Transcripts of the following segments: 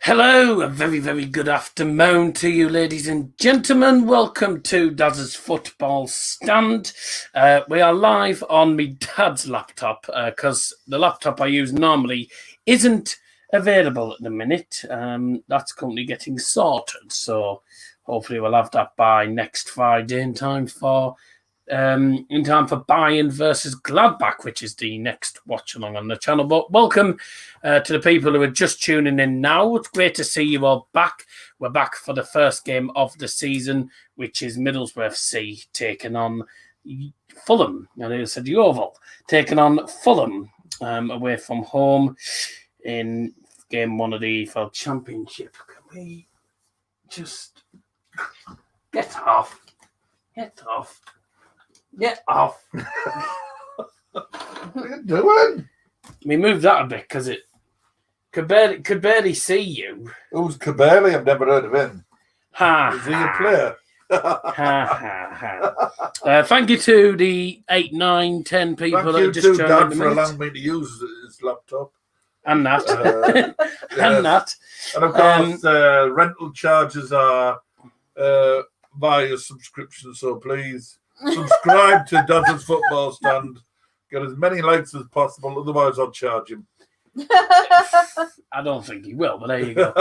Hello, a very, very good afternoon to you, ladies and gentlemen. Welcome to Dazdad's Football Stand. We are live on my dad's laptop because the laptop I use normally isn't available at the minute. That's currently getting sorted, so hopefully we'll have that by next Friday in time for Bayern versus Gladbach, which is the next watch along on the channel. But welcome to the people who are just tuning in now. It's great to see you all back. We're back for the first game of the season, which is Middlesbrough FC taking on Fulham. I said the Oval, taking on Fulham away from home in game one of the EFL Championship. Can we just get off? Get off. Get off. What are you doing? We moved that a bit because it could barely see you. Who's Kabeli? I've never heard of him. Ha, Is he a player? Thank you to the 8, 9, 10 people Thank that you have just to joined Dan in for a minute. allowing me to use his laptop. And that. Yes. And that. And of course, rental charges are via subscription, so please subscribe to Dazdad's Football Stand. Get as many likes as possible, otherwise I'll charge him. I don't think he will, but there you go.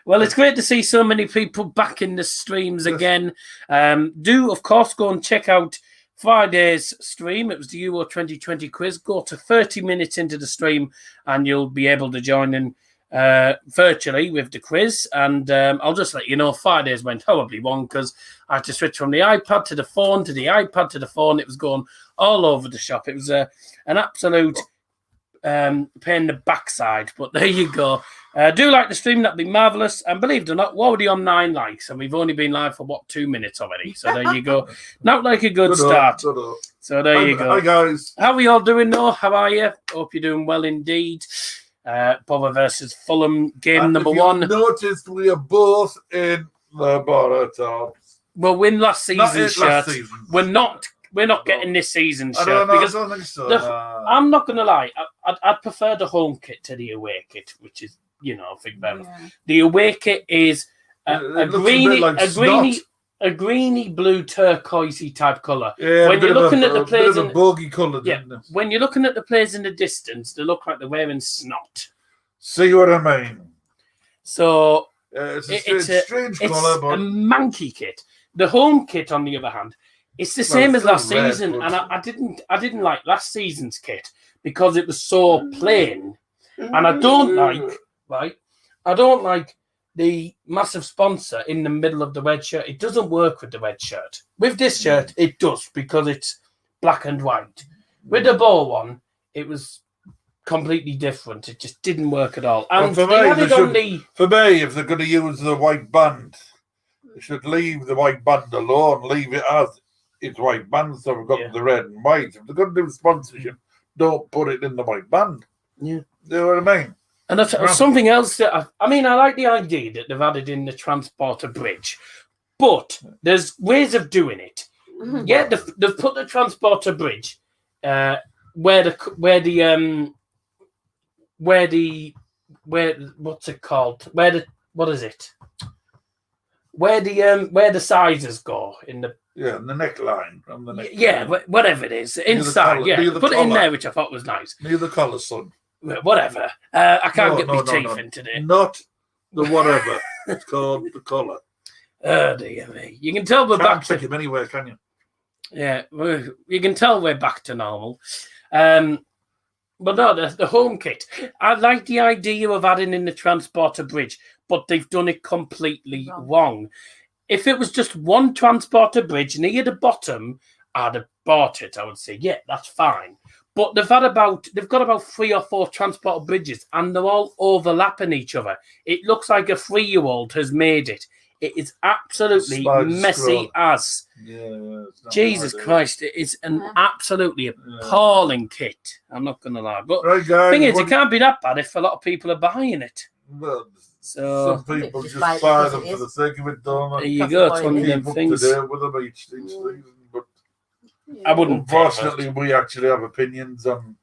Well, it's great to see so many people back in the streams again. Do, of course, go and check out Friday's stream. It was the Euro 2020 quiz. Go to 30 minutes into the stream and you'll be able to join in virtually with the quiz. And I'll just let you know, Fridays went horribly wrong because I had to switch from the iPad to the phone to the iPad to the phone. It was going all over the shop. It was an absolute pain in the backside, but there you go. Do like the stream, that'd be marvellous. And believe it or not, we're already on 9 likes, and we've only been live for 2 minutes already. So there you go. Not like a good start. So there you go. Hi guys. How are you all doing though? How are you? Hope you're doing well indeed. Boro versus Fulham, game And number if one. Noticed we are both in the Boro tops. We'll win last season's shirt. Season. We're not getting this season's I shirt don't know, because I don't think so. I'm not going to lie. I'd prefer the home kit to the away kit, which is, I think better. Yeah. The away kit is a greeny blue turquoisey type colour. Yeah, when you're looking at the players in a bogey colour, when you're looking at the players in the distance, they look like they're wearing snot. See what I mean? So it's a strange colour, but a manky kit. The home kit, on the other hand, it's the same as last season, and I didn't like last season's kit because it was so plain, and I don't like the massive sponsor in the middle of the red shirt. It doesn't work with the red shirt. With this shirt, it does because it's black and white. With the Boro one, it was completely different. It just didn't work at all. And for me, if they're going to use the white band, they should leave the white band alone. Leave it as it's white band, so we've got the red and white. If they're going to do sponsorship, don't put it in the white band. Yeah, you know what I mean? And that's something else that I like the idea that they've added in the transporter bridge, but there's ways of doing it. Mm-hmm. Yeah, they've put the transporter bridge where the sizes go in the the neckline from the neck. Yeah, whatever it is inside. Put it in there, which I thought was nice. Near the collar, son. Whatever. I can't get my teeth in today. Not the whatever. It's called the collar. Oh dear me! You can tell we're back to him anywhere, can you? Yeah, you can tell we're back to normal. But no, the home kit. I like the idea of adding in the transporter bridge, but they've done it completely wrong. If it was just one transporter bridge near the bottom, I'd have bought it. I would say, yeah, that's fine. But they've got about 3 or 4 transporter bridges, and they're all overlapping each other. It looks like a 3-year-old has made it. It is absolutely messy as. Yeah, Jesus Christ, it is an absolutely appalling kit. I'm not going to lie. But the thing is, it can't be that bad if a lot of people are buying it. Well, so some people just buy them for the sake of it, don't they? There you go. It's one of them things. With them each season, but I wouldn't. Unfortunately, we actually have opinions on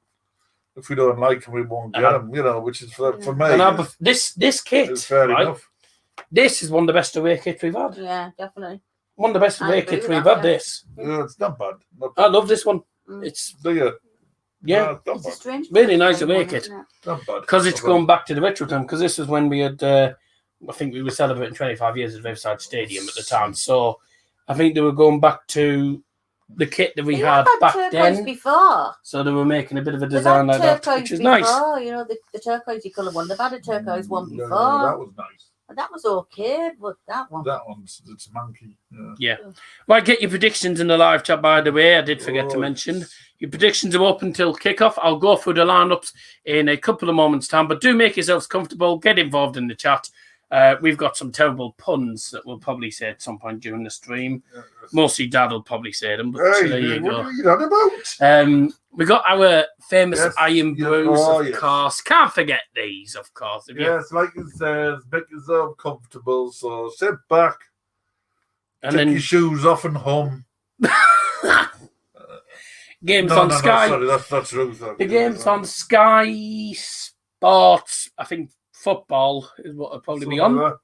if we don't like them, we won't get them. You know, which is for me. And this kit, is fair right? enough. This is one of the best away kits we've had. Yeah, definitely. One of the best away kits we've had. This. Yeah, it's not bad. I love this one. It's yeah. Yeah, no, it's strange really nice to make it. Not bad. Because it's going back to the retro time. Because this was when we had, I think we were celebrating 25 years at Riverside Stadium at the time. So I think they were going back to the kit that we had back then. Before. So they were making a bit of a design like that, which is nice. You know, the turquoisey colour one. They've had a turquoise one before. No, that was nice. That was okay, but that one's it's monkey. Yeah. Well, get your predictions in the live chat, by the way. I did forget to mention. Your predictions are up until kickoff. I'll go through the lineups in a couple of moments' time, but do make yourselves comfortable. Get involved in the chat. We've got some terrible puns that we'll probably say at some point during the stream. Mostly Dad will probably say them, but there you go. What are you on about? We got our famous Iron Brews, of course. Can't forget these, of course. Yes, like it says, make yourself comfortable. So sit back, and take your shoes off and hum. Games on Sky. Sorry, that's Ruth. The games on Sky Sports, I think football is what it'll probably be on.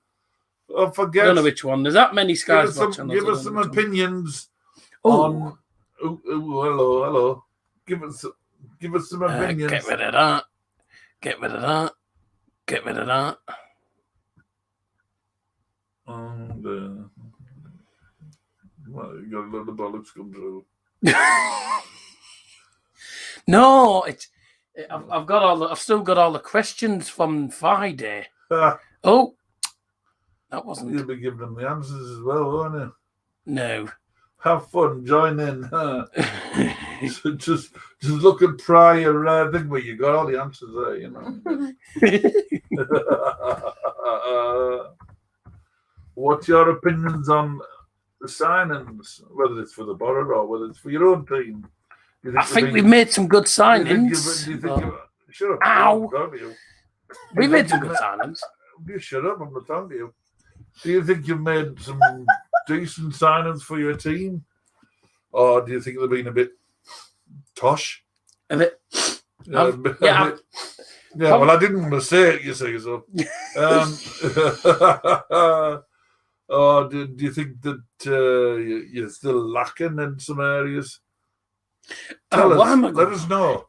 I forget. I don't know which one. There's that many Sky Sports channels. Give us some opinions on. Hello. Give us some opinions. Get rid of that. Get rid of that. Get rid of that. And well, you got a lot of bollocks come through. No, I've still got all the questions from Friday. Oh, that wasn't. You'll be giving them the answers as well, won't you? No. Have fun, join in. So just look at prior thing where you got all the answers there, you know. What's your opinions on the signings, whether it's for the Boro or whether it's for your own team? I think we've made some good signings. Shut up. Ow. We made some good signings. You shut up, I'm not talking to you. Do you think you've made some decent signings for your team? Or do you think they've been a bit tosh? A bit. Well, I didn't want to say it, you see, so. Or do you think that you're still lacking in some areas? Tell us. Let us know.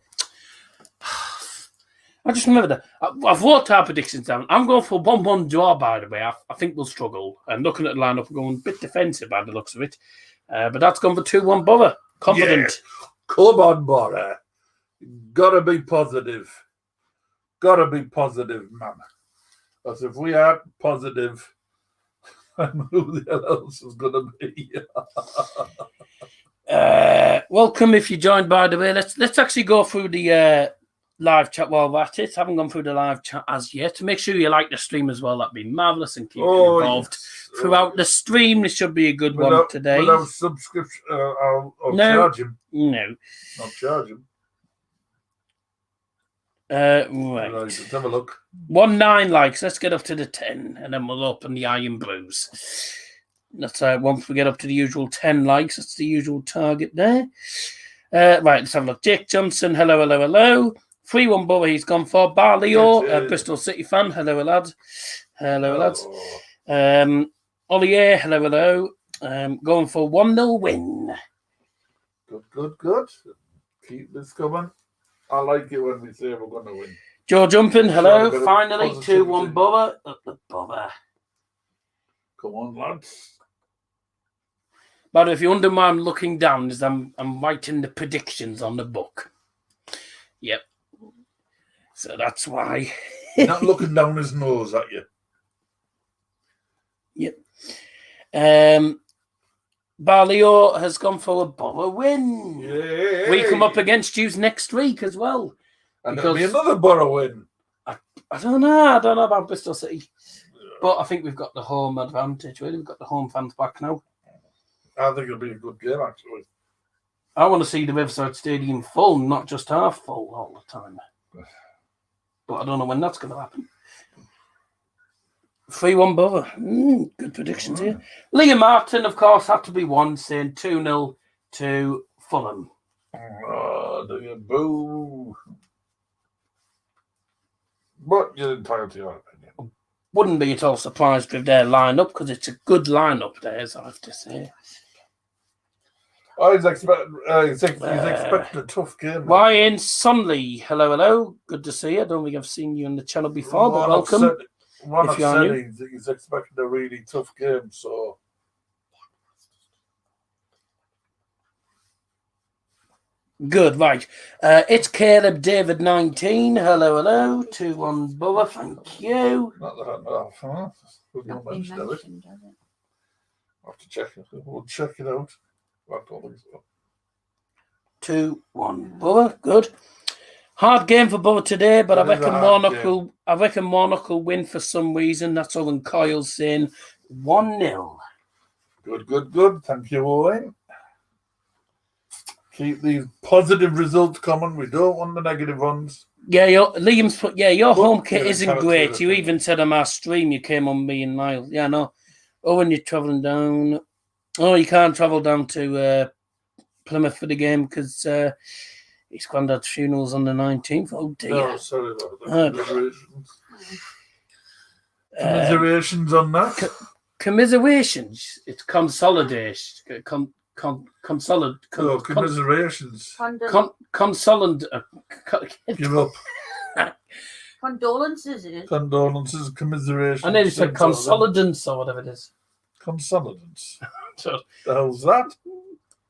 I just remember that. I've worked our predictions down. I'm going for 1-1 draw, by the way. I think we'll struggle. And looking at the lineup, we're going a bit defensive by the looks of it. But that's gone for 2-1 Boro. Confident. Yeah. Come on, Boro. Gotta be positive. Gotta be positive, man. Because if we aren't positive, who the hell else is going to be? Welcome if you joined, by the way. Let's actually go through the live chat while we're at it. Haven't gone through the live chat as yet. Make sure you like the stream as well. That'd be marvellous, and keep involved throughout the stream. This should be a good one today. Without subscription, I'll charge him. No. I'll charge him. Right. Let's have a look. 9 likes. Let's get up to the 10, and then we'll open the Iron Brews. That's once we get up to the usual 10 likes. That's the usual target there. Right, let's have a look. Jake Johnson, hello. 3-1 Boro, he's gone for. Barleo, Bristol City fan, hello, lads. Ollier, hello. Going for 1-0 win. Good. Keep this coming. I like it when we say we're going to win. Joe Jumping, hello. Finally, 2-1 Boro. Up the Boro. Come on, lads. But if you wonder why I'm looking down, is I'm writing the predictions on the book. Yep. So that's why. Not looking down his nose at you. Yep. Barleo has gone for a Boro win. Yay. We come up against you next week as well. And it'll be another Boro win. I don't know about Bristol City. But I think we've got the home advantage, really. We've got the home fans back now. I think it'll be a good game, actually. I want to see the Riverside Stadium full, not just half full all the time. But I don't know when that's going to happen. 3-1 Boro. Good predictions here. Liam Martin, of course, had to be one, saying 2-0 to Fulham. Oh, do you boo? But you're entitled to your opinion. Wouldn't be at all surprised with their lineup because it's a good lineup there, as I have to say. He's expecting a tough game. Ryan Sonley, hello. Good to see you. I don't think I've seen you on the channel before, but welcome. Ron said he's expecting a really tough game, so. Good, right. It's Caleb David 19. Hello. 2-1 Borough, thank you. Not that enough, huh? Not been mentioned, has it? I'll have to check it. We'll check it out. I don't think so. 2-1 Borough, good. Hard game for Borough today, but I reckon Warnock will win for some reason. That's Owen Coyle saying 1-0. Good. Thank you, Owen. Keep these positive results coming. We don't want the negative ones. Yeah, your home kit isn't great. You even said on our stream you came on me and Niall. Yeah, no. Oh, when you're travelling down. Oh, you can't travel down to Plymouth for the game because his granddad's funeral's on the 19th. Oh, dear. No, sorry about that. Commiserations on that. Commiserations. It's consolidation. Commiserations. Give up. Condolences, it is. Condolences, commiserations. I nearly said consolidance or whatever it is. Consolidance. So, the hell's that?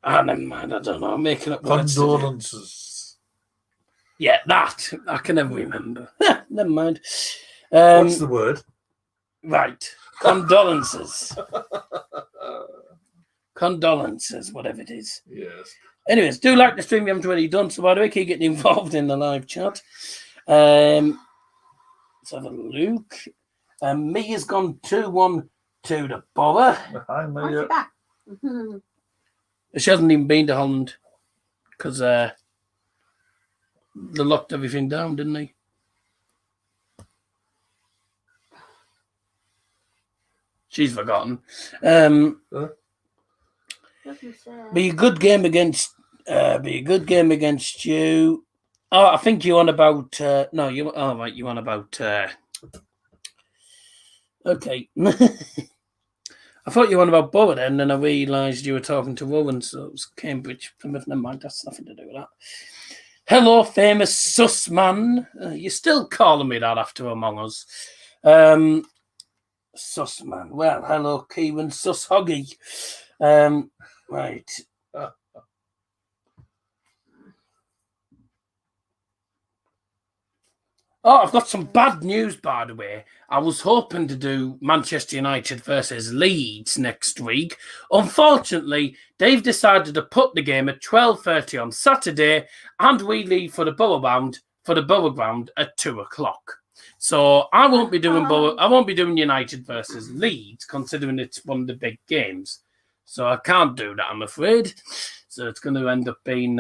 Never mind. I don't know. I'm making up words. Condolences. Yeah, that. I can never remember. Never mind. What's the word? Right. Condolences. Condolences, whatever it is. Yes. Anyways, do like the stream you haven't already done. So, by the way, keep getting involved in the live chat. Let's have a look. Mia's gone 2-1 to the Borough. Hi, Mia. She hasn't even been to Holland because they locked everything down, didn't they? She's forgotten. Be a good game against you. Oh, I think you on about no, you right, you on about okay. I thought you were on about Borough then, and then I realised you were talking to Rowan, so it was Cambridge, Plymouth. Never mind, that's nothing to do with that. Hello, famous sus man. You're still calling me that after Among Us. Sus man. Well, hello, Kieran Sus Hoggy. Right. Oh, I've got some bad news, by the way. I was hoping to do Manchester United versus Leeds next week. Unfortunately, they've decided to put the game at 12:30 on Saturday, and we leave for the Borough Ground at 2:00. So I won't be doing I won't be doing United versus Leeds, considering it's one of the big games. So I can't do that, I'm afraid. So it's going to end up being.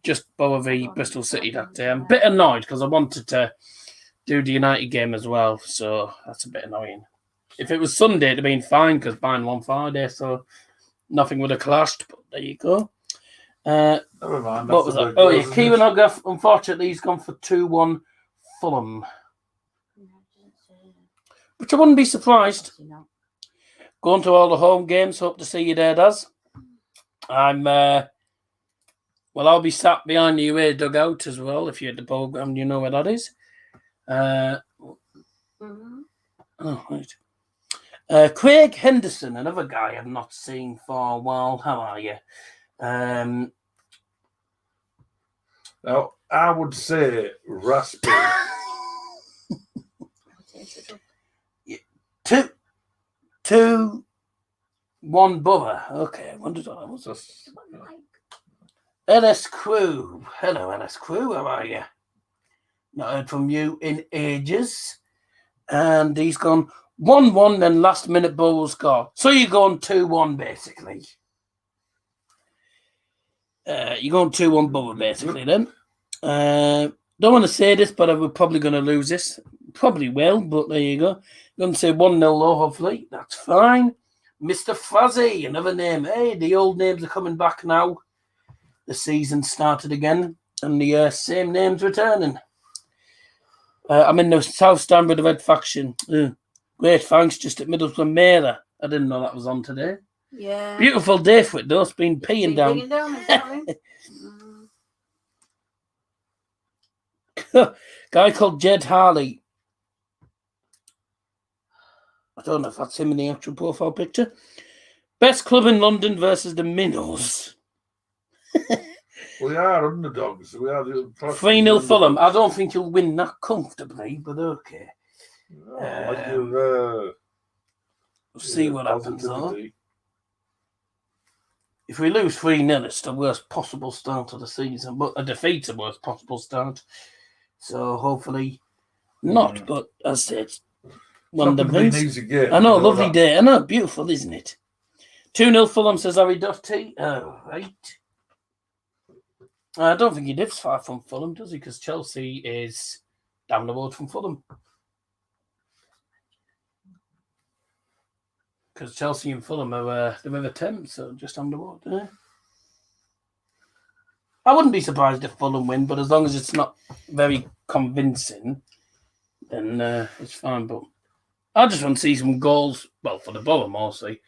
Just Borough v Bristol City that day. I'm a bit annoyed because I wanted to do the United game as well, so that's a bit annoying. If it was Sunday, it'd have been fine because Bayern won Friday, so nothing would have clashed. But there you go. Never mind. What was that? Oh yeah, Kieran Hogger. Unfortunately, he's gone for 2-1 Fulham, which I wouldn't be surprised. Going to all the home games. Hope to see you there, Daz. I'll be sat behind the away dugout as well. If you're at the Borough Ground, you know where that is. Oh, right. Craig Henderson, another guy I've not seen for a while. How are you? Now, I would say raspberry. 2-1 Borough. Okay, I wondered what that was. LS Crew. Hello, LS Crew. How are you? Not heard from you in ages. And he's gone 1-1, then last minute Borough score. So you're going 2-1, basically. You're going 2-1 Borough, basically, then. Don't want to say this, but we're probably going to lose this. Probably will, but there you go. I'm going to say 1-0 low, hopefully. That's fine. Mr. Fuzzy, another name. Hey, the old names are coming back now. The season started again. And the same names returning. I'm in the South Stand with the Red Faction. Great, thanks. Just at Middlesbrough Mailer. I didn't know that was on today. Yeah. Beautiful day for it, though. It's been peeing down. Guy called Jed Harley. I don't know if that's him in the actual profile picture. Best club in London versus the Minnows. We are underdogs. We are 3-0 Fulham. I don't think you'll win that comfortably, but okay. We'll see what happens, though. If we lose 3-0, it's the worst possible start of the season, but a defeat's the worst possible start. So hopefully not, but as I said, one of the wins. I know, lovely day. I know, beautiful, isn't it? 2-0 Fulham, says Harry Doherty. Oh, right. I don't think he lives far from Fulham, does he? Because Chelsea is down the road from Fulham. Because Chelsea and Fulham are the River Thames, so just down the road. I wouldn't be surprised if Fulham win, but as long as it's not very convincing, then it's fine. But I just want to see some goals. Well, for the Boro mostly.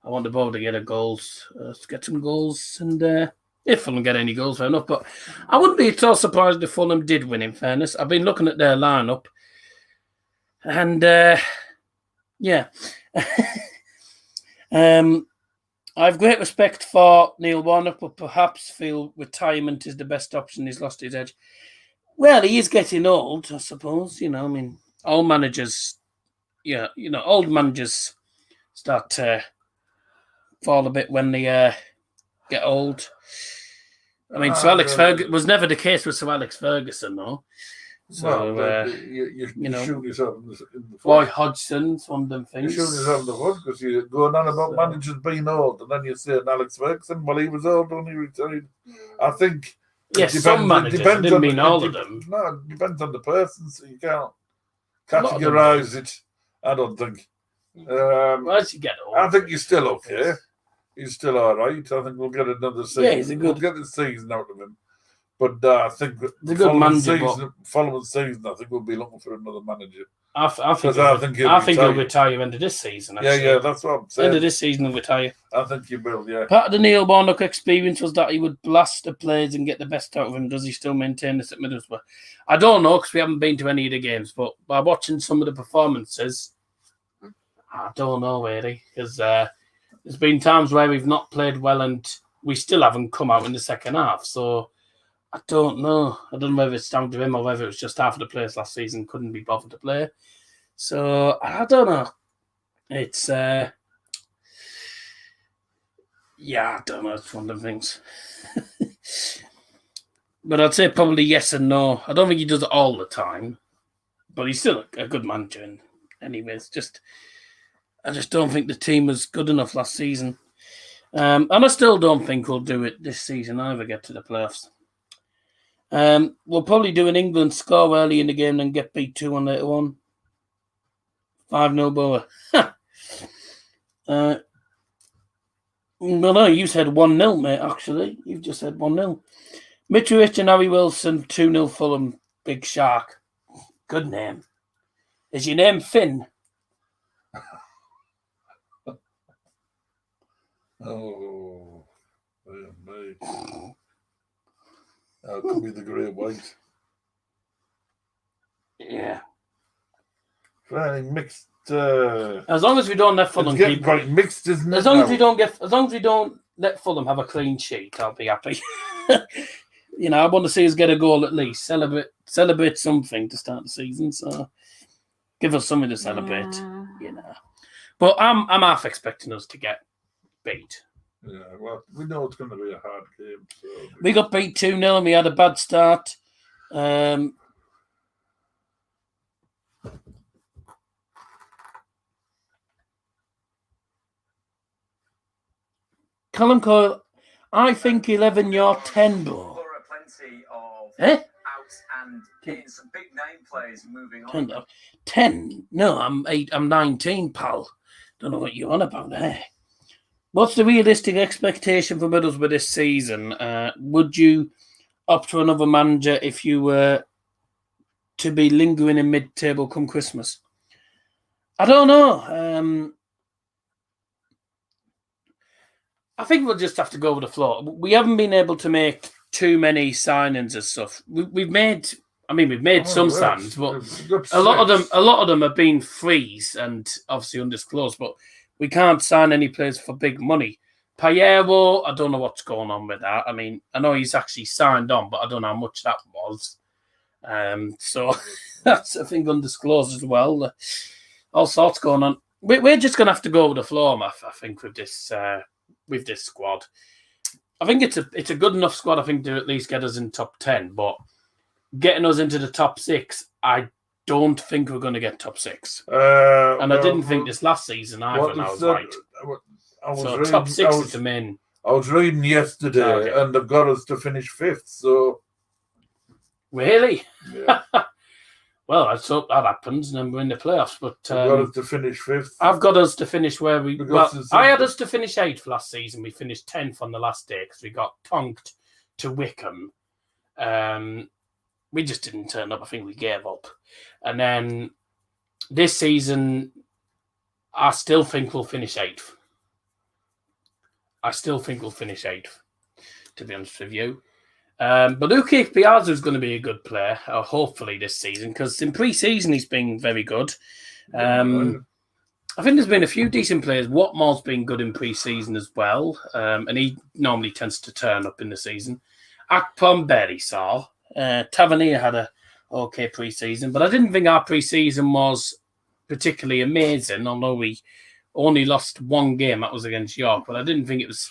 I want the Boro to get some goals, and if Fulham get any goals, fair enough. But I wouldn't be at all surprised if Fulham did win, in fairness. I've been looking at their lineup, and yeah. I have great respect for Neil Warnock, but perhaps feel retirement is the best option. He's lost his edge. Well, he is getting old, I suppose. You know, I mean, all managers, old managers start to fall a bit when they get old. I mean, Sir Alex Ferguson was never the case with Sir Alex Ferguson, though. So, you shoot yourself in the foot. Roy Hodgson's one of them things. You shoot yourself in the foot because you're going on about managers being old, and then you say Alex Ferguson, well, he was old when he retired. I think. Yes, some managers. I didn't mean all of them. No, it depends on the person, so you can't categorise it. I don't think. As you get older, I think you're still okay. He's still all right. I think we'll get another season. Yeah, he's a good. We'll get the season out of him. But I think following season, I think we'll be looking for another manager. I think he'll retire end of this season. Actually. Yeah, that's what I'm saying. End of this season, he'll retire. I think he will, yeah. Part of the Neil Warnock experience was that he would blast the players and get the best out of them. Does he still maintain this at Middlesbrough? I don't know because we haven't been to any of the games, but by watching some of the performances, I don't know really because there's been times where we've not played well and we still haven't come out in the second half. So I don't know. I don't know whether it's down to him or whether it was just half of the players last season couldn't be bothered to play. So I don't know. It's I don't know. It's one of them things. But I'd say probably yes and no. I don't think he does it all the time, but he's still a good manager. And anyways, I just don't think the team was good enough last season. And I still don't think we'll do it this season either, get to the playoffs. We'll probably do an England score early in the game and get beat 2-1 later on. 5-0 Boro. No, you said 1-0, mate, actually. You've just said 1-0. Mitrovic and Harry Wilson, 2-0 Fulham. Big Shark. Good name. Is your name Finn? Oh, mate. It could be the Great White. Yeah. Very mixed. As long as we don't let Fulham keep quite mixed, isn't it? As long as we don't let Fulham have a clean sheet, I'll be happy. I want to see us get a goal at least. Celebrate something to start the season. So give us something to celebrate. But I'm half expecting us to get beat. Yeah, well, we know it's going to be a hard game. So we got beat 2-0 and we had a bad start. Callum Coyle, I think 11, you're 10, bro. There are plenty of outs and in some big name players moving on. 10? No, I'm 8. I'm 19, pal. Don't know what you're on about there. What's the realistic expectation for Middlesbrough this season? Would you opt for another manager if you were to be lingering in mid-table come Christmas? I don't know. I think we'll just have to go with the flow. We haven't been able to make too many signings and stuff. We've made some signings, but a lot of them have been frees and obviously undisclosed. But we can't sign any players for big money. Payero, I don't know what's going on with that. I mean, I know he's actually signed on, but I don't know how much that was. So that's, I think, undisclosed as well. All sorts going on. We're just going to have to go with the floor, I think, with this squad. I think it's a good enough squad, I think, to at least get us in top 10. But getting us into the top 6, I don't think we're going to get top 6. And I didn't think this last season either, and I was right. Top 6 is the main. I was reading yesterday, and they've got us to finish 5th. So really, yeah. Well, let's hope that happens, and then we're in the playoffs. But got us to finish 5th. I've got us to finish where we. I had us to finish 8th last season. We finished 10th on the last day because we got tonked to Wickham. We just didn't turn up. I think we gave up, and then this season, I still think we'll finish 8th. To be honest with you. But Luke Piazza is going to be a good player, hopefully this season, because in pre-season he's been very good. I think there's been a few decent players. Watmore's been good in pre-season as well, and he normally tends to turn up in the season. Akpom barely saw. Tavernier had a okay pre-season, but I didn't think our pre-season was particularly amazing, although we only lost one game, that was against York, but I didn't think it was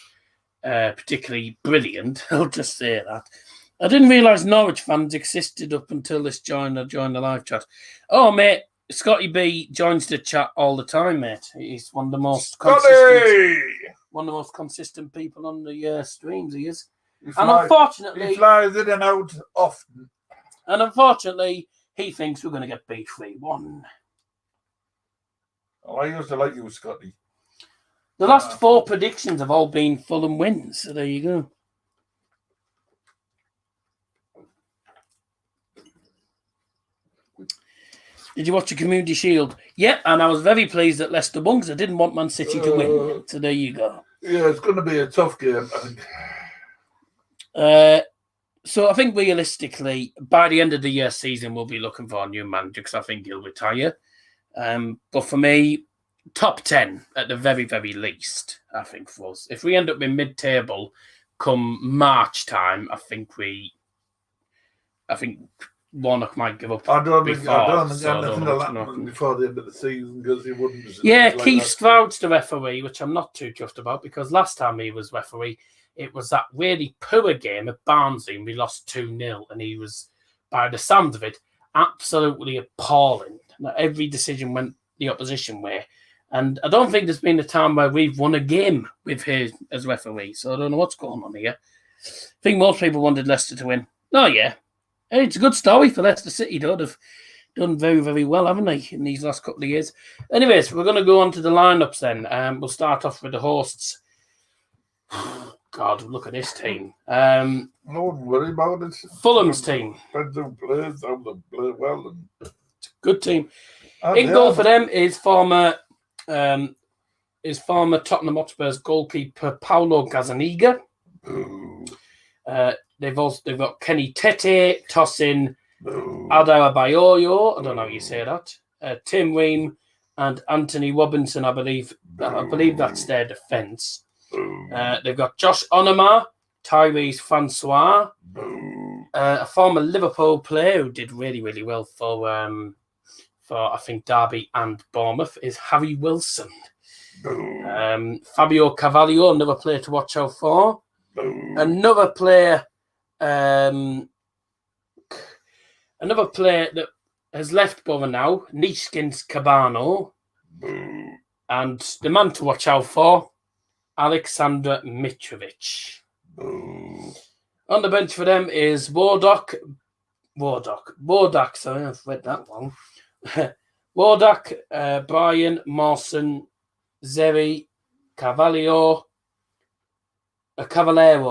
particularly brilliant. I'll just say that. I didn't realise Norwich fans existed up until this joined the live chat. Oh, mate, Scotty B joins the chat all the time, mate. He's one of the most consistent people on the streams. He is, unfortunately, he flies in and out often. And unfortunately, he thinks we're going to get beat 3-1. Oh, I used to like you, Scotty. The last 4 predictions have all been Fulham wins, so there you go. Did you watch the Community Shield? Yeah, and I was very pleased that Leicester won because I didn't want Man City to win. So there you go. Yeah, it's going to be a tough game, I think. So I think realistically, by the end of the year season, we'll be looking for a new manager because I think he'll retire. But for me, top 10 at the very, very least, I think, for us. If we end up in mid-table come March time, I think Warnock might give up. I don't think anything will happen before the end of the season because he wouldn't. Keith Stroud's the referee, which I'm not too chuffed about because last time he was referee, it was that really poor game at Barnsley and we lost 2-0 and he was, by the sound of it, absolutely appalling. Every decision went the opposition way. And I don't think there's been a time where we've won a game with him as referee. So I don't know what's going on here. I think most people wanted Leicester to win. Oh, yeah. It's a good story for Leicester City, though. They've done very, very well, haven't they, in these last couple of years? Anyways, we're going to go on to the lineups then. We'll start off with the hosts. God, look at this team. No one worry about it. Fulham's team. Depends who plays, how they play well. It's a good team. In goal for them is former Tottenham Hotspur's goalkeeper Paulo Gazzaniga. They've got Kenny Tete, Tosin, Adara Bayoyo, I don't know how you say that, Tim Weem, and Anthony Robinson, I believe that's their defence. They've got Josh Onoma, Tyrese Francois, a former Liverpool player who did really, really well for I think Derby and Bournemouth is Harry Wilson. Fabio Carvalho, another player to watch out for. Another player that has left Boro now, Nishkins Cabano. And the man to watch out for, Alexander Mitrovic. On the bench for them is Wardock, sorry, I've read that wrong. Wardock, Brian, Mawson, Zeri, Cavallero,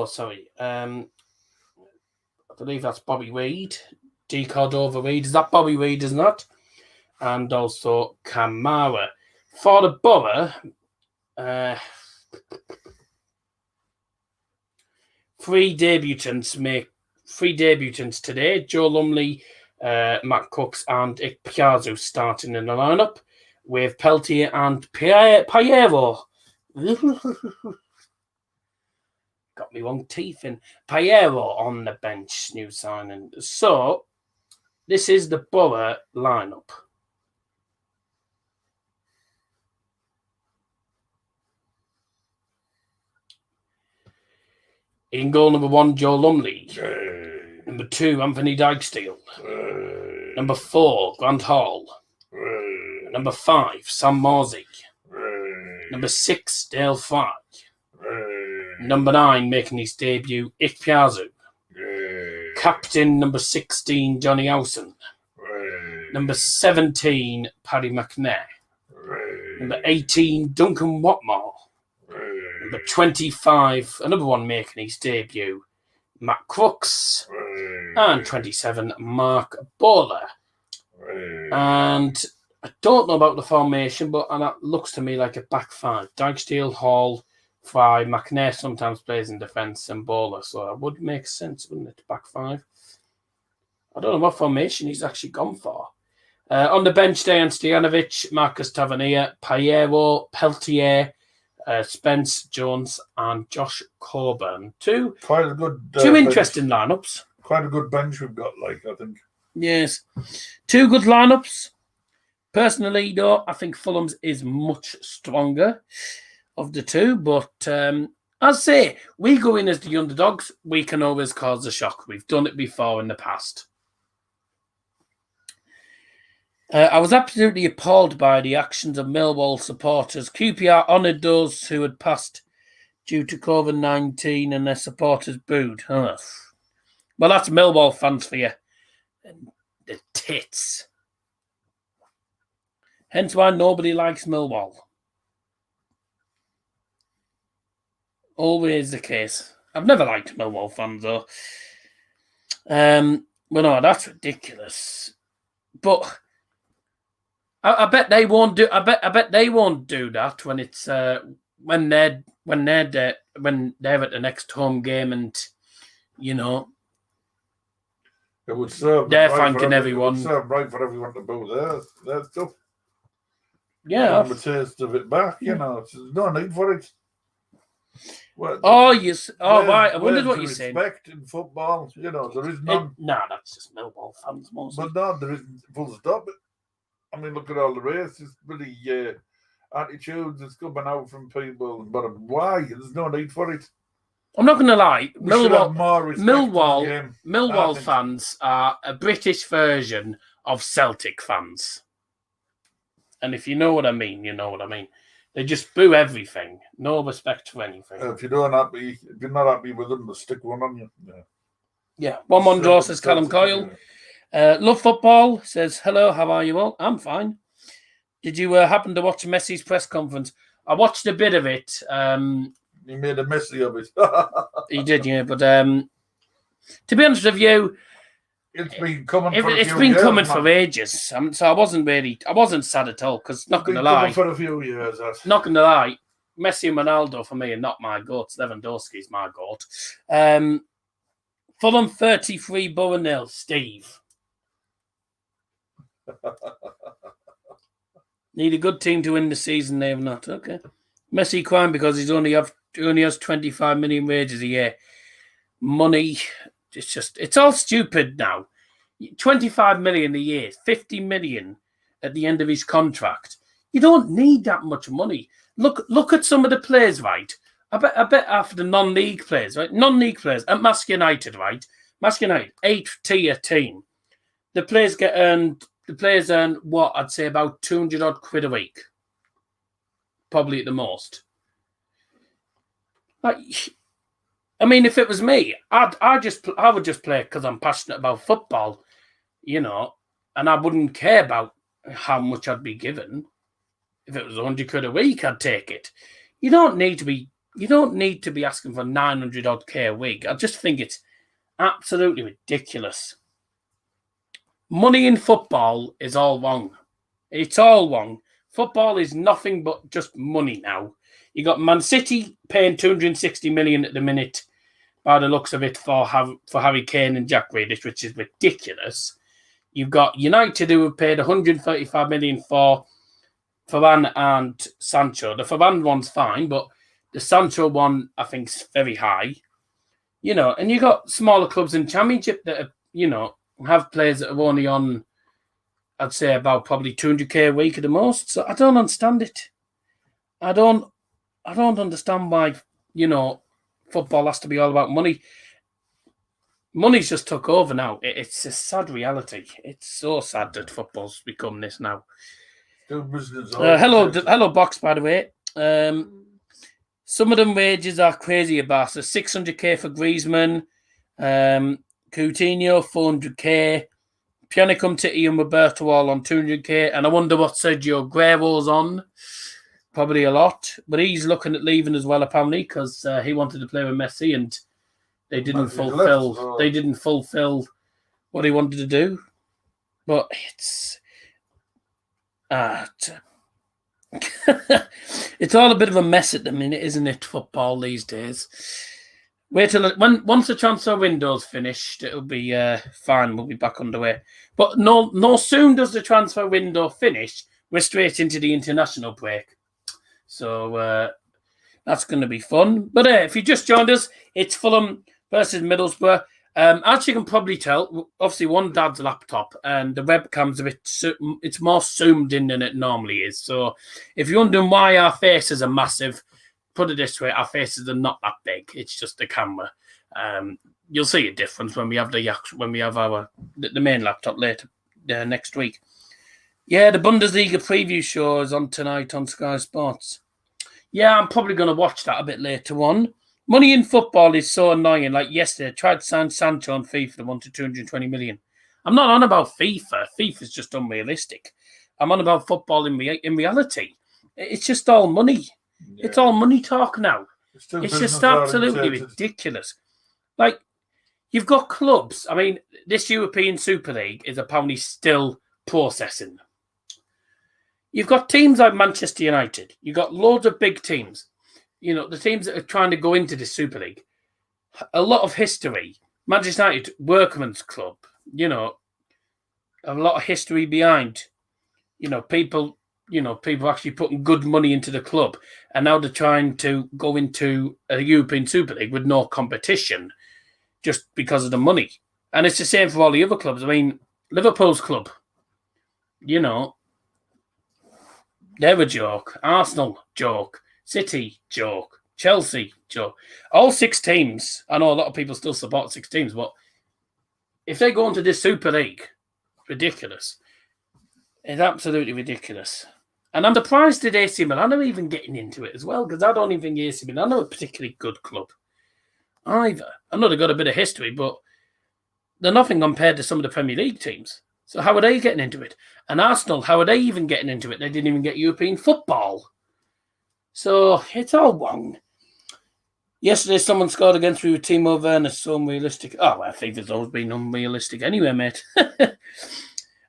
sorry. believe that's Bobby Reid. D. Cordova Reid. Is that Bobby Reid, isn't it? And also Kamara. For the Boro, three debutants today. Joe Lumley, Matt Cooks and Ik Piazza starting in the lineup with Peltier and Piero. Got me wrong teeth in. Piero on the bench, new signing. So, this is the Boro lineup. In goal number 1, Joe Lumley. Number 2, Anthony Dijksteel. Number 4, Grant Hall. Number 5, Sam Morsey. Number 6, Dale Fry. Number 9, making his debut, Ik Piazza. Captain number 16, Johnny Howson. Number 17, Paddy McNair. Number 18, Duncan Watmore. Number 25, another one making his debut, Matt Crooks. And 27, Mark Bowler. And I don't know about the formation, but that looks to me like a back five. Dijksteel, Hall, Fry, McNair sometimes plays in defence and Bowler, so that would make sense, wouldn't it? Back five. I don't know what formation he's actually gone for. On the bench, Dejan Stojanovic, Marcus Tavernier, Piero, Peltier, Spence, Jones, and Josh Coburn. Two interesting lineups. Quite a good bench we've got, I think. Yes. Two good lineups. Personally, though, I think Fulham's is much stronger of the two, but as I say, we go in as the underdogs, we can always cause a shock. We've done it before in the past. I was absolutely appalled by the actions of Millwall supporters. QPR honoured those who had passed due to COVID-19 and their supporters booed. Well, that's Millwall fans for you. And the tits. Hence why nobody likes Millwall. Always the case. I've never liked Millwall fans, though. Well, no, that's ridiculous. But I bet they won't do. I bet they won't do that when it's when they're at the next home game, and it would serve. They're thanking everyone. It would serve right for everyone to boo their stuff. Yeah, the taste of it back. There's no need for it. Right. I wondered what you're saying. Respect in football, there is none. That's just Millwall fans mostly. But no, there isn't. Full stop. I mean, look at all the racist, really attitudes that's coming out from people. But why? There's no need for it. I'm not going to lie. Millwall fans are a British version of Celtic fans. And if you know what I mean, you know what I mean. They just boo everything. No respect for anything. If you're not happy with them, they'll stick one on you. Yeah. 1-1 draw, says Callum Coyle. Love Football says, hello, how are you all? I'm fine. Did you happen to watch Messi's press conference? I watched a bit of it. He made a messy of it. He did, yeah. But to be honest with you, it's been coming for ages. So I wasn't sad at all, because not going to lie. For a few years. Not going to lie. Messi and Ronaldo for me are not my goats. Lewandowski's my goat. Fulham 33, Boro 0. Steve. Need a good team to win the season. They have not. Okay. Messi crying because he only has 25 million wages a year. Money. It's all stupid now. 25 million a year, 50 million at the end of his contract. You don't need that much money. Look at some of the players, right? I bet after the non-league players, right? Non-league players at Mask United, right? Mask United, 8th tier team. The players earn what I'd say about 200 odd quid a week, probably at the most. I mean, if it was me, I would just play because I'm passionate about football, and I wouldn't care about how much I'd be given. If it was 100 quid a week, I'd take it. You don't need to be asking for 900 odd K a week. I just think it's Absolutely ridiculous. Money in football is all wrong. It's all wrong. Football is nothing but just money now. You got Man City paying 260 million at the minute, by the looks of it, for Harry Kane and Jack Grealish, which is ridiculous. You've got United who have paid 135 million for Varane and Sancho. The Varane one's fine, but the Sancho one I think is very high. And you got smaller clubs in Championship that are, have players that are only on, I'd say, about probably 200k a week at the most. So I don't understand it. I don't understand why, football has to be all about money. Money's just took over now. It's a sad reality. It's so sad that football's become this now. Hello, Box, by the way. Some of them wages are crazy about. So 600k for Griezmann, Coutinho, 400k, Pjanic, Umtiti and Roberto all on 200k. And I wonder what Sergio Aguero's on. Probably a lot. But he's looking at leaving as well, apparently, because he wanted to play with Messi and they didn't fulfill what he wanted to do. But it's it's all a bit of a mess at the minute, isn't it? Football these days. Wait till once the transfer window's finished, it'll be fine. We'll be back underway. But no soon does the transfer window finish, we're straight into the international break. So that's going to be fun. But if you just joined us, it's Fulham versus Middlesbrough. As you can probably tell, obviously one dad's laptop and the webcam's it's more zoomed in than it normally is. So if you're wondering why our faces are massive, put it this way, our faces are not that big. It's just the camera. You'll see a difference when we have the main laptop later next week. Yeah, the Bundesliga preview show is on tonight on Sky Sports. Yeah, I'm probably going to watch that a bit later on. Money in football is so annoying. Like yesterday, I tried to sign Sancho on FIFA. They wanted 220 million. I'm not on about FIFA. FIFA's just unrealistic. I'm on about football in reality. It's just all money. Yeah. It's all money talk now. It's just absolutely ridiculous. Like, you've got clubs. I mean, this European Super League is apparently still processing. You've got teams like Manchester United. You've got loads of big teams. The teams that are trying to go into the Super League. A lot of history. Manchester United, workman's club. A lot of history behind. People actually putting good money into the club. And now they're trying to go into a European Super League with no competition just because of the money. And it's the same for all the other clubs. I mean, Liverpool's club, they're a joke. Arsenal, joke. City, joke. Chelsea, joke. All 6 teams. I know a lot of people still support 6 teams, but if they go into this Super League, ridiculous. It's absolutely ridiculous. And I'm surprised that AC Milan are even getting into it as well, because I don't even think AC Milan are a particularly good club either. I know they've got a bit of history, but they're nothing compared to some of the Premier League teams. So how are they getting into it? And Arsenal, how are they even getting into it? They didn't even get European football. So it's all wrong. Yesterday, someone scored against me with Timo Werner. So unrealistic. Oh, well, I think there's always been unrealistic anyway, mate.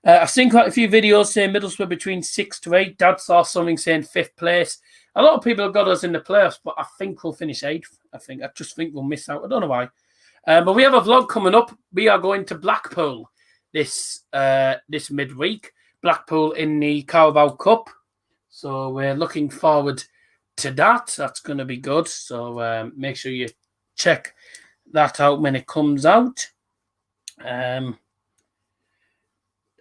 I've seen quite a few videos saying Middlesbrough between 6 to 8. Dad saw something saying 5th place. A lot of people have got us in the playoffs, but I think we'll finish 8th. I just think we'll miss out. I don't know why. But we have a vlog coming up. We are going to Blackpool this midweek. Blackpool in the Carabao Cup. So we're looking forward to that. That's going to be good. So make sure you check that out when it comes out.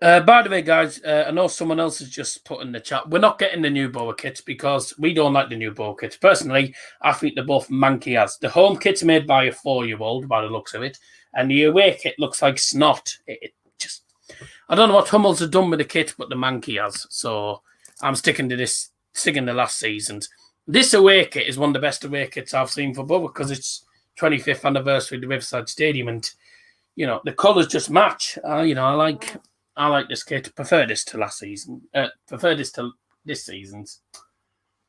By the way, guys, I know someone else has just put in the chat. We're not getting the new Boro kits because we don't like the new Boro kits. Personally, I think they're both manky as. The home kit's made by a 4-year-old, by the looks of it, and the away kit looks like snot. I don't know what Hummels have done with the kit, but the manky has. So I'm sticking to the last season's. This away kit is one of the best away kits I've seen for Boro because it's 25th anniversary of the Riverside Stadium, and the colours just match. I like this kit. Prefer this to last season. Prefer this to this season's.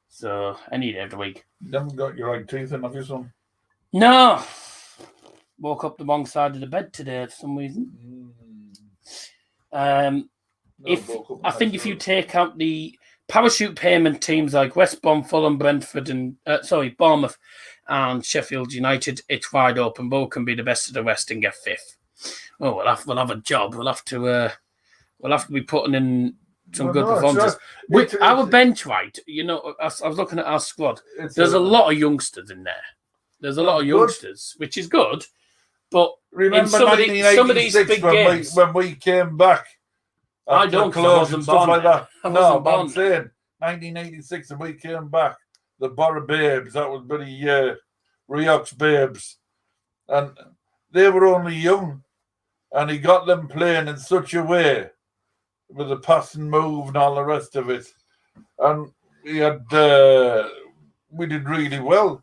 So I need it every week. You haven't got your right teeth in, have you, son? No. woke up the wrong side of the bed today for some reason. No, I think if you take out the parachute payment teams like West Brom, Fulham, Brentford, and Bournemouth and Sheffield United, it's wide open. Boro can be the best of the West and get 5th. Oh, we'll have a job. We'll have to be putting in some good performances. Our bench, right? You know, I was looking at our squad. There's a lot of youngsters in there. There's a lot of youngsters, which is good. But remember some of these big games, when we came back, I don't close and stuff like that. No, but I'm saying 1986, and we came back. The Boro Babes, that was pretty Riox Babes, and they were only young, and he got them playing in such a way with the pass and move and all the rest of it, and we did really well.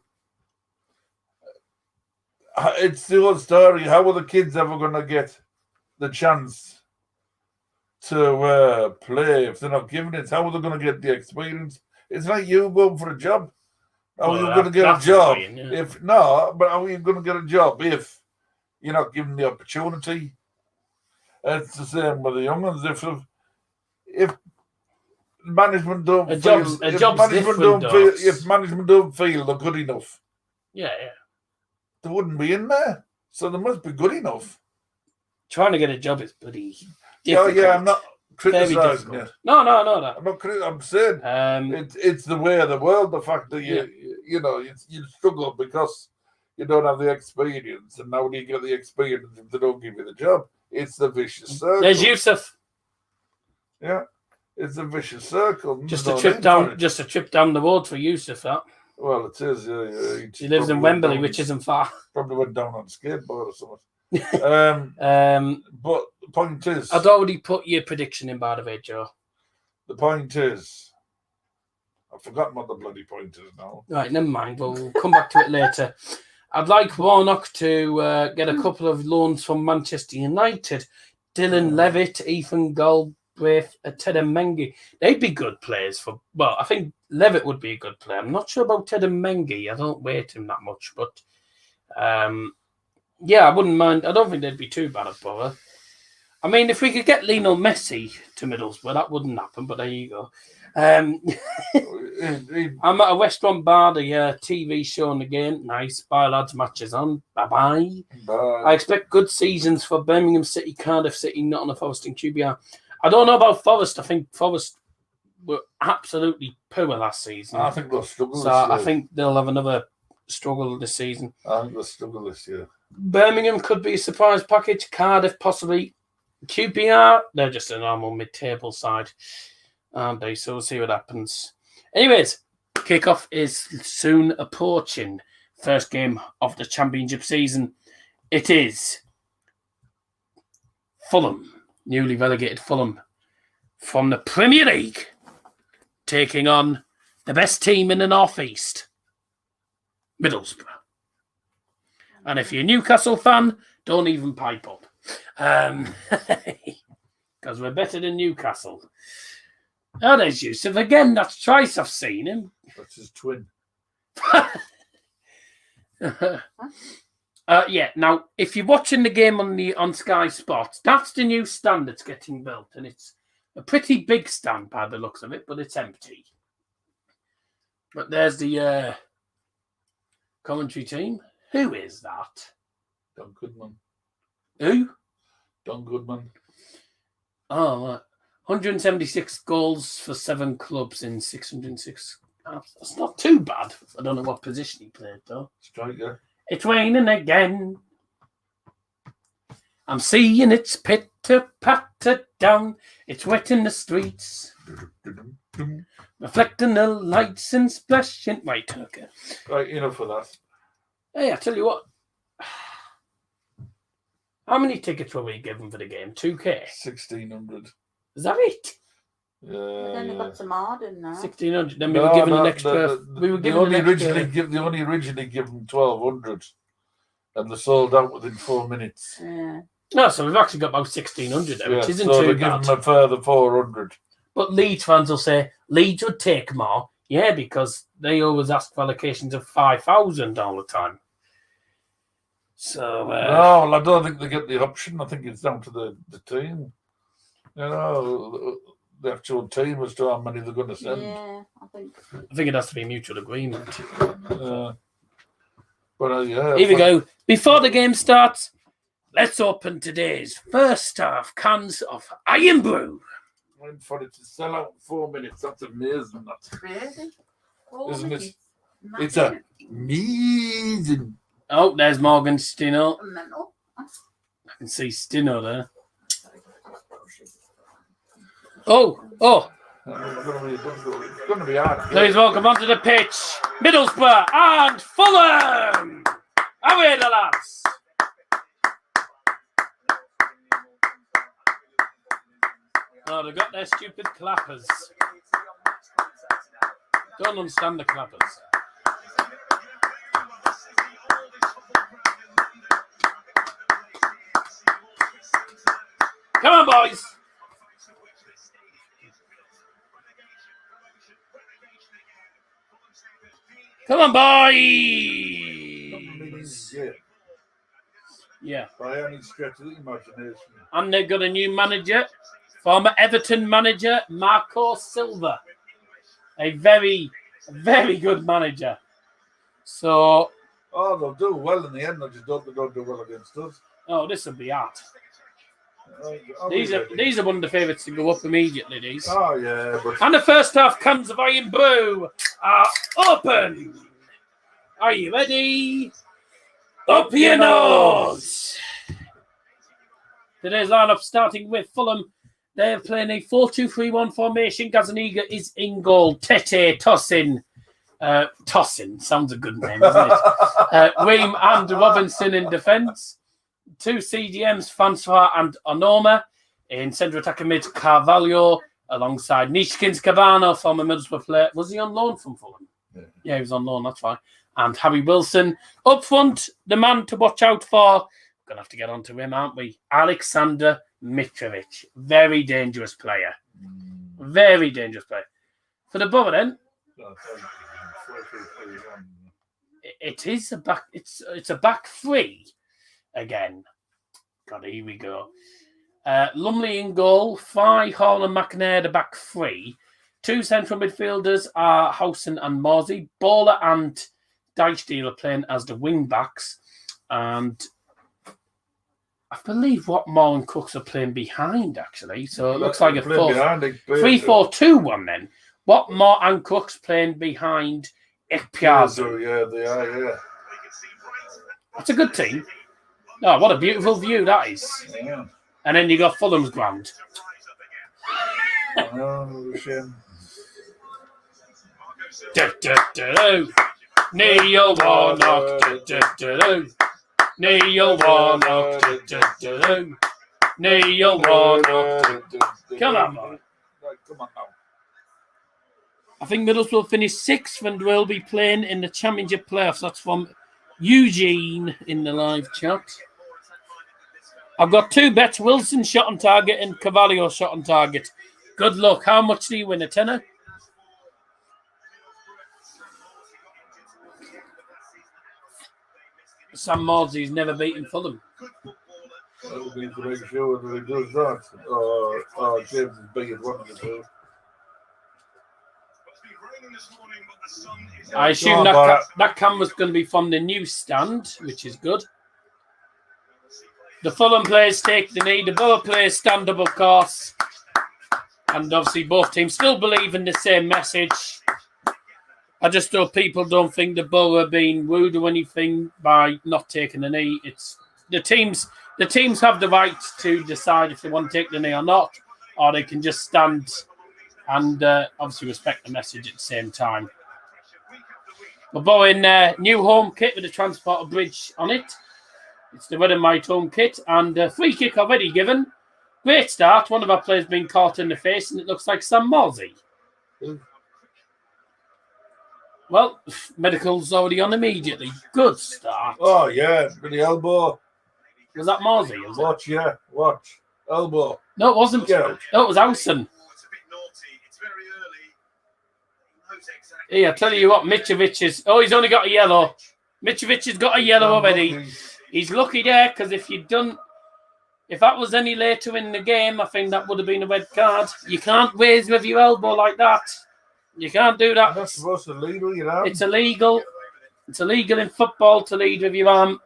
It's the old story. How are the kids ever going to get the chance to play if they're not given it? How are they going to get the experience? It's like you going for a job. How are you going to get a job? How are you going to get a job if you're not given the opportunity? It's the same with the young ones. If management don't if management don't feel they're good enough, they wouldn't be in there. So they must be good enough. Trying to get a job is bloody difficult. Yeah, I'm not criticising you. No. I'm not. I'm saying it's the way of the world. The fact that you struggle because you don't have the experience, and now when you get the experience, if they don't give you the job, it's the vicious circle. There's Yusuf. Yeah, it's a vicious circle. Just a trip down the road for Yusuf. That. Well, it is. He lives in Wembley, which isn't far. Probably went down on skateboard or something. But the point is, I'd already put your prediction in, by the way, Joe. The point is, I've forgotten what the bloody point is now. Right, never mind. We'll come back to it later. I'd like Warnock to get a couple of loans from Manchester United. Dylan Levitt, Ethan Galbraith, Ted Mengi. They'd be good players for. Well, I think Levitt would be a good player. I'm not sure about Ted Mengi. I don't rate him that much, but yeah, I wouldn't mind. I don't think they'd be too bad at Boro. I mean, if we could get Lionel Messi to Middlesbrough, that wouldn't happen, but there you go. I'm at a West Brom bar, the TV showing again. Nice. Bye, lads. Matches on. Bye-bye. Bye. I expect good seasons for Birmingham City, Cardiff City, Nottingham Forest and QPR. I don't know about Forest. I think Forest were absolutely poor last season. I think they'll struggle this year. I think they'll have another struggle this season. I think they'll struggle this year. Birmingham could be a surprise package. Cardiff, possibly. QPR, they're just a normal mid-table side, aren't they? So we'll see what happens. Anyways, kickoff is soon approaching. First game of the championship season. It is Fulham, newly relegated Fulham, from the Premier League, taking on the best team in the North East, Middlesbrough. And if you're a Newcastle fan, don't even pipe up. Because we're better than Newcastle. Oh, there's Yusuf again. That's twice I've seen him. That's his twin. Yeah. Now, if you're watching the game on Sky Sports, that's the new stand that's getting built, and it's a pretty big stand by the looks of it, but it's empty. But there's the commentary team. Who is that? Don Goodman. Who? Don Goodman. Oh, right. 176 goals for 7 clubs in 606. That's not too bad. I don't know what position he played, though. Striker. It's raining again. I'm seeing it's pitter-patter down. It's wet in the streets. Reflecting the lights and splashing. Right, okay. Right, enough of that. Hey, I tell you what. How many tickets were we given for the game? 2K? 1,600. Is that it? Then they got some odd in there. 1,600. Then we were given an extra. They only originally given 1,200, and they sold out within 4 minutes. Yeah. No, so we've actually got about 1,600 there, which isn't so too they bad. give them a further 400. But Leeds fans will say Leeds would take more, yeah, because they always ask for allocations of 5,000 all the time. So, no, I don't think they get the option. I think it's down to the team. You know, the actual team as to how many they're going to send. Yeah, I think it has to be mutual agreement. Yeah. Here we go. Before the game starts, let's open today's first half cans of Iron Brew. Waiting for it to sell out in 4 minutes. That's amazing. really. Isn't it? It's amazing. Oh, there's Morgan Stino. Mental. I can see Stino there. Oh. It's going to be hard. Please welcome onto the pitch, Middlesbrough and Fulham. Away the lads. Oh, they've got their stupid clappers. Don't understand the clappers. Come on, boys. Come on, boys. Yeah. By any stretch of the imagination. And they've got a new manager, former Everton manager, Marco Silva. A very, very good manager. So... Oh, they'll do well in the end. I just don't think they'll do well against us. Oh, this will be art. These are one of the favourites to go up immediately, these. Oh, yeah. But... And the first half cans of Iron Brew are open. Are you ready? Up your nose. Today's lineup starting with Fulham. They're playing a 4-2-3-1 formation. Gazaniga is in goal. Tete, Tosin. Tosin sounds a good name, doesn't it? Ream and Robinson in defence. Two CDMs, Francois and Onoma. In centre attacking mid, Carvalho alongside Nishkins Cabano, former Middlesbrough player. Was he on loan from Fulham? Yeah, he was on loan, that's right. And Harry Wilson. Up front, the man to watch out for. We're going to have to get on to him, aren't we? Alexander Mitrovic. Very dangerous player. Very dangerous player. For the Boro then, it is a back. It's a back three again. God, here we go. Lumley in goal. Fry, Hall and McNair the back three. Two central midfielders are Howson and Morsey. Bowler and Dijksteel are playing as the wing backs, and I believe Watmore and Cooks are playing behind actually. So it looks like a 3-4-2-1 then. Watmore and Cooks playing behind Ikpiazu. Yeah, they are. Yeah. That's a good team. Oh, what a beautiful view that is. Yeah. And then you got Fulham's ground. Neil Warnock. Neil Warnock. Neil Warnock. Come on, boy. Come on now. I think Middlesbrough finish 6th and will be playing in the Championship playoffs. That's from Eugene in the live chat. I've got 2 bets, Wilson shot on target and Carvalho shot on target. Good luck. How much do you win? A tenner? Sam Mawdsey's never beaten Fulham. That would be to make sure that he does that. Or James is big as one of the two. I assume that camera's going to be from the newsstand, which is good. The Fulham players take the knee. The Boro players stand up, of course. And obviously both teams still believe in the same message. I just hope people don't think the Boro are being rude or anything by not taking the knee. It's the teams have the right to decide if they want to take the knee or not, or they can just stand and obviously respect the message at the same time. We're buying new home kit with a transporter bridge on it. It's the red and white home kit, and free kick already given. Great start. One of our players being caught in the face, and it looks like Sam Morsey. Well, medical's already on immediately. Good start. Oh, yeah. With the elbow. Was that Morsey? Watch, yeah. Watch. Elbow. No, it wasn't. Yeah. No, it was Howson. Here, I tell you what, Mitrovic is... Oh, he's only got a yellow. Mitrovic has got a yellow already. He's lucky there because if that was any later in the game, I think that would have been a red card. You can't raise with your elbow like that. You can't do that. That's supposed to lead with your arm. It's illegal. It's illegal in football to lead with your arm.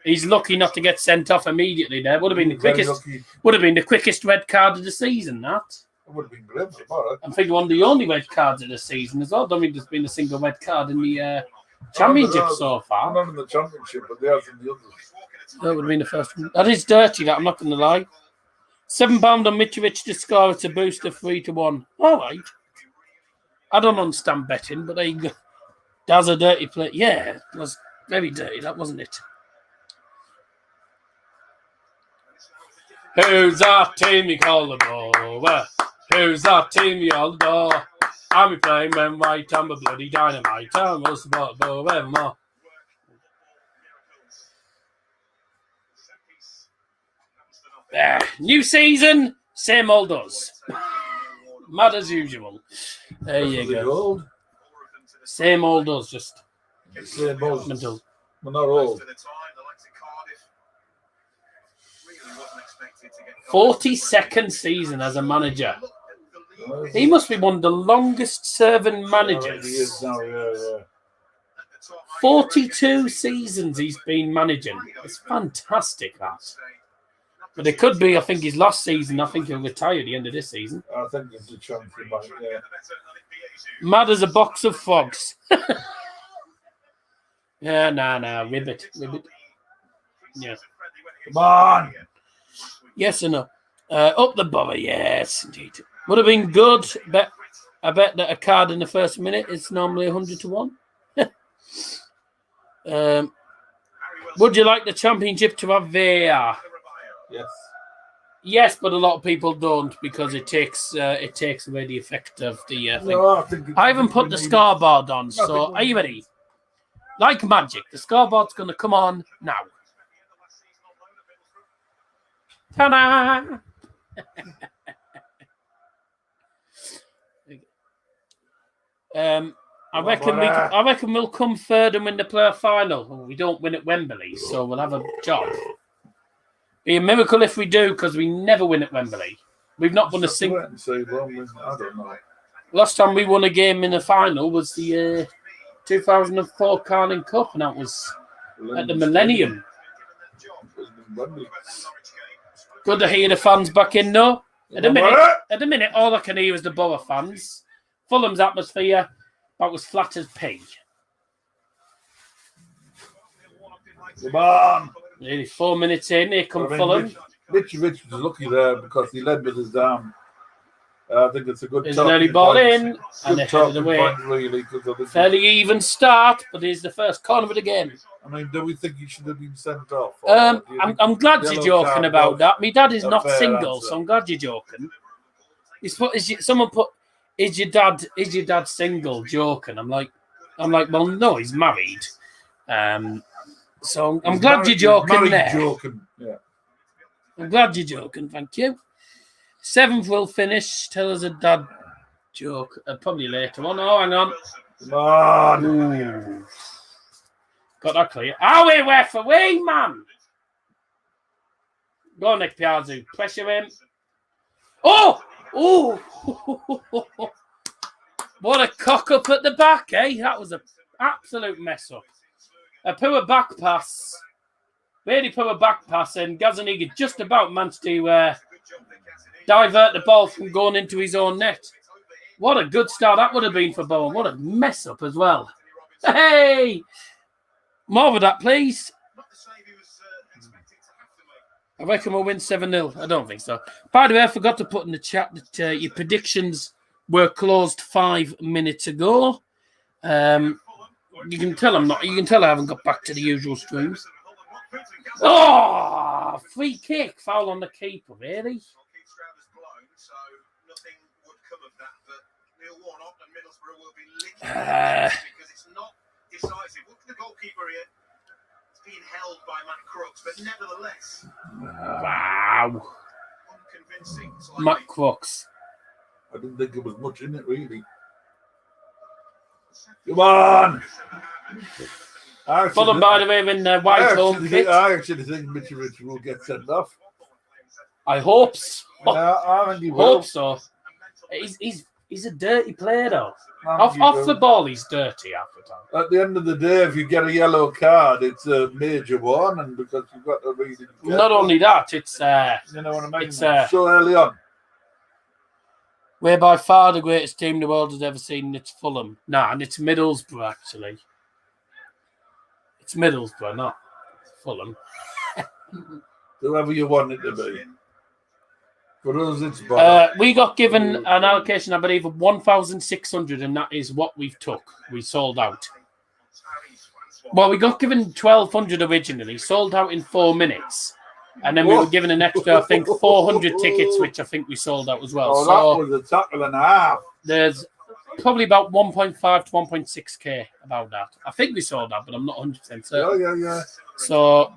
He's lucky not to get sent off immediately there. Would have been the quickest. Would have been the quickest red card of the season, that. It would have been grim tomorrow. I think one of the only red cards of the season as well. I don't think there's been a single red card in the championship so far. Not in the championship, but there's in the others. That would have been the first one. That is dirty, that, I'm not going to lie. £7 on Mitrovic to score. It's a booster 3-1. All right. I don't understand betting, but there you go. That's a dirty play. Yeah, it was very dirty, that, wasn't it? Who's that team you call the Boro? Who's that team you call the Boro? I'm playing when white, I'm a bloody dynamite. I'm a support Boro evermore. New season, same old us. Mad as usual. There you go. Same old us, just same old. Mental. We're not old. 42nd season as a manager. He must be one of the longest serving managers. He is now, yeah. 42 seasons he's been managing. It's fantastic, that. But it could be, I think, his last season. I think he'll retire at the end of this season. I think there's a chance he might, yeah. Mad as a box of frogs. Yeah, nah. Ribbit. Yeah. Come on! Yes or no? Up the Boro, yes, indeed. Would have been good. I bet that a card in the first minute is normally 100-1. Would you like the championship to have VAR? Yes. Yes, but a lot of people don't because it takes away the effect of the thing. No, I haven't put the scoreboard on, so are you ready? Like magic, the scoreboard's going to come on now. Ta-da! I reckon we'll come third and win the playoff final. We don't win at Wembley, so we'll have a job. Be a miracle if we do, because we never win at Wembley. We've not won a single. I don't know. Last time we won a game in the final was the 2004 Carling Cup, and that was at the Millennium. Good to hear the fans back in, though. At the minute, all I can hear is the Boro fans. Fulham's atmosphere, that was flat as pea. Come on! Nearly 4 minutes in, here come Fulham. Mitrovic was lucky there because he led with his arm. I think it's a good There's an early ball in, and they headed away. Really, fairly even start, but here's the first corner of the game. I mean, do we think he should have been sent off? I'm glad you're joking about that. My dad is not single, so I'm glad you're joking. Someone put, is your dad single? Joking. I'm like, well, no, he's married. So I'm glad you're joking there. Joking. Yeah. I'm glad you're joking. Thank you. 7th will finish. Tell us a dad joke. Probably later on. Oh, hang on. Come on. Ooh. Got that clear. Away, ref, away, man. Go on, Nick Piazzu. Pressure him. Oh! What a cock up at the back, eh? That was an absolute mess up. A poor back pass. Really poor back pass, and Gazzaniga just about managed to divert the ball from going into his own net. What a good start that would have been for Bowen. What a mess up as well. Hey! More of that, please. I reckon we'll win 7-0. I don't think so. By the way, I forgot to put in the chat that your predictions were closed 5 minutes ago. You can tell You can tell I haven't got back to the usual streams. Oh, free kick, foul on the keeper. Really? So nothing would come of that, but Neil Warnock and Middlesbrough will be licking because it's not decisive. Look at the goalkeeper here. It's being held by Matt Crooks, but nevertheless. Wow. Unconvincing. Matt Crooks. I didn't think there was much in it, really. Come on! Fulham, by the way, in white home kit. I actually think Mitrovic will get sent off. I hope so. Yeah, I think he will. Hope so. He's a dirty player, though. I think he Off will. the ball, he's dirty half the time. At the end of the day, if you get a yellow card, it's a major one, and because you've got to read it. Not only that, it's you know what I mean. it's So early on. we're by far the greatest team the world has ever seen. It's Fulham. Nah, and it's Middlesbrough, actually. It's Middlesbrough, not Fulham. Whoever you want it to be. For us, it's Boro. We got given an allocation, I believe, of 1,600, and that is what we've took. We sold out. Well, we got given 1,200 originally, sold out in 4 minutes. And then we were given an extra, I think, 400 tickets, which I think we sold out as well. Oh, So that was a tackle and a half. there's probably about 1.5 to 1.6k about that. I think we sold out, but I'm not 100% certain. Yeah. So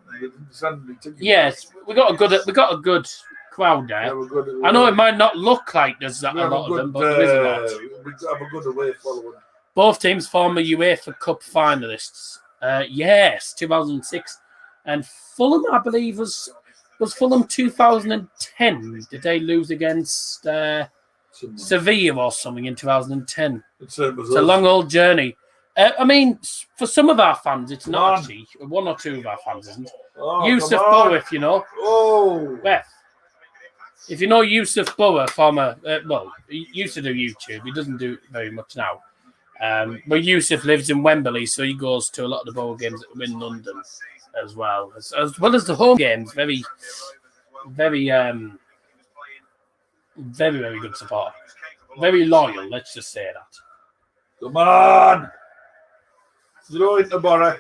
Send me tickets. yes, we got a good crowd there. Yeah, we're good. I know it might not look like there's that a lot of them, but there is a lot. We have a good away following. Both teams former UEFA Cup finalists. Yes, 2006, and Fulham, I believe, was Fulham 2010. Did they lose against Sevilla or something in 2010? It's a long old journey. I mean, for some of our fans, it's not actually. One or two of our fans isn't. Yusuf Boro, if you know. Oh. Well, if you know Yusuf Boro, former, he used to do YouTube. He doesn't do it very much now. But Yusuf lives in Wembley, so he goes to a lot of the Boro games that are in London as well as the home games. Very, very, very, very good support. Very loyal, let's just say that. Come on! Throw it to Boro.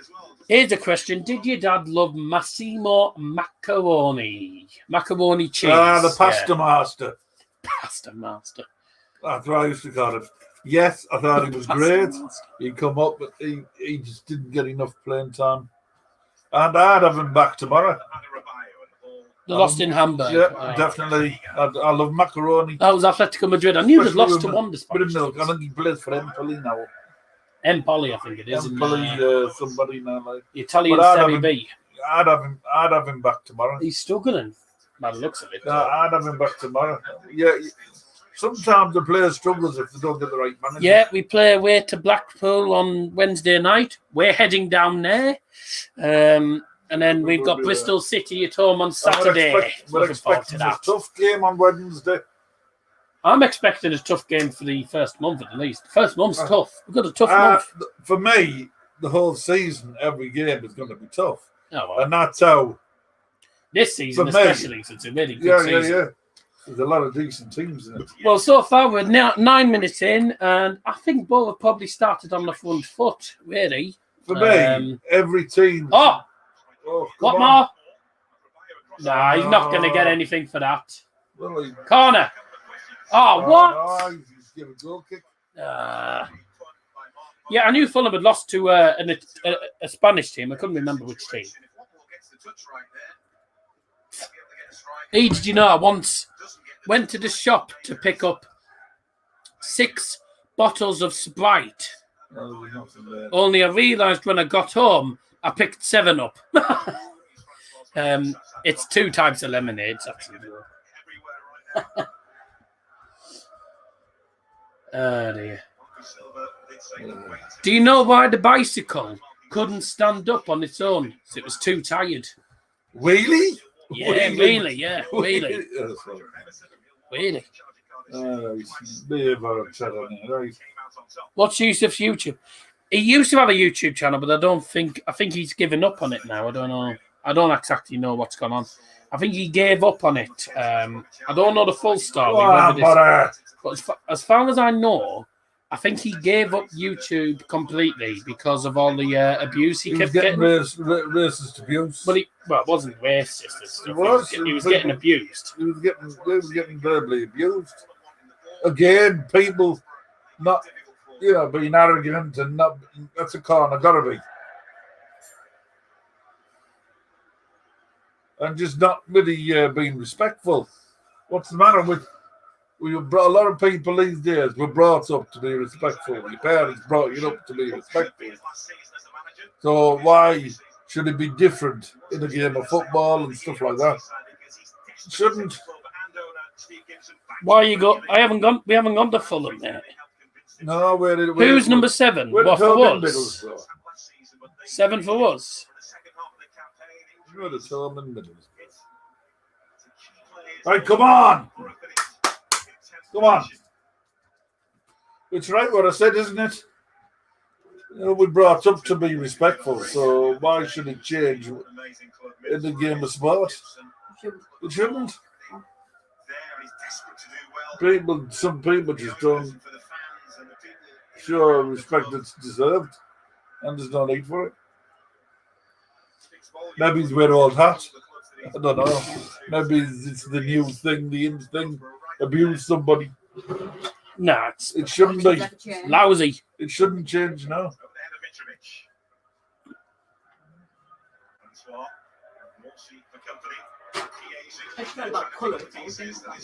Here's a question. Did your dad love Massimo macaroni? Macaroni cheese. The pasta master. Pasta master. That's what I used to call it. Yes, I thought he was great. He'd come up, but he just didn't get enough playing time. And I'd have him back tomorrow. They lost in Hamburg. Yeah, definitely. I love macaroni. That was Atletico Madrid. I knew they'd lost to one despite. I think he plays for Empoli now. Empoli, I think it is. Empoli, somebody now. Like. The Italian Serie B. I'd have him back tomorrow. He's struggling by the looks of it. I'd have him back tomorrow. Yeah. Sometimes the player struggles if they don't get the right manager. Yeah, we play away to Blackpool on Wednesday night. We're heading down there. And then we've got Bristol City at home on Saturday. We're expecting a tough game on Wednesday. I'm expecting a tough game for the first month at least. The first month's tough. We've got a tough month. For me, the whole season, every game is going to be tough. Oh, well. And that's how... This season especially, so it's a really good season. Yeah. There's a lot of decent teams in it. Well, so far we're now 9 minutes in, and I think Boro probably started on the front foot, really. For me, every team... Oh, what more? Nah, he's not going to get anything for that. Really? Corner. Oh, what? No, he's given a goal kick. Yeah, I knew Fulham had lost to a Spanish team. I couldn't remember which team. Did you know I once went to the shop to pick up 6 bottles of Sprite. Only I realised when I got home, I picked 7 up. It's 2 types of lemonades, actually. Oh, dear. Do you know why the bicycle couldn't stand up on its own? Because it was too tired. Really? Yeah, really, yeah, really. Really. What's Yusuf's YouTube? He used to have a YouTube channel, but I think he's given up on it now. I don't know. I don't exactly know what's gone on. I think he gave up on it. I don't know the full story. But as far as I know, I think he gave up YouTube completely because of all the abuse he kept getting. Racist abuse. But it wasn't racist. He was getting abused. He was getting verbally abused. Again, people not, being arrogant and not. That's a corner, gotta be. And just not really being respectful. What's the matter with? A lot of people these days were brought up to be respectful. Your parents brought you up to be respectful. So why should it be different in a game of football and stuff like that? It shouldn't. Why you go? I haven't gone. We haven't gone to Fulham yet. No, Who's number 7? What for us? 7 for us. You're the term in Middlesbrough. Right, come on. Come on. It's right what I said, isn't it? You know, we brought up to be respectful, so why should it change in the game of sport? It shouldn't. Some people just don't show respect that's deserved, and there's no need for it. Maybe it's wear old hat. I don't know. Maybe it's the new thing, the in thing. Abuse somebody. Nah, it shouldn't be. Lousy. It shouldn't change, no.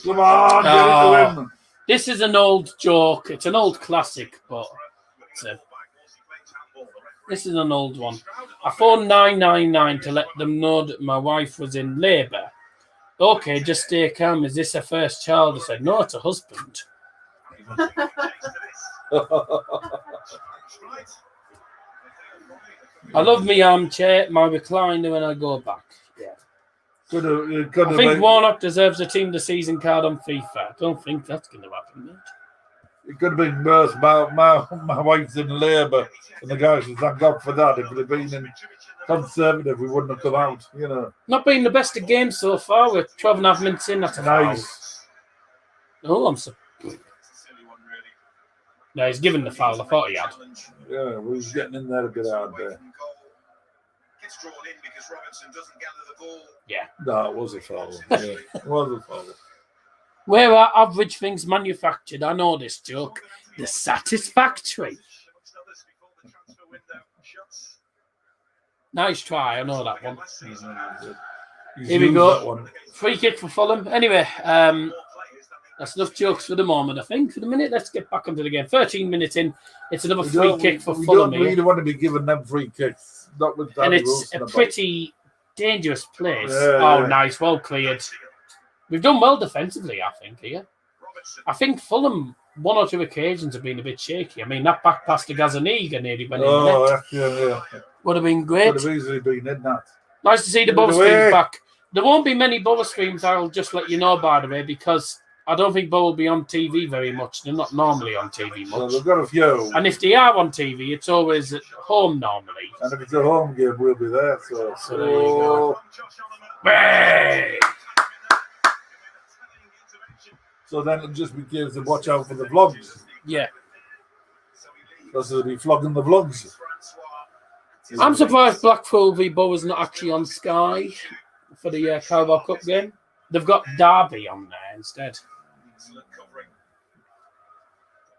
Come on, get it to win. This is an old joke. It's an old classic, but this is an old one. I phoned 999 to let them know that my wife was in labour. Okay, just stay calm. Is this her first child? I said, no, it's a husband. I love my armchair, my recliner when I go back. Yeah. I think Warnock deserves a team of the season card on FIFA. I don't think that's going to happen, mate. It could have been worse. My wife's in labour, and the guy says, thank God for that. If it had been in Conservative, we wouldn't have come out, you know. Not been the best of games so far. We're 12 and a half minutes in. That's a nice. Foul. Oh, I'm so. No, he's given the foul. I thought he had. Yeah, we was getting in there a bit hard there. Yeah. No, it was a foul. Yeah, it was a foul. Where are average things manufactured? I know this joke. The Satisfactory. Nice try. I know that one. Here we go. Free kick for Fulham. Anyway, that's enough jokes for the moment, I think. For the minute, let's get back into the game. 13 minutes in. It's another free kick for Fulham. We don't really want to be given them free kicks. Not with and it's a pretty dangerous place. Yeah, oh, nice. Well cleared. We've done well defensively, I think, here. I think Fulham, one or two occasions, have been a bit shaky. I mean, that back pass to Gazaniga nearly went in the net. Yeah. Would have been great. Would have easily been in that. Nice to see the Boro streams back. There won't be many Boro streams, I'll just let you know, by the way, because I don't think Boro will be on TV very much. They're not normally on TV much. So they've got a few. And if they are on TV, it's always at home normally. And if it's a home game, we'll be there. So there you go. Hey! So then it just begins to watch out for the vlogs. Yeah. Because they'll be flogging the vlogs. I'm surprised Blackpool v Boro is not actually on Sky for the Carabao Cup game. They've got Derby on there instead.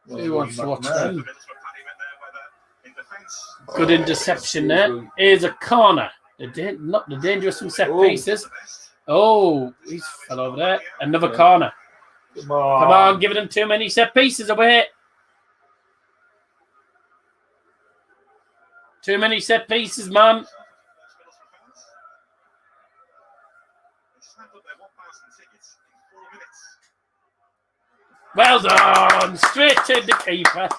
Who wants to watch them? Good interception there. Here's a corner. Not the dangerous from set pieces. Oh, he's fell over there. Another corner. Come on, giving them too many set pieces away. Too many set pieces, man. Well done. Straight to the keeper.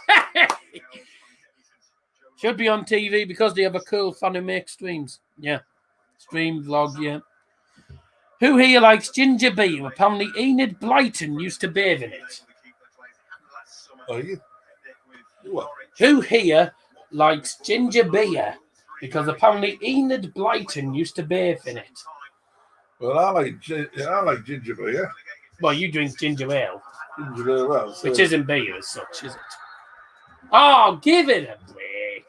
Should be on TV because they have a cool fan who makes streams. Yeah. Stream, vlog, yeah. Who here likes ginger beer? Apparently Enid Blyton used to bathe in it. Are you? What? Who here likes ginger beer? Because apparently Enid Blyton used to bathe in it. Well, I like ginger beer. Well, you drink ginger ale. Ginger ale, well, so. Which isn't beer as such, is it? Oh, give it a break.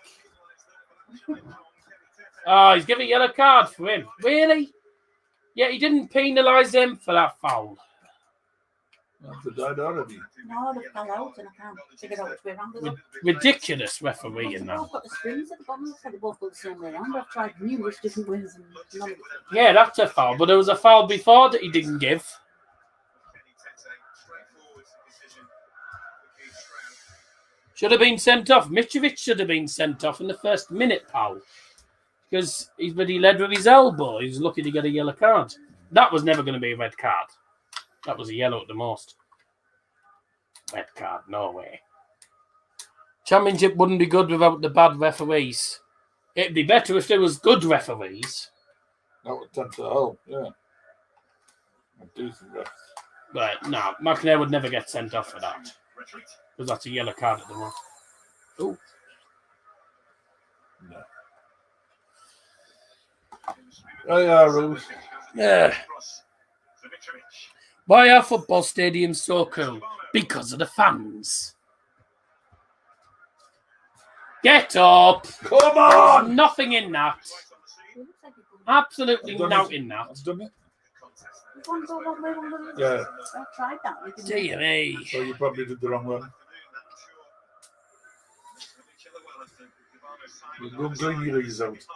Oh, he's giving a yellow card for him. Really? Yeah, he didn't penalise them for that foul. They died already. No, they fell out and I can't figure out which way around they go. Ridiculous refereeing now. I've got the springs at the bottom. Looks like they both go the same way around. I've tried numerous different ways and none of them. Yeah, that's a foul. But there was a foul before that he didn't give. Should have been sent off. Mitrovic should have been sent off in the first minute, pal. because he's bloody led with his elbow. He's lucky to get a yellow card. That was never going to be a red card. That was a yellow at the most. Red card, no way. Championship wouldn't be good without the bad referees. It'd be better if there was good referees. That would tend to help, yeah. A decent ref. But no, McNair would never get sent off for that. Because that's a yellow card at the moment. Oh. No. Oh, yeah, Ruth. Yeah. Why are football stadiums so cool? Because of the fans. Get up! Come on! There's nothing in that. Absolutely nothing in that. I've done it. One go one way, one go the Yeah. other. I tried that. We didn't- Dear me. So you probably did the wrong one. You can go and clean your ears out. Yes,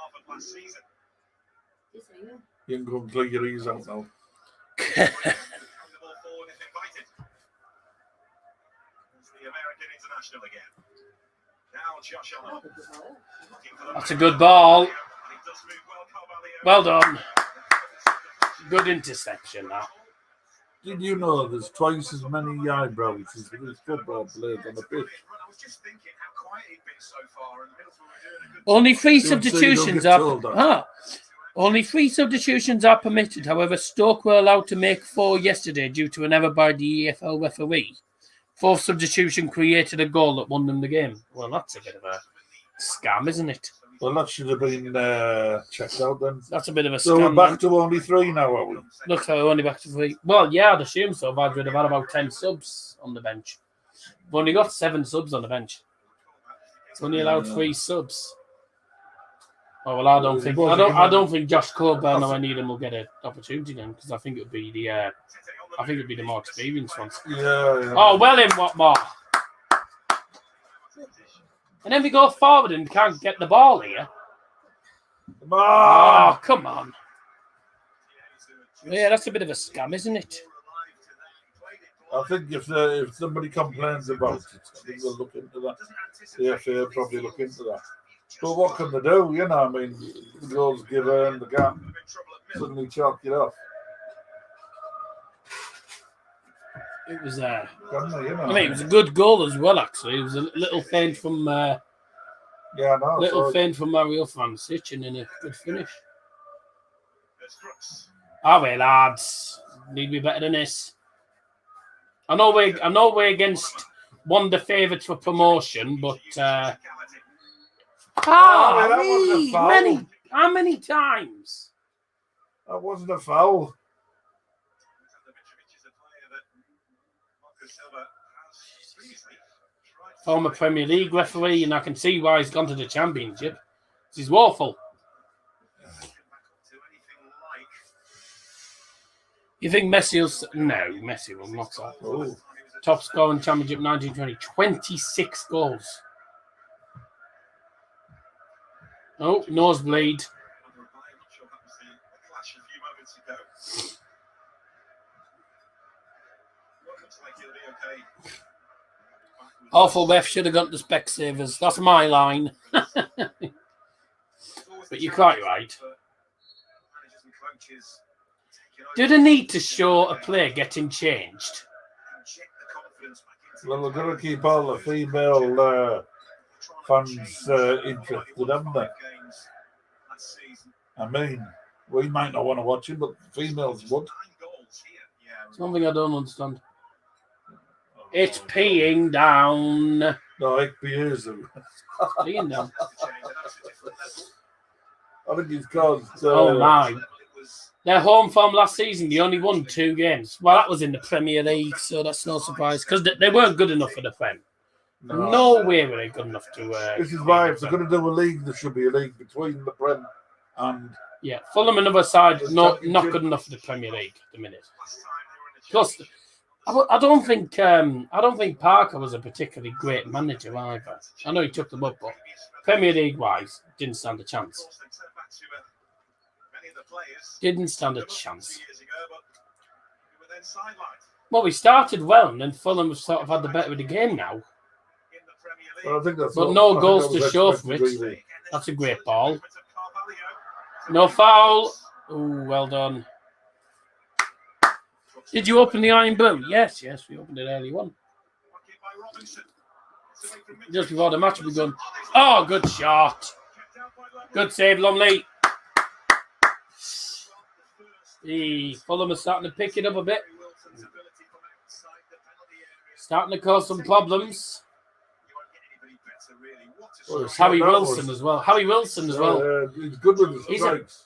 I know. You can go and clean your ears out now. That's a good ball. Well done. Good interception, that. Did you know there's twice as many eyebrows as there is football players on the pitch? Only three So you don't substitutions get told are. that. Only 3 substitutions are permitted. However, Stoke were allowed to make 4 yesterday due to an error by the EFL referee. 4th substitution created a goal that won them the game. Well, that's a bit of a scam, isn't it? Well, that should have been checked out then. That's a bit of a So scam. we're back to only 3 now, are we? Looks like we're only back to 3. Well, yeah, I'd assume so. I'd have had about 10 subs on the bench. We've only got 7 subs on the bench. It's only allowed 3 subs. Oh well, I don't think Josh Coburn or any of them will get an opportunity then, because I think it would be the more experienced ones. Yeah. Oh, well in, what more? And then we go forward and can't get the ball here. Come on! Oh, come on. Yeah, that's a bit of a scam, isn't it? I think if somebody complains about it, I think they'll look into that. The FA will probably look into that. But what can they do? You know, I mean, the goals given and the gap suddenly chalk it off. It was Can they, you know? I mean, it was a good goal as well, actually. It was a little feint from Yeah, no. feint from Mario Francic and then a good finish. Ah, well, lads, need to be better than this. I know we're against one of the favourites for promotion, but that wasn't a foul. how many times? That wasn't a foul. Former Premier League referee, and I can see why he's gone to the Championship. This is woeful. You think Messi will... No, Messi will not. Oh. Top scorer in Championship 1920. 26 goals. Oh, nosebleed. Awful ref should have gone to Specsavers. That's my line. But you're quite right. Do they need to show a player getting changed? Well, they're going to keep all the female fans interested, haven't they? I mean, we might not want to watch it, but females would. Something I don't understand. It's peeing down. No, it is. Peeing down. I think it's caused. Oh my. Their home form last season, they only won 2 games. Well, that was in the Premier League, so that's no surprise. Because they weren't good enough for the Prem. No way were they good enough to... this is why if they're going to do a league, there should be a league between the Prem and... Yeah, Fulham another side, not good enough for the Premier League at the minute. Plus, I don't think Parker was a particularly great manager either. I know he took them up, but Premier League-wise, didn't stand a chance. Didn't stand a chance. Well, we started well, and then Fulham have sort of had the better of the game now. Well, I think that's But no goals to show for it. That's a great ball. No foul. Oh, well done. Did you open the iron blue? Yes, we opened it early on. Just before the match begun. Oh, good shot. Good save, Lumley. Fulham are starting to pick it up a bit. Starting to cause some problems. Oh, it's Harry Wilson as well. He's good with the strikes.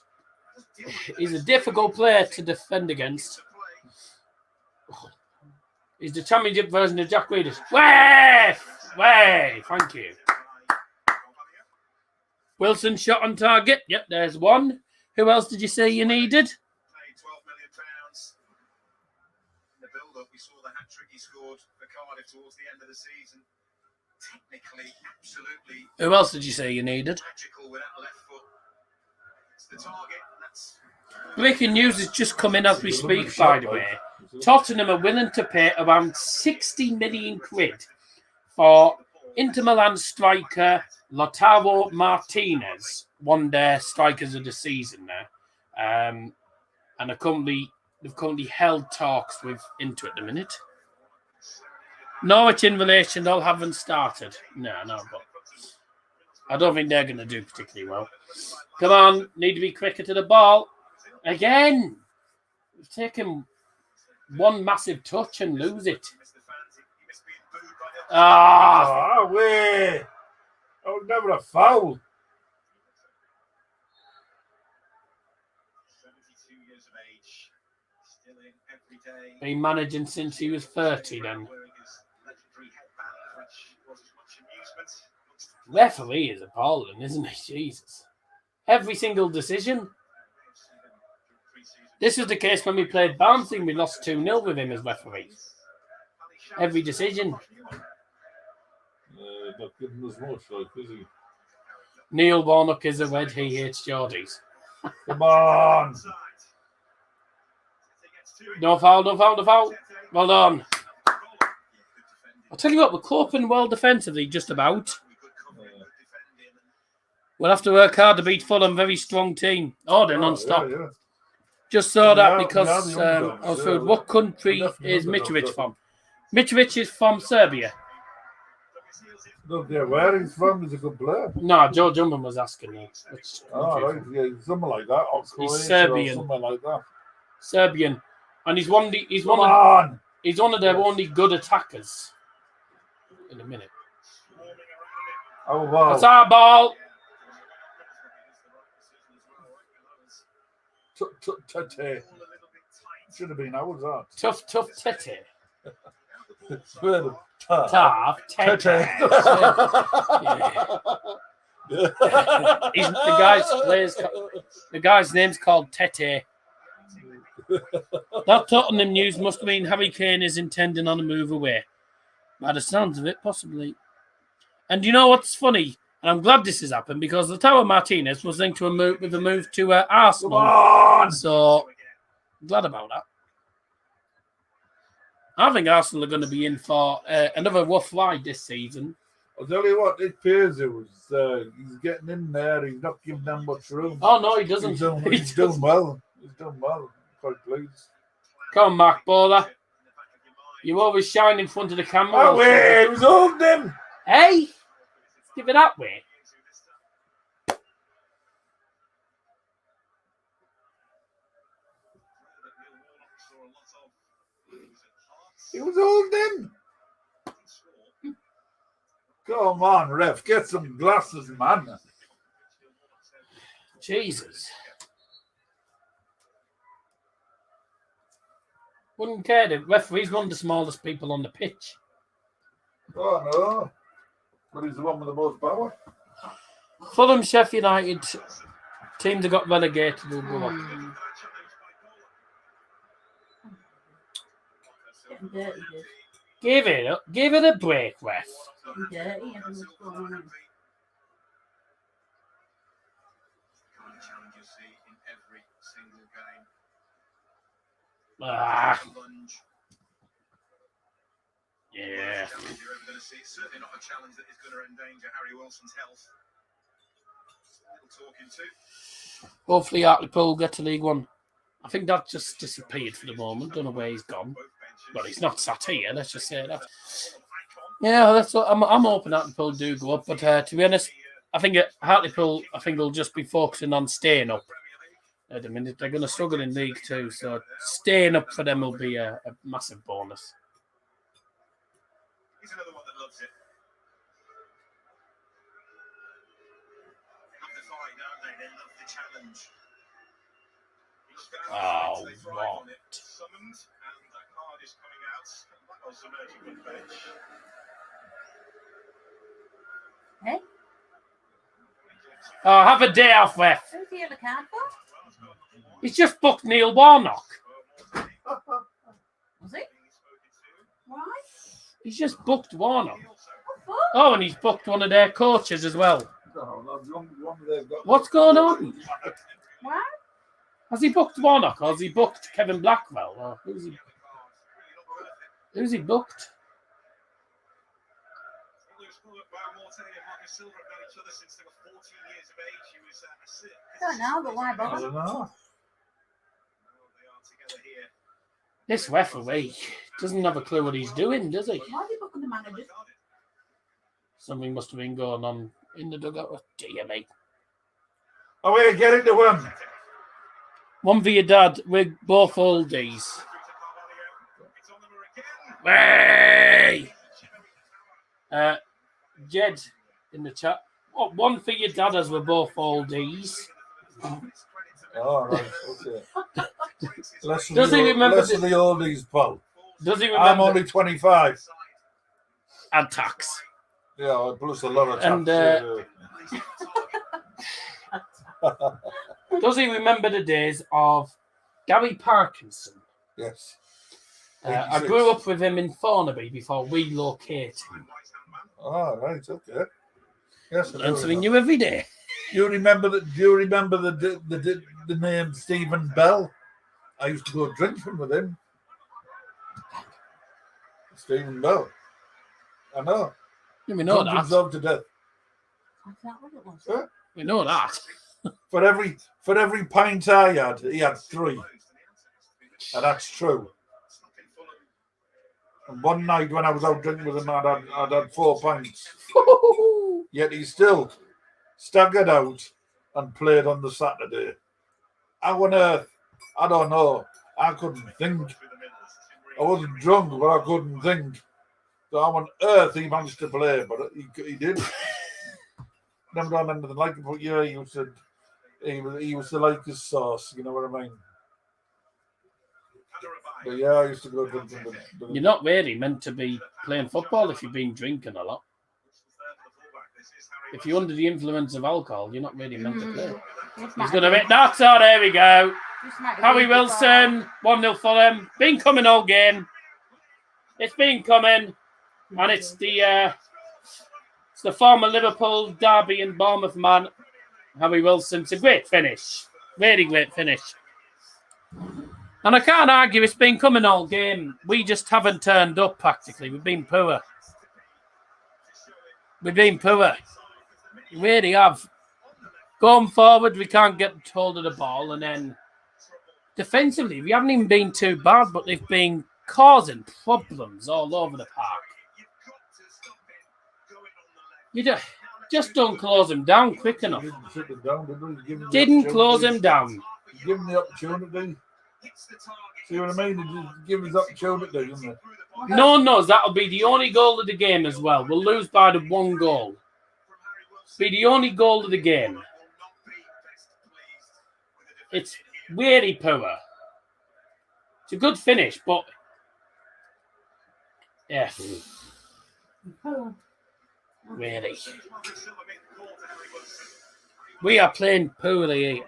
He's a difficult player to defend against. He's the championship version of Jack Reedus. Way! Thank you. Wilson shot on target. Yep, there's one. Who else did you say you needed? £12 million. In the build-up, we saw the hat-trick he scored for Cardiff towards the end of the season. Technically, absolutely. Who else did you say you needed? Magical with that left foot. It's the target. That's Breaking news has just come in as we speak, by the way. Tottenham are willing to pay around 60 million quid for Inter Milan striker Lautaro Martinez, one of their strikers of the season now. And they've currently held talks with Inter at the minute. Norwich in relation, they haven't started. No, but I don't think they're going to do particularly well. Come on, need to be quicker to the ball. Again, we've taken one massive touch and lose it. Way! That was never a foul. 72 years of age, still in every day. Been managing since he was 30 then. Referee is appalling, isn't he? Jesus. Every single decision. This was the case when we played Barnsley and we lost 2-0 with him as referee. Every decision. Not giving us much, like, is he? Neil Warnock is a red, he hates Geordies. Come on! No foul. Well done. I'll tell you what, we're coping well defensively, just about. We'll have to work hard to beat Fulham, very strong team. Oh, they're non-stop. Yeah. Just saw that because I was told, what country is Mitrovic from? Mitrovic is from Serbia. Look, yeah, where he's from, he's a good player. No, Joe Jumban was asking me. Right, yeah, something like that. He's Serbian. Something like that. Serbian, and he's one of their only good attackers. In a minute. Oh wow! That's our ball. Tete. Should have been ours, that. Tough Tete. Tough Tete. The guy's name's called Tete. That Tottenham news must mean Harry Kane is intending on a move away. By the sounds of it, possibly. And you know what's funny? And I'm glad this has happened because Lautaro Martinez was linked to a move to Arsenal. So, I'm glad about that. I think Arsenal are going to be in for another rough ride this season. I'll tell you what, it appears it was. He's getting in there. He's not giving them much room. Oh, no, he doesn't. He's done well. He's done well. Quite pleased. Come on, Mark Bowler. You always shine in front of the camera. Oh, wait, it was holding him. Hey, let's give it that way. It was holding him. Come on, ref, get some glasses, man. Jesus. Wouldn't care. The referee's one of the smallest people on the pitch. Oh, no. But he's the one with the most power. Fulham, Sheffield United, teams that got relegated will go up. Dirty, Give it a break, ref. dirty, I don't know what's going on. Yeah. Certainly not a challenge that is going to endanger Harry Wilson's health. Little talking to. Hopefully Hartlepool will get to League One. I think that just disappeared for the moment. Don't know where he's gone. Well, he's not sat here, let's just say that. Yeah, that's what I'm hoping Hartlepool do go up. But to be honest, I think Hartlepool will just be focusing on staying up. At the minute, they're going to struggle in League Two, so staying up for them will be a massive bonus. He's another one that loves it. They love the fight, don't they? They love the challenge. Oh, They thrive on what? it. Summoned, and that card is coming out. That was emerging from the bench. Hey, Oh, have a day off, ref. who's the other card for? He's just booked Neil Warnock. Was he? Why? He's just booked Warnock. What for? Oh, and he's booked one of their coaches as well. No, one they've got. What's going on? Why? Has he booked Warnock or has he booked Kevin Blackwell? Or who's he booked? I don't know, but why I bother? don't know. This referee doesn't have a clue what he's doing, does he? Why are they booking the managers? Something must have been going on in the dugout. Oh, dear me. Oh, yeah, get into him. One for your dad. We're both oldies. Hey! Jed in the chat. Oh, one for your dad as we're both oldies. Oh, right, okay. Does he remember Less of the oldies, pal. Does he remember? I'm only 25. And tax. Yeah, plus a lot of tax. And, Does he remember the days of Gary Parkinson? yes. I grew up with him in Thornaby before we located. Oh, right, okay. Yes, I Learn do something remember. new every day. Do you remember the name Stephen Bell? I used to go drinking with him. Stephen Bell. I know. Yeah, we know Drunk that. himself to death. That's not what it was. Huh? We know that. For every pint I had, he had 3. And that's true. And one night when I was out drinking with him, I'd had 4 pints. Yet he still staggered out and played on the Saturday. How on earth? I don't know. I couldn't think. I wasn't drunk, but I couldn't think. So how on earth he managed to play, but he did. Never done anything like it, but yeah, he was the like his sauce, you know what I mean? But yeah, I used to go drinking with him. You're not really meant to be playing football if you've been drinking a lot. If you're under the influence of alcohol, you're not really meant to play. He's going to hit that. Oh, there we go. Harry Wilson, 1-0 Fulham. Been coming all game. It's been coming. And it's the former Liverpool, Derby and Bournemouth man, Harry Wilson. It's a great finish. Really great finish. And I can't argue it's been coming all game. We just haven't turned up practically. We've been poor. We've been poor. We really have. Going forward, we can't get hold of the ball. And then defensively, we haven't even been too bad, but they've been causing problems all over the park. You just don't close him down quick enough. Didn't close him down. Give him the opportunity. See what I mean? Just give him his opportunity, isn't it? No one knows that'll be the only goal of the game as well. We'll lose by the 1 goal. Be the only goal of the game. It's really poor. It's a good finish, but yeah, really. We are playing poorly here.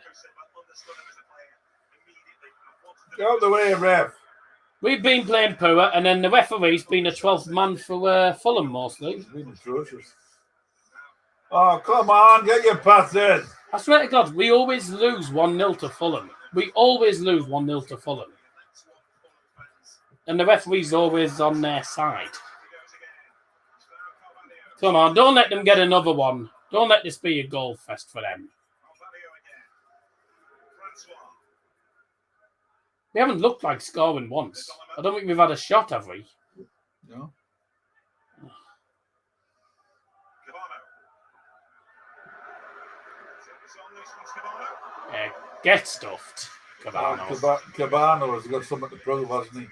Get out the way, ref. We've been playing poor, and then the referee's been a 12th man for Fulham mostly. It's been atrocious. Oh, come on, get your passes. I swear to God, we always lose 1-0 to Fulham. We always lose 1-0 to Fulham. And the referee's always on their side. Come on, don't let them get another one. Don't let this be a goal fest for them. We haven't looked like scoring once. I don't think we've had a shot, have we? No. Get stuffed, Cabano. Cabano has got something to prove, hasn't he?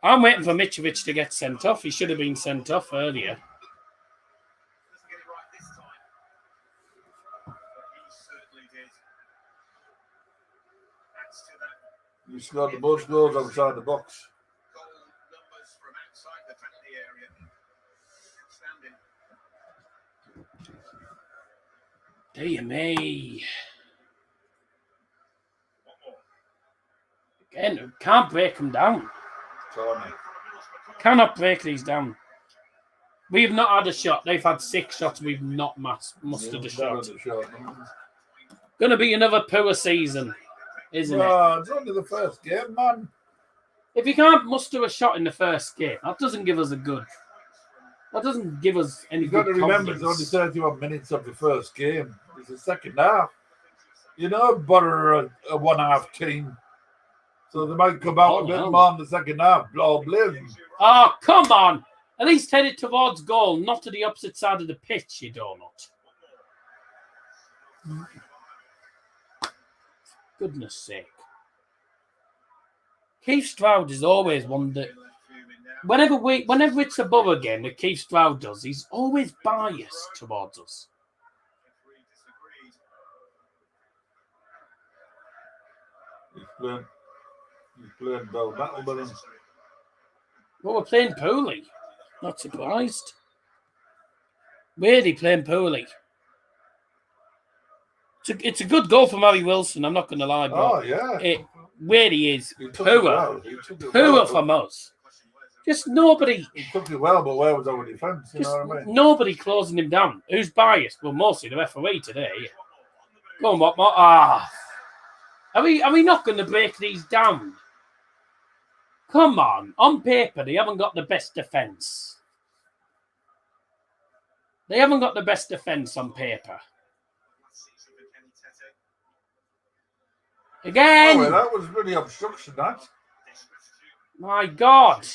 I'm waiting for Mitrovic to get sent off. He should have been sent off earlier. He scored the most goals outside the box. Dear me. Again, can't break them down. Tony. Cannot break these down. We've not had a shot. They've had 6 shots. We've not mustered a shot. Going to be another poor season, isn't it? It's only the first game, man. If you can't muster a shot in the first game, that doesn't give us a good. That doesn't give us any You've got good to remember confidence. it's only 31 minutes of the first game. It's the second half. You know, Boro are a one-half team. So they might come out a bit more in the second half. Blow blazing. Oh, come on. At least head it towards goal, not to the opposite side of the pitch, you donut. Goodness sake. Keith Stroud is always one that whenever it's a Boro game that Keith Stroud does, he's always biased towards us. He's playing Bell Battle with him. Well, we're playing poorly. Not surprised. Really playing poorly. It's a good goal for Murray Wilson, I'm not going to lie, but Oh, yeah. it really is He took poor. it well. He took it Poor well, from us. Just nobody. He took it well, but where was our defence? You Just know what I mean? nobody closing him down. Who's biased? Well, mostly the referee today. Go on, what? Ah. Are we not going to break these down? Come on. On paper, they haven't got the best defence. They haven't got the best defence on paper. Again! Oh, well, that was really obstruction, that. My God.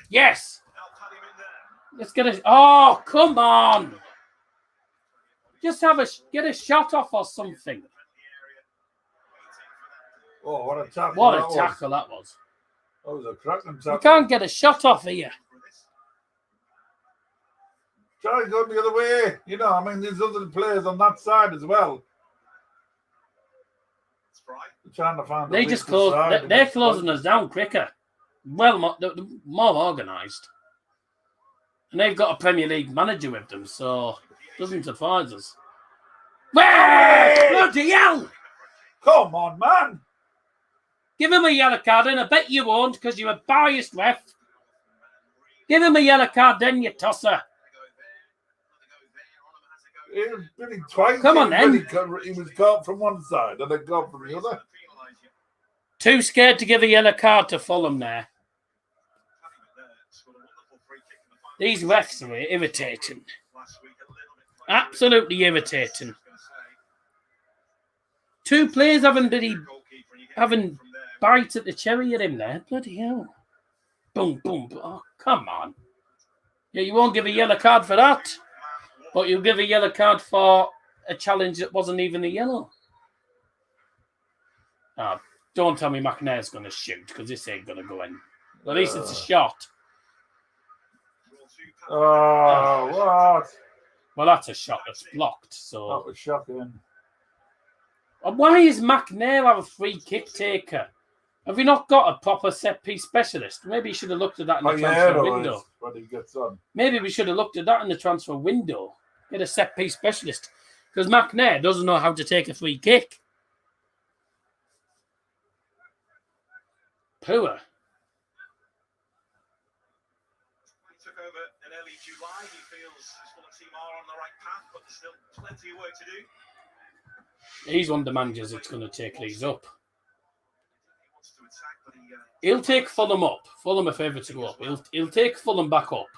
Yes. Let's get a... Oh, come on. Just get a shot off or something. Oh, what a tackle. What a tackle that was. That was a cracking tackle. We can't get a shot off here. Try going the other way. You know, I mean, there's other players on that side as well. They're trying to find They just close. They're closing us down quicker. Well, more organised. And they've got a Premier League manager with them, so it doesn't surprise us. Bloody hell! Come on, man! Give him a yellow card, and I bet you won't, because you're a biased ref. Give him a yellow card, then you tosser. He was really twice. Come on, then. He was caught from one side and then caught from the other. Too scared to give a yellow card to Fulham there. These refs are irritating. Absolutely irritating. 2 players haven't bite at the cherry at him there. Bloody hell. Boom, boom. Oh, come on. Yeah, you won't give a yellow card for that. But you'll give a yellow card for a challenge that wasn't even a yellow. Oh, don't tell me McNair's going to shoot, because this ain't going to go in. At least it's a shot. Oh, what? Well, that's a shot that's blocked. So That was shocking. why is McNair our free kick taker? Have we not got a proper set-piece specialist? Maybe you should have looked at that in the transfer window. When he gets on. Maybe we should have looked at that in the transfer window. Get a set-piece specialist. Because McNair doesn't know how to take a free kick. Poor. He took over in early July. He feels his Fulham team are on the right path, but there's still plenty of work to do. He's one of the managers that's going to take these up. He wants to attack, but he He'll take Fulham up. Fulham are favourite to go up. He'll take Fulham back up,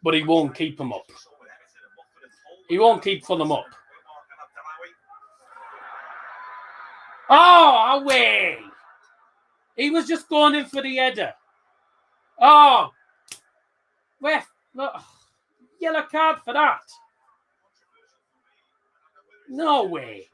but he won't keep them up. He won't keep Fulham up. Oh, away! He was just going in for the header. Oh, ref, look, yellow card for that. No way.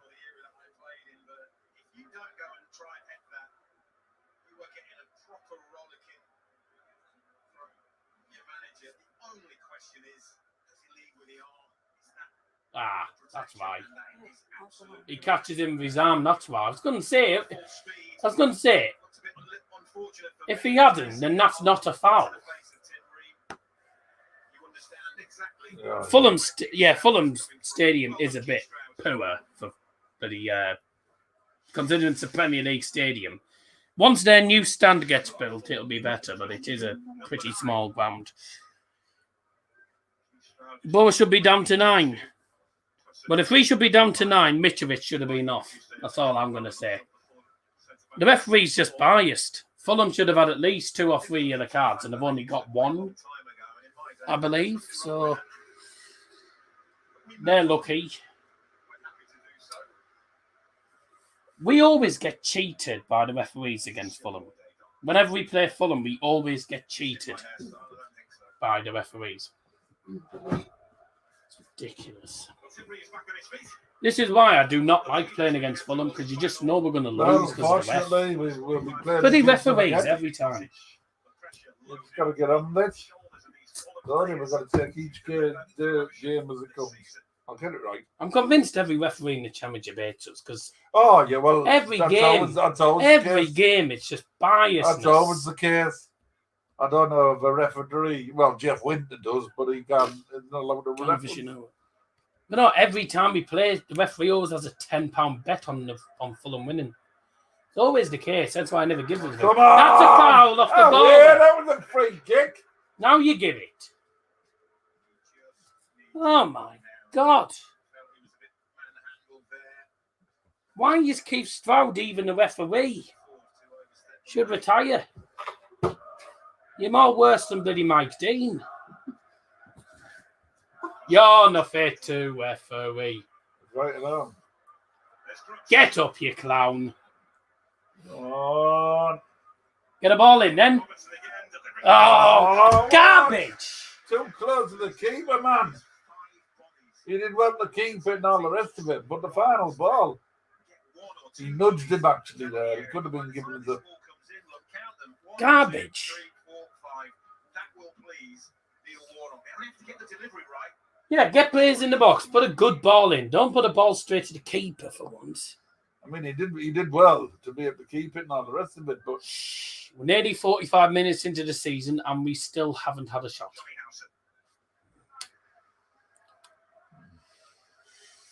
Ah, that's why. He catches him with his arm, that's why. I was going to say, if he hadn't, then that's not a foul. Fulham's stadium is a bit poor for the considering it's a Premier League stadium. Once their new stand gets built, it'll be better, but it is a pretty small ground. Boro should be down to 9. But if we should be down to 9, Mitrovic should have been off. That's all I'm going to say. The referee's just biased. Fulham should have had at least 2 or 3 yellow cards, and they've only got 1, I believe. So they're lucky. We always get cheated by the referees against Fulham. Whenever we play Fulham, we always get cheated by the referees. It's ridiculous. This is why I do not like playing against Fulham, because you just know we're going to lose because of the ref. But he referees every time. We've got to get on with it. We've got to take each game as it comes. I'll get it right. I'm convinced every referee in the Championship hates us, because every game it's just biased. That's always the case. I don't know if a referee, well, Jeff Winter does, but he's not allowed to referee. But no, every time we play, the referee always has a £10 bet on Fulham winning. It's always the case. That's why I never give them. Come on! That's a foul off the ball. Yeah, that was a free kick. Now you give it. Oh my God! Why is Keith Stroud even the referee? Should retire. You're more worse than bloody Mike Dean. You're not fit to referee. Right along. Get up, you clown. Come on. Get a ball in then. Oh, garbage. Too close to the keeper, man. He didn't want the keeper and all the rest of it, but the final ball, he nudged him actually there. He could have been given the garbage. Yeah, get players in the box. Put a good ball in. Don't put a ball straight to the keeper for once. I mean, he did well to be able to keep it and all the rest of it, but we're nearly 45 minutes into the season and we still haven't had a shot.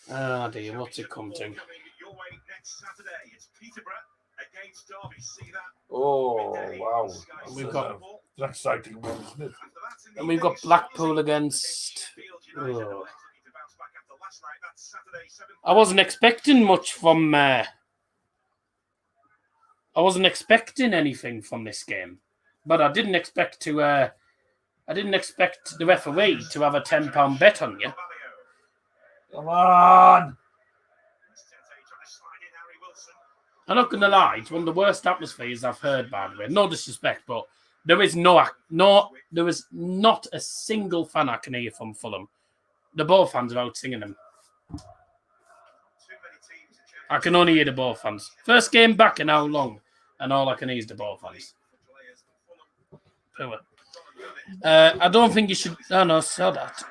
Oh dear, what's it come to? Oh wow! We've got an exciting one, isn't it? And we've got Blackpool against. Oh. I wasn't expecting much from. I wasn't expecting anything from this game, but I didn't expect to. I didn't expect the referee to have a £10 bet on you. Come on! I'm not going to lie; it's one of the worst atmospheres I've heard. By the way, no disrespect, but there is there is not a single fan I can hear from Fulham. The Boro fans are out singing them. I can only hear the Boro fans. First game back in how long, and all I can hear is the Boro fans. Poor. I don't think you should. Oh no, saw that.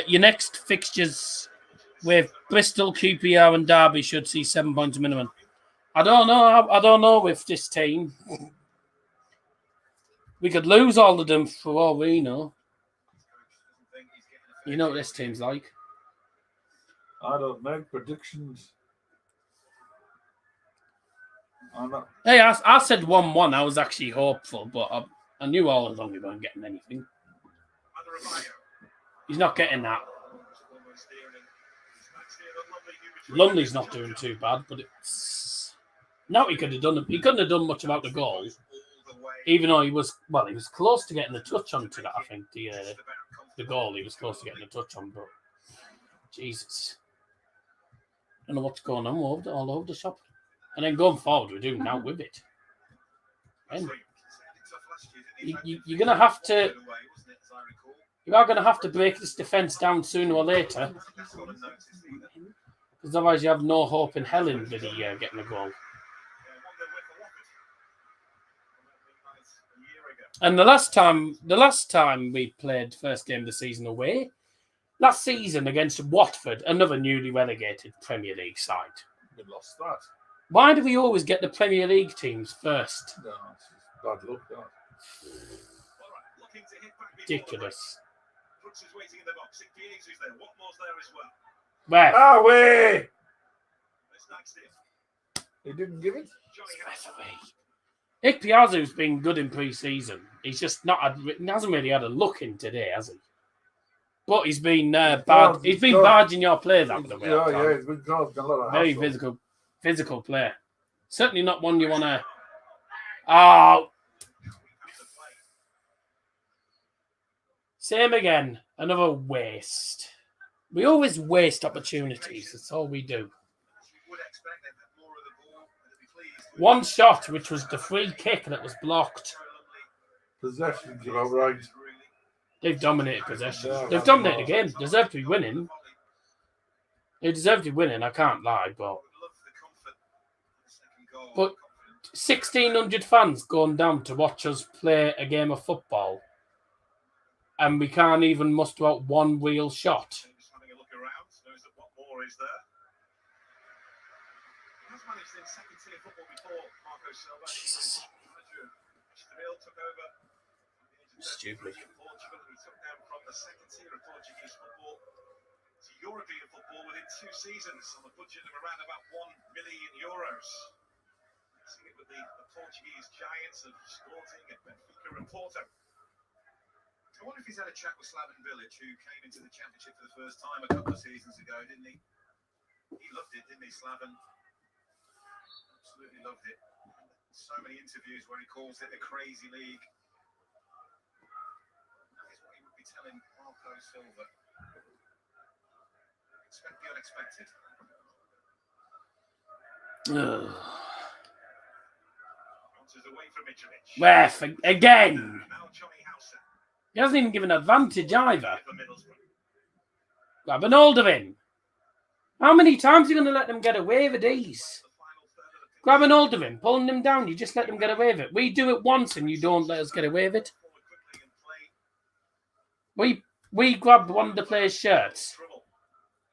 Your next fixtures with Bristol, QPR, and Derby should see 7 points minimum. I don't know with this team. We could lose all of them for all we know. You know what this team's like. I don't make predictions. Hey, I said 1-1. I was actually hopeful, but I knew all along we weren't getting anything. He's not getting that. Lumley's not doing too bad, but it's... No, he could have done. He couldn't have done much about the goal, even though he was close to getting a touch onto that. I think the goal he was close to getting a touch on, but Jesus, I don't know what's going on all over the shop. And then going forward, we're doing now with it. And you're gonna have to. You are going to have to break this defence down sooner or later, because otherwise you have no hope in hell in getting a goal. And the last time we played first game of the season away, last season against Watford, another newly relegated Premier League side. We lost that. Why do we always get the Premier League teams first? No, it's just bad luck, that. Ridiculous. Waiting in the box. Is there. What more's there as well? Where? Away! It's next He didn't give it. Ikpeazu's been good in pre-season. He's just he hasn't really had a look in today, has he? But he's been bad. He's been barging your players out of the way. Yeah, he's been causing a lot of very hassle. physical player. Certainly not one you want to. Oh. Same again. Another waste. We always waste opportunities. That's all we do. One shot, which was the free kick that was blocked. Possession's all right. They've dominated possession. They've dominated the game. Deserve to be winning. They deserve to be winning, I can't lie, but 1,600 fans going down to watch us play a game of football. And we can't even muster out one real shot. Having a look around, knows that what more is there. He has managed in second tier football before, Marco Silva. Jesus. Took over. Stupid. Portugal, and he took them from the second tier of Portuguese football to European football within 2 seasons on a budget of around about €1 million. Seeing it with the Portuguese giants of Sporting and Benfica and Porto. I wonder if he's had a chat with Slaven Bilic, who came into the Championship for the first time a couple of seasons ago, didn't he? He loved it, didn't he, Slaven? Absolutely loved it. So many interviews where he calls it the crazy league. That is what he would be telling Marco Silva. Expect the unexpected. Away from Mitrovic. Ref again. He hasn't even given advantage either. Grab an hold of him. How many times are you going to let them get away with these? Grab an hold of him, pulling him down. You just let them get away with it. We do it once and you don't let us get away with it. We grab one of the players' shirts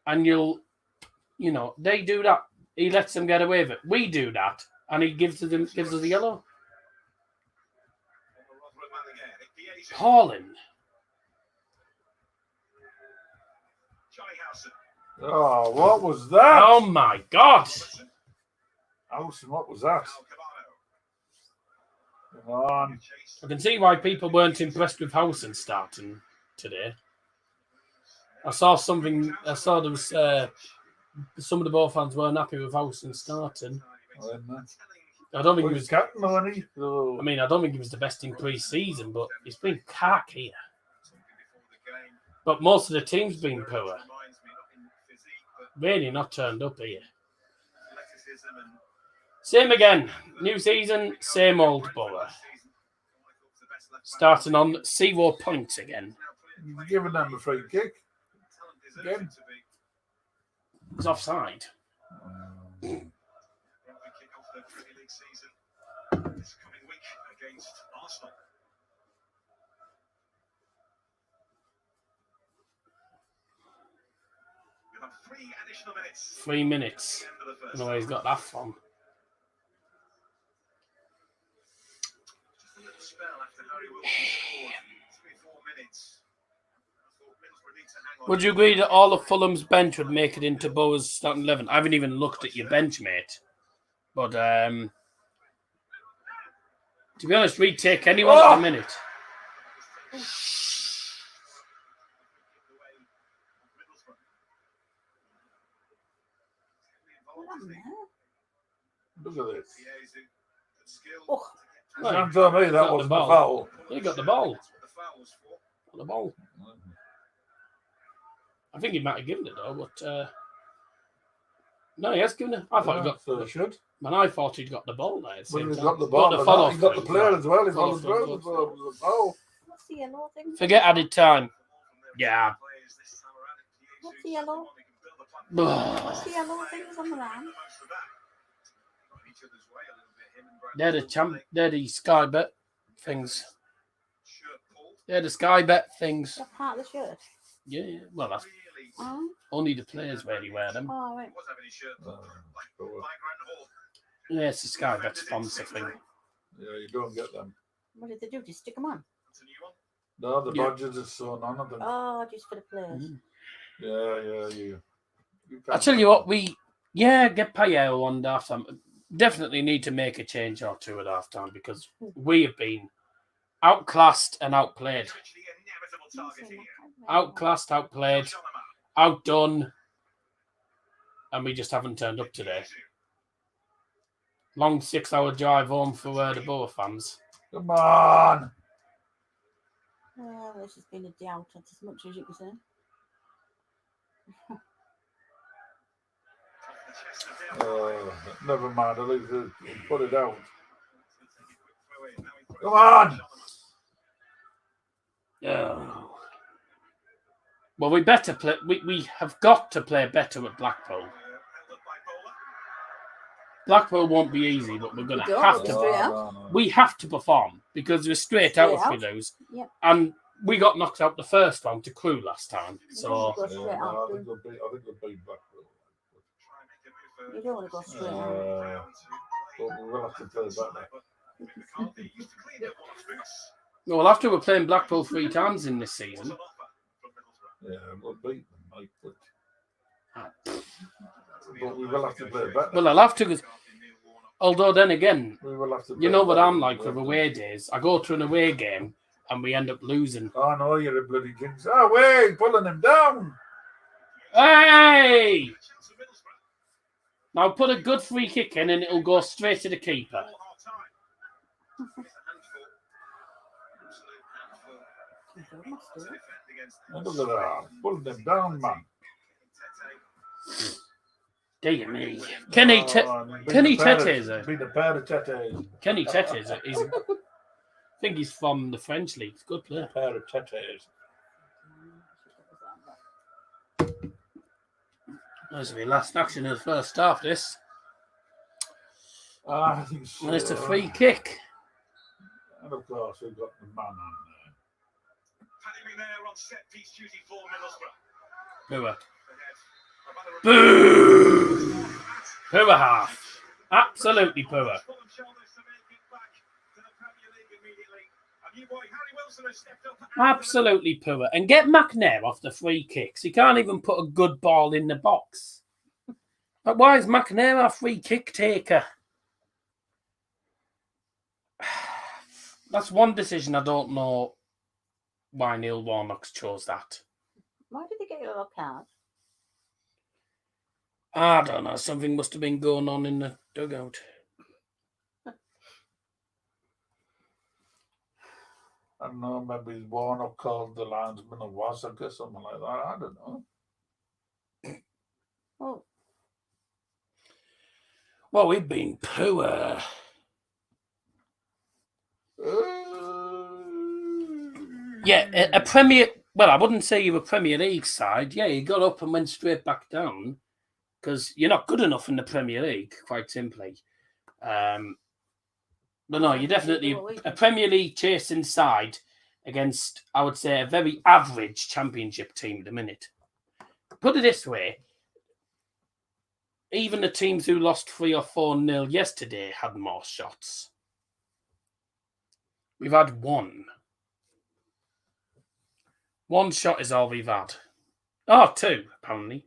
and they do that. He lets them get away with it. We do that and he gives us a yellow. Haaland. Oh, what was that? Oh my God. Howson, what was that? Come on. I can see why people weren't impressed with Howson starting today. I saw there was some of the Boro fans weren't happy with Howson starting. I don't think he was captain, wasn't he? So... I mean, I don't think he was the best in pre-season, but he's been cack here. But most of the team's been poor. Really not turned up here. Same again. New season, same old Boro. Starting on 0 points again. You've given them a free kick. Again. It's offside. This coming week against Arsenal. We'll have 3 additional minutes. 3 minutes. I don't know where he's got that from. Just a little spell after Harry Wilson scored. 3-4 minutes. Would you agree that all of Fulham's bench would make it into Boro's starting 11? I haven't even looked at your bench, mate. But to be honest, we'd take anyone at the minute. Look at this. Oh, You can't tell me that got the wasn't a ball. foul. He got the ball. Got the ball. I think he might have given it though, but no, he has given it. I thought he got. So he should. Man, I thought he'd got the ball there. Well, he's got the ball. He got the player as well. He followed through with the foul. what's the yellow thing? Forget added time. Yeah. What's the yellow? Ugh. What's the yellow things on the line? They're the Sky Bet things. They're the Sky Bet things. That part of the shirt. Yeah, well, that's Oh, only the players really wear them. oh right. Yeah, it's the Sky Bet sponsor thing. Yeah, you don't get them. What did they do? Just stick them on? No, the Yeah. badges are sewn on them. Oh, just for the players. Mm. Yeah, you I tell you what, get Payet on half time. Definitely need to make a change or two at half time because we have been outclassed and outplayed. Outclassed, outplayed, outdone, and we just haven't turned up today. Long 6-hour drive home for the Boro fans. Come on. Well, this has been a doubt. That's as much as you can say. Never mind. At least they put it out. Come on. Oh. Well, we better play. We have got to play better at Blackpool. Blackpool won't be easy, but we're going to have to. No. We have to perform because we're straight out if we lose. Yep. And we got knocked out the first round to Crewe last time. So I think they'll beat Blackpool. You don't want to go straight out. But we will have to play better. well, after we're playing Blackpool 3 times in this season. Yeah, we'll beat them, mate. But we will have to play better. Well, I'll have to. Although then again, We will have to you know what I'm like with away days. I go to an away game and we end up losing. Oh no, you're a bloody jinx. Oh wait, pulling him down. Hey! Now put a good free kick in and it'll go straight to the keeper. And look at that. Pulling him down, man. Dear me. Kenny Tetes. Beat a pair of tetes. Kenny Tetes. I think he's from the French league. He's a good player. Pair of tetes. This will be last action of the first half, this. I think so. And it's a free kick. And of course, we've got the man on Poor. Boo! Poor half. Absolutely poor. Absolutely poor. And get McNair off the free kicks. He can't even put a good ball in the box. But why is McNair our free kick taker? That's one decision I don't know why Neil Warnock's chose that. Why did they get a yellow card? I don't know. Something must have been going on in the dugout. I don't know, maybe Warnock called the linesman a wassack or something like that. I don't know. Oh, Well, we've been poor. Yeah, a Premier... Well, I wouldn't say you're a Premier League side. Yeah, you got up and went straight back down because you're not good enough in the Premier League, quite simply. But no, you're definitely a Premier League chasing side against, I would say, a very average Championship team at the minute. Put it this way. Even the teams who lost 3 or 4-0 yesterday had more shots. We've had one. One shot is all we've had. Oh, 2, apparently.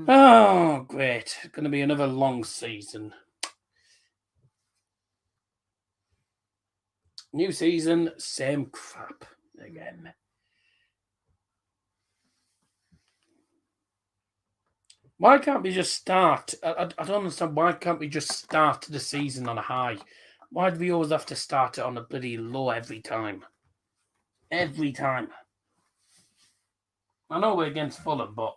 Oh, great. Going to be another long season. New season, same crap again. Why can't we just start? I don't understand. Why can't we just start the season on a high? Why do we always have to start it on a bloody low every time? Every time. I know we're against Fulham, but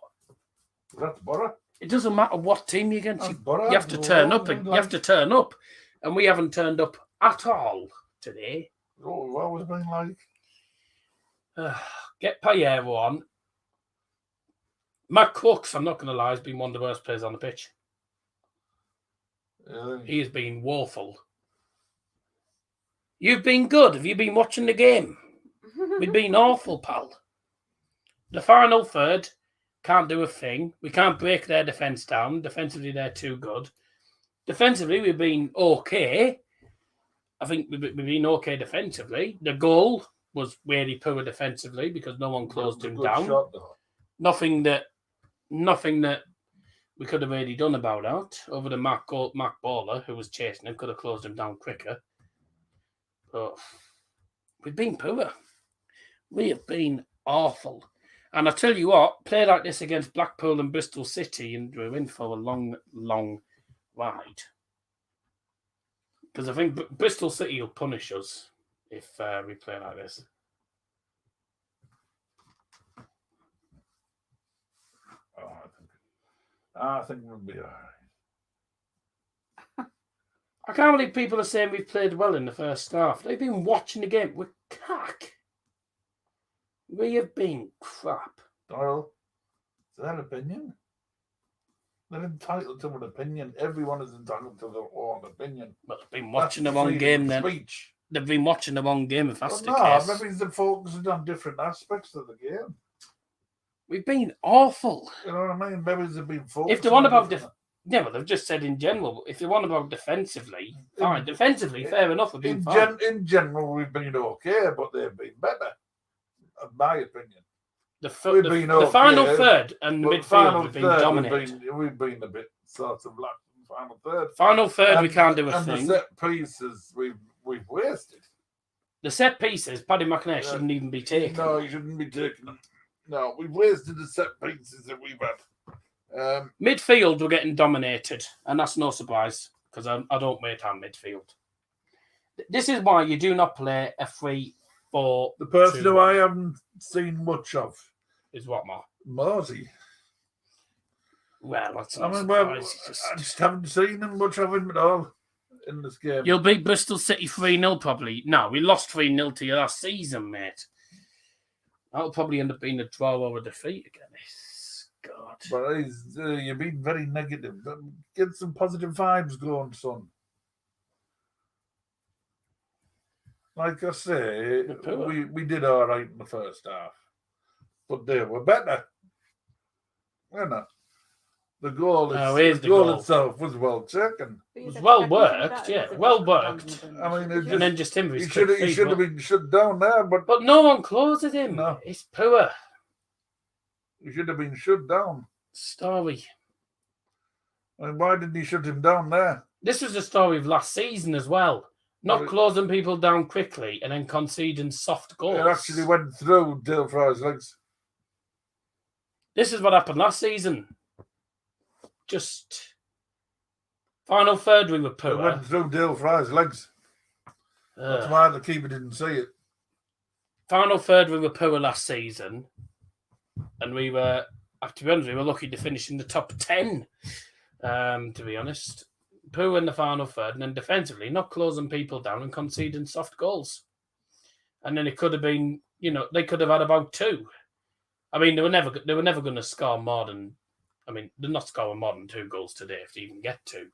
That's Boro. it doesn't matter what team you're against. That's Boro. You have to turn up. You have to turn up, and we haven't turned up at all today. Oh, we've always been like. Get Payero on. Matt Cooks, I'm not going to lie, has been one of the worst players on the pitch. He has been woeful. You've been good. Have you been watching the game? We've been awful, pal. The final third can't do a thing. We can't break their defence down. Defensively, they're too good. Defensively, we've been okay. I think we've been okay defensively. The goal was really poor defensively because no one closed him down. Shot, Nothing that we could have really done about that. Over the Mark Baller, who was chasing him, could have closed him down quicker. But we've been poor. We have been awful. And I tell you what, play like this against Blackpool and Bristol City, and we're in for a long, long ride. Because I think Bristol City will punish us if we play like this. I think we'll be all right. I can't believe people are saying we've played well in the first half. They've been watching the game. We're cack. We have been crap. Doyle, is that opinion? They're entitled to an opinion. Everyone is entitled to their own opinion. But they've been watching the wrong game then. Speech. They've been watching the wrong game if that's the No, case. maybe they're focusing on different aspects of the game. We've been awful. You know what I mean? Maybe they've been focusing. If they want about yeah, but they've just said in general. If they want about defensively, fine. Defensively, fair enough. We've been fine. In general, we've been okay, but they've been better, in my opinion. The final third and the midfield have been dominated. We've been a bit sort of like final third. Final third, we can't do a thing. The set pieces we've wasted. The set pieces, Paddy McNair shouldn't even be taken. No, he shouldn't be taking them. No, we've wasted the set pieces that we've had. Midfield, we're getting dominated, and that's no surprise because I don't wait on midfield. This is why you do not play a 3-4. The person who I haven't seen much of is what, Mark? Mosey. Well, that's I not mean, surprise. I just haven't seen him much of him at all in this game. You'll beat Bristol City 3-0 probably. No, we lost 3-0 to you last season, mate. That'll probably end up being a draw or a defeat again. God. But you're being very negative. Get some positive vibes going, son. Like I say, we did all right in the first half. But they were better. You know. The goal itself was well taken. It was well worked, yeah. Well worked. I mean, and then just him. He should have been shut down there, but no one closes him. No. It's poor. He should have been shut down. Story. I mean, why didn't he shut him down there? This was the story of last season as well. Not closing people down quickly and then conceding soft goals. It actually went through Dale Fry's legs. This is what happened last season. Just final third, we were poor. It went through Dale Fry's legs. That's why the keeper didn't see it. Final third, we were poor last season, and we were, to be honest, we were lucky to finish in the top 10. To be honest, poor in the final third, and then defensively, not closing people down and conceding soft goals. And then it could have been, they could have had about 2. I mean, they were never going to score more than. I mean, they're not scoring more than 2 goals today if they even get 2.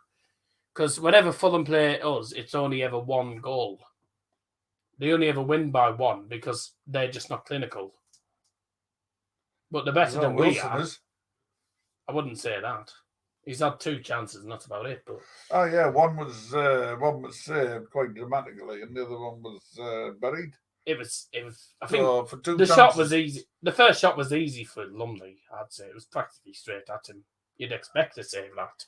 Because whenever Fulham play us, it's only ever 1 goal. They only ever win by 1 because they're just not clinical. But they're better than we are. I wouldn't say that. He's had 2 chances and that's about it. But oh yeah, one was saved quite dramatically, and the other one was buried. It was. I think for 2 the shot was easy. The first shot was easy for Lumley. I'd say it was practically straight at him. You'd expect to save that,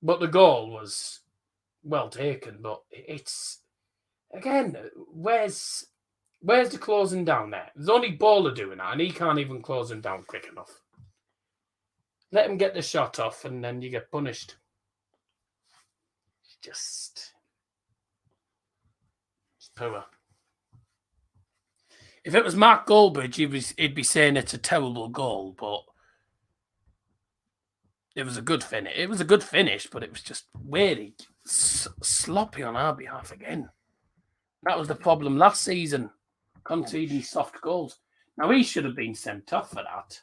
but the goal was well taken. But it's again, where's the closing down there? There's only Bowler doing that, and he can't even close him down quick enough. Let him get the shot off, and then you get punished. It's poor. If it was Mark Goldbridge, he'd be saying it's a terrible goal, but it was a good finish. It was a good finish, but it was just really sloppy on our behalf again. That was the problem last season, conceding soft goals. Now, he should have been sent off for that.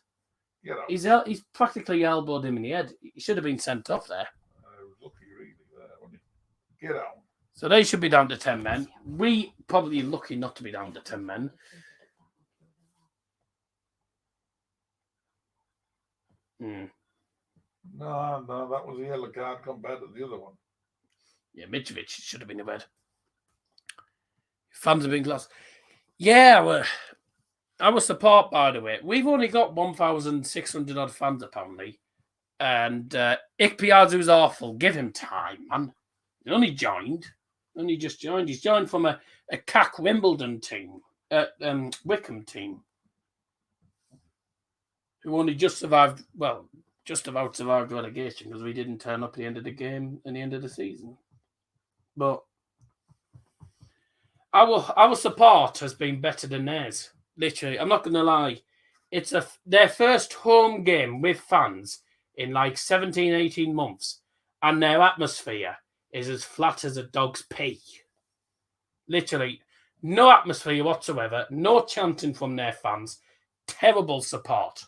He's practically elbowed him in the head. He should have been sent off there. I was lucky, really, there. When you get out. So they should be down to 10 men. We probably lucky not to be down to 10 men. No, that was a yellow card compared to the other one. Yeah, Mitrovic should have been in bed. Fans have been glass. Yeah, our support, by the way, we've only got 1,600 odd fans apparently, and Ikpiazu's awful. Give him time, man. He only just joined. He's joined from a CAC Wimbledon team, Wickham team, who only just survived. Well, just about survived relegation because we didn't turn up at the end of the game and the end of the season. But our support has been better than theirs. Literally, I'm not going to lie. It's their first home game with fans in like 17, 18 months. And their atmosphere is as flat as a dog's pee. Literally, no atmosphere whatsoever. No chanting from their fans. Terrible support.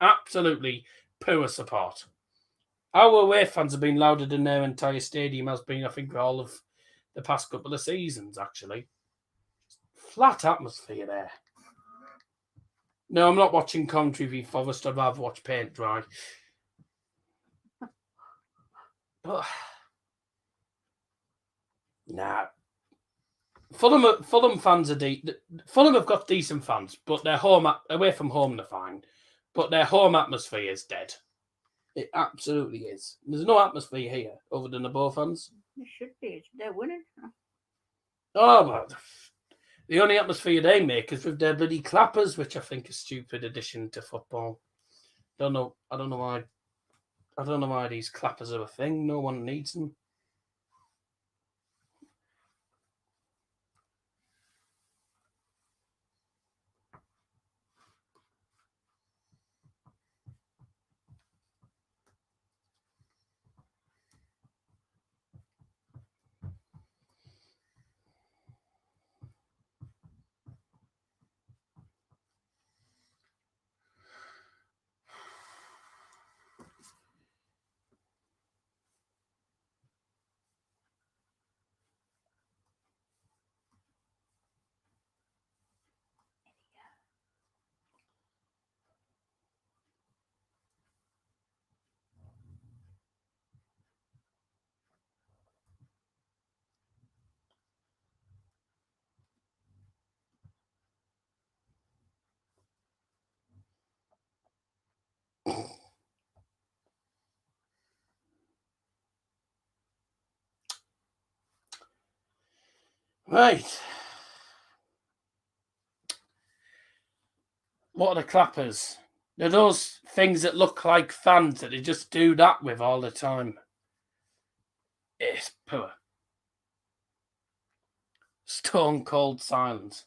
Absolutely poor support. Our away fans have been louder than their entire stadium has been, I think, all of the past couple of seasons, actually. Flat atmosphere there. No, I'm not watching commentary v Forest. I'd rather watch paint dry. But nah. Fulham fans are Fulham have got decent fans, but their away from home they're fine. But their home atmosphere is dead. It absolutely is. There's no atmosphere here other than the Boro fans. There should be. They're winning. Oh, well, the only atmosphere they make is with their bloody clappers, which I think is a stupid addition to football. I don't know why these clappers are a thing. No one needs them. Right. What are the clappers? They're those things that look like fans that they just do that with all the time. It's poor. Stone cold silence.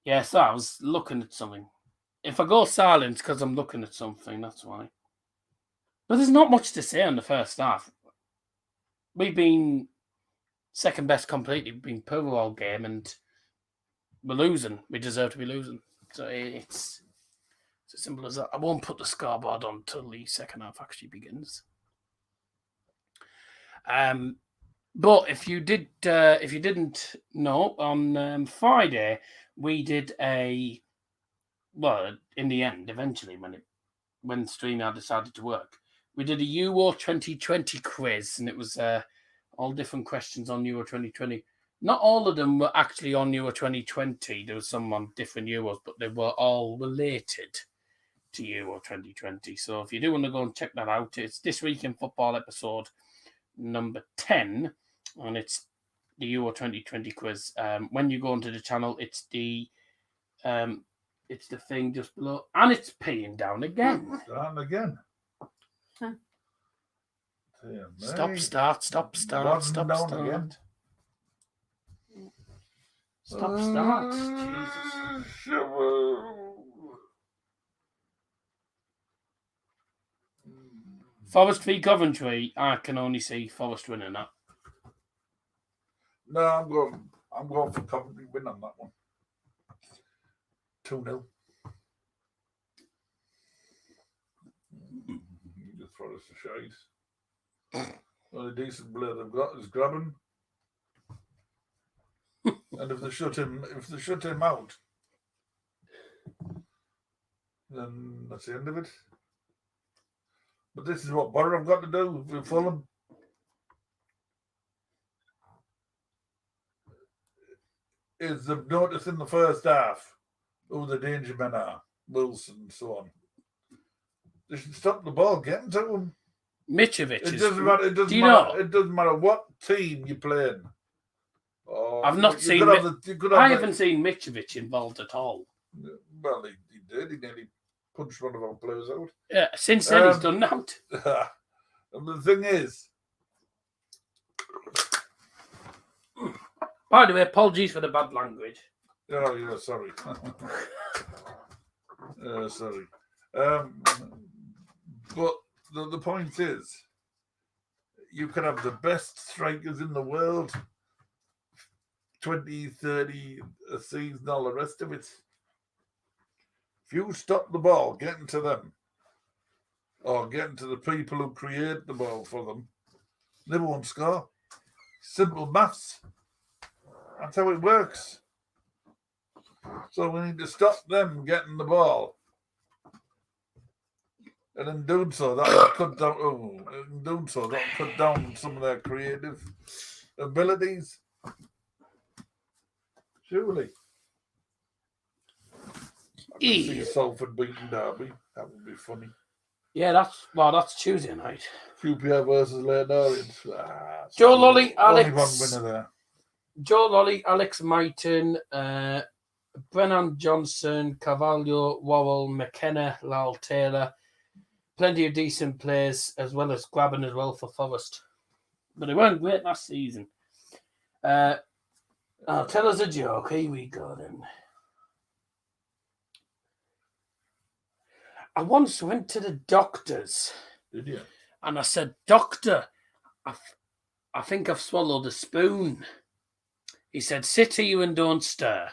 Yeah, so I was looking at something. If I go silent because I'm looking at something, that's why. But there's not much to say on the first half. We've been second best completely. We've been poor all game and we're losing. We deserve to be losing. So it's as simple as that. I won't put the scoreboard on until the second half actually begins. But if you didn't know, on Friday we did in the end, eventually when StreamYard decided to work, we did a Euro 2020 quiz, and it was all different questions on Euro 2020. Not all of them were actually on Euro 2020. There was some on different Euros, but they were all related to Euro 2020. So if you do want to go and check that out, it's This Week in Football episode number 10, and it's the Euro 2020 quiz. When you go onto the channel, it's the It's the thing just below. And it's peeing down again. And again. Huh. Dear me. Stop, start, stop, start, One stop, down start. again. Stop, start. Jesus. Forest v Coventry. I can only see Forest winning that. No, I'm going for Coventry win on that one. 2-0. You just throw us a shite. The only decent player they've got is Graben. And if they shut him out, then that's the end of it. But this is what Boro have got to do with Fulham. Is they've noticed in the first half who the danger men are, Wilson and so on. They should stop the ball getting to them. Mitrovic It is... doesn't matter. It doesn't Do you matter. know? It doesn't matter what team you're playing. I've not seen... I haven't seen Mitrovic involved at all. Well, he did. He nearly punched one of our players out. Yeah, since then he's done that. And the thing is... By the way, apologies for the bad language. Oh, yeah, sorry. Sorry. But the point is, you can have the best strikers in the world, 20, 30 a season, all the rest of it. If you stop the ball getting to them, or getting to the people who create the ball for them, they won't score. Simple maths. That's how it works. So we need to stop them getting the ball. And in doing so, that'll cut down some of their creative abilities. Surely. I can see Salford beating Derby. That would be funny. Yeah, that's Tuesday night. QPR versus Leonards. Joe Lolly, only Alex. one winner there. Joe Lolly, Alex Myton, Brennan Johnson, Carvalho, Worrell, McKenna, Lyle Taylor. Plenty of decent players, as well as Graben as well for Forest. But they weren't great last season. Tell us a joke. Here we go then. I once went to the doctor's. Did you? And I said, Doctor, I think I've swallowed a spoon. He said, sit here and don't stir.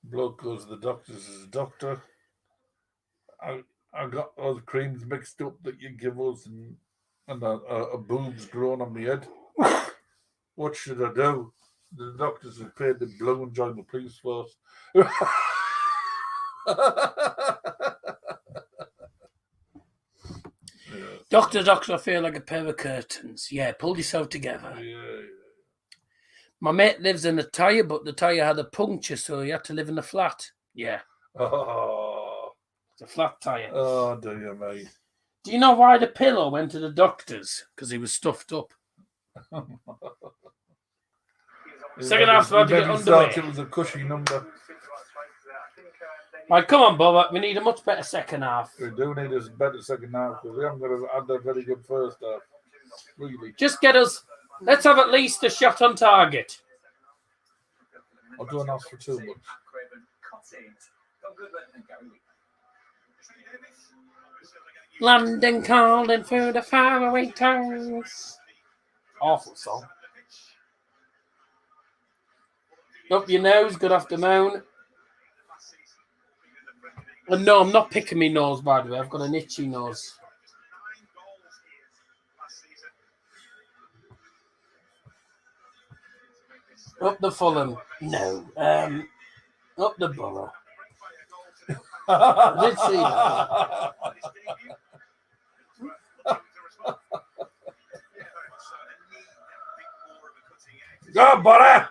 Bloke goes to the doctor's as a doctor. I got all the creams mixed up that you give us and a boobs grown on my head. What should I do? The doctors have paid the blue and joined the police force. Doctor, I feel like a pair of curtains. Yeah, pull yourself together. Yeah. My mate lives in a tyre, but the tyre had a puncture, so he had to live in a flat. Yeah. Oh. It's a flat tyre. Oh, do you, mate? Do you know why the pillow went to the doctor's? Because he was stuffed up. Second half's about to get underway. It was a cushy number. Right, come on, Bob. We need a much better second half. We do need a better second half because we haven't had a very good first half. Really. Just get us... Let's have at least a shot on target. I don't ask for too much. London calling through the faraway towns. Awful song. Up your nose, good afternoon. And no, I'm not picking my nose, by the way. I've got an itchy nose. Up the Fulham. No. Up the Boro. I did see that. Go, Boro!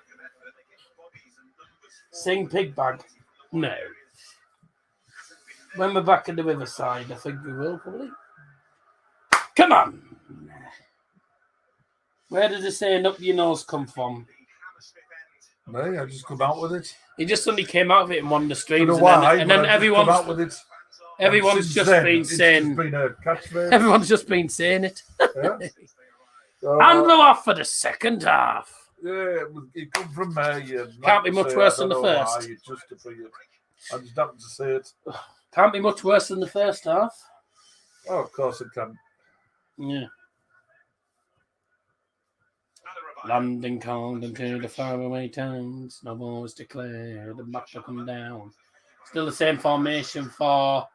Sing pig bag. No. When we're back at the Riverside, I think we will probably. Come on. Where did the saying up your nose come from? No, I just come out with it. He just suddenly came out of it and won the streams. Don't know why, and then but I just come out with it. everyone's just been saying. It's been a catchphrase. Everyone's just been saying it. Yeah. So, And we're off for the second half. Yeah, it come from me. Can't be much worse than the first. I just happened to say it. Can't be much worse than the first half. Oh, of course it can. Yeah. London called into the faraway towns. No more was declared. The back to come down. Still the same formation for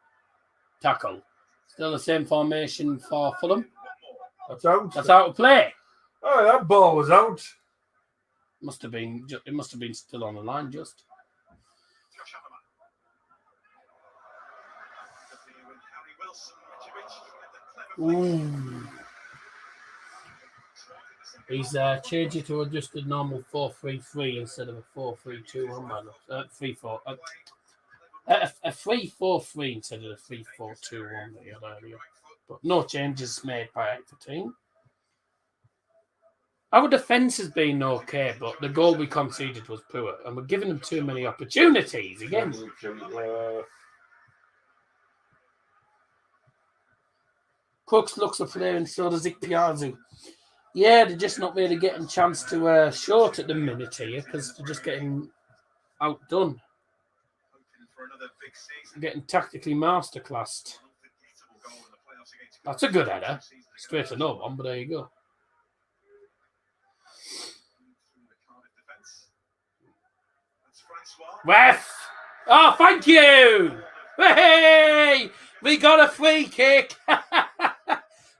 tackle. Still the same formation for Fulham. That's out. That's out of play. Oh, that ball was out. Must have been. It must have been still on the line. Just. Ooh. He's changed it to a just a normal 4-3-3 instead of a 4-3-2. 3-4. A 3-4-3 instead of a 3-4-2 that he had earlier. But no changes made by the team. Our defence has been okay, but the goal we conceded was poor, and we're giving them too many opportunities again. Crooks looks a player, and so does Ikpiazu. Yeah, they're just not really getting a chance to short at the minute here because they're just getting outdone. Getting tactically masterclassed. That's a good header. Straight to no one, but there you go. Ref! Oh, thank you! Hey! We got a free kick!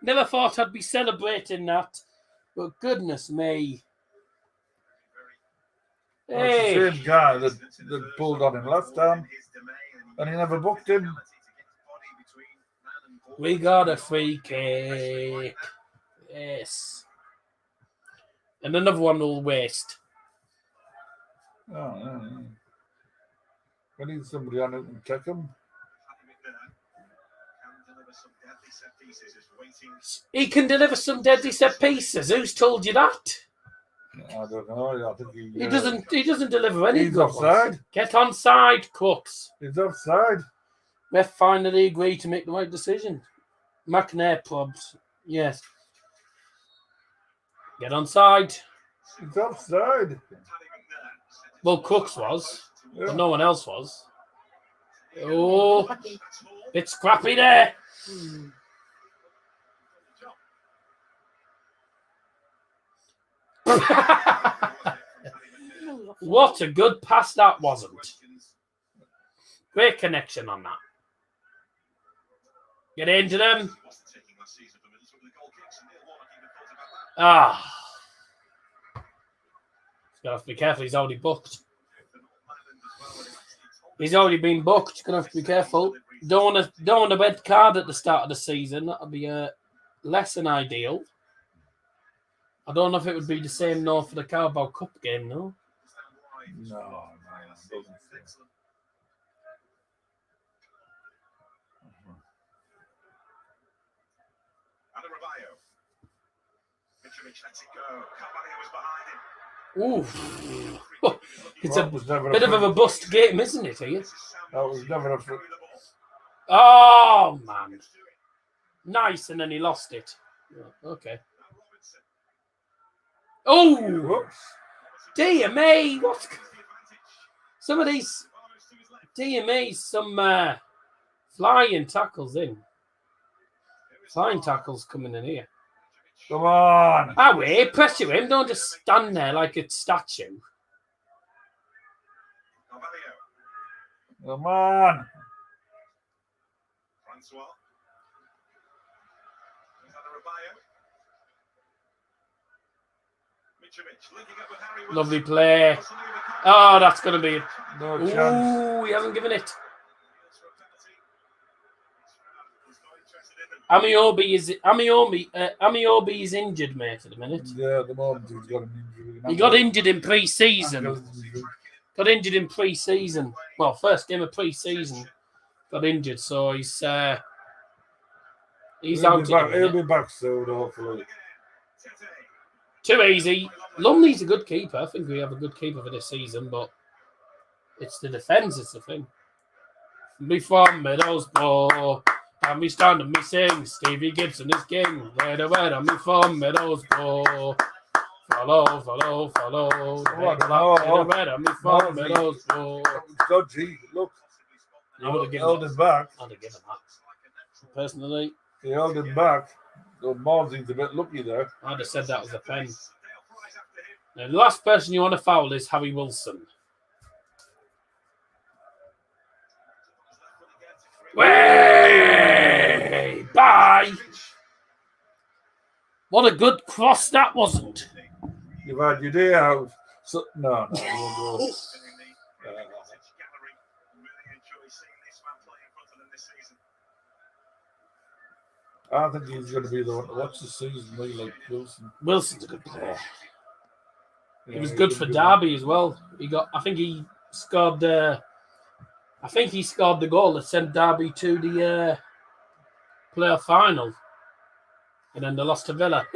Never thought I'd be celebrating that. But goodness me. Hey! It's the same guy that pulled on him last time. And he never booked him. We got a free kick. Yes. And another one will waste. Oh, yeah. We need somebody on it and check him. He can deliver some deadly set pieces. Who's told you that? I don't know. I think He doesn't deliver any. He's offside. Ones. Get on side, Cooks. He's offside. Ref finally agreed to make the right decision. McNair probs. Yes. Get on side. He's offside. Well, Cooks was. Yeah. But no one else was. Oh, it's scrappy there. What a good pass that wasn't. Great connection on that. Get into them. Ah. He's going to have to be careful. He's already booked. He's already been booked. Going to have to be careful. Don't want a red card at the start of the season. That would be less than ideal. I don't know if it would be the same for the Carabao Cup game, no? No. Ooh. It's a bit of a bust game, isn't it, here? That was never a... Oh, man. Nice, and then he lost it. Yeah, okay. Oh! Whoops. Dear me, what? Some of these... Dear me, some flying tackles in. Flying tackles coming in here. Come on. Ah, wait, pressure him. Don't just stand there like a statue. Come on. Lovely play. Oh, that's going to be it. No chance. Ooh, he hasn't given it. Amiobi is injured, mate, at the minute. Yeah, at the moment he's got an injury. He got injured in pre-season. Got injured in pre-season. Well, first game of pre-season. got injured, so he's out. He'll be back soon, hopefully. Too easy. Lumley's a good keeper. I think we have a good keeper for this season, but it's the defence, it's the thing. Me from Middlesbrough, and we stand and we sing. Stevie Gibson is king. Where me from Middlesbrough. Follow. Me from Middlesbrough. Dodgy, look. I would have held him back. I'd have given that. Personally, he held him back. So Marzin's a bit lucky there. I'd have said that was a pen. Now, the last person you want to foul is Harry Wilson. Way! Bye! What a good cross that wasn't. You've had your day out. So, no. I think he's going to be the one to watch the season, really, like Wilson. Wilson's a good player. He was good for Derby as well. I think he scored the goal that sent Derby to the playoff final, and then they lost to Villa.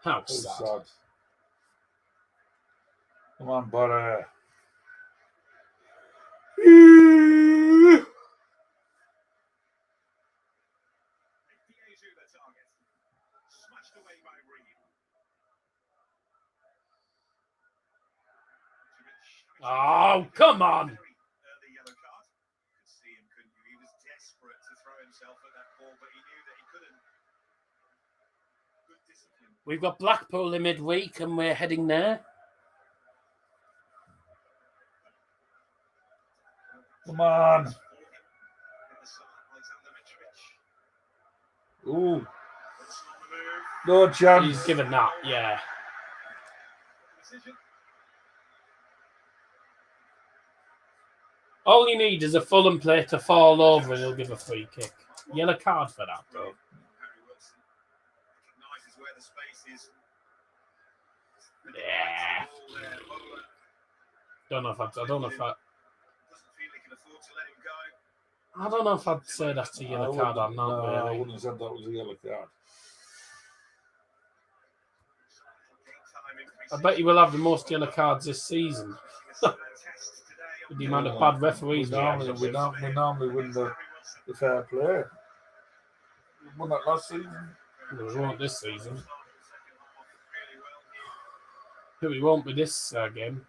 How sad. Come on, Boro. Oh, come on. We've got Blackpool in midweek and we're heading there. Come on. Ooh. No chance. He's given that, yeah. All you need is a Fulham player to fall over and he'll give a free kick. Yellow card for that, though. Yeah. I don't know if I'd say that's a yellow card or not. No, I wouldn't have said that was a yellow card. I bet you will have the most yellow cards this season. With the amount of bad referees we normally win the fair play. We won that last season. We won't this season. But we won't be this game.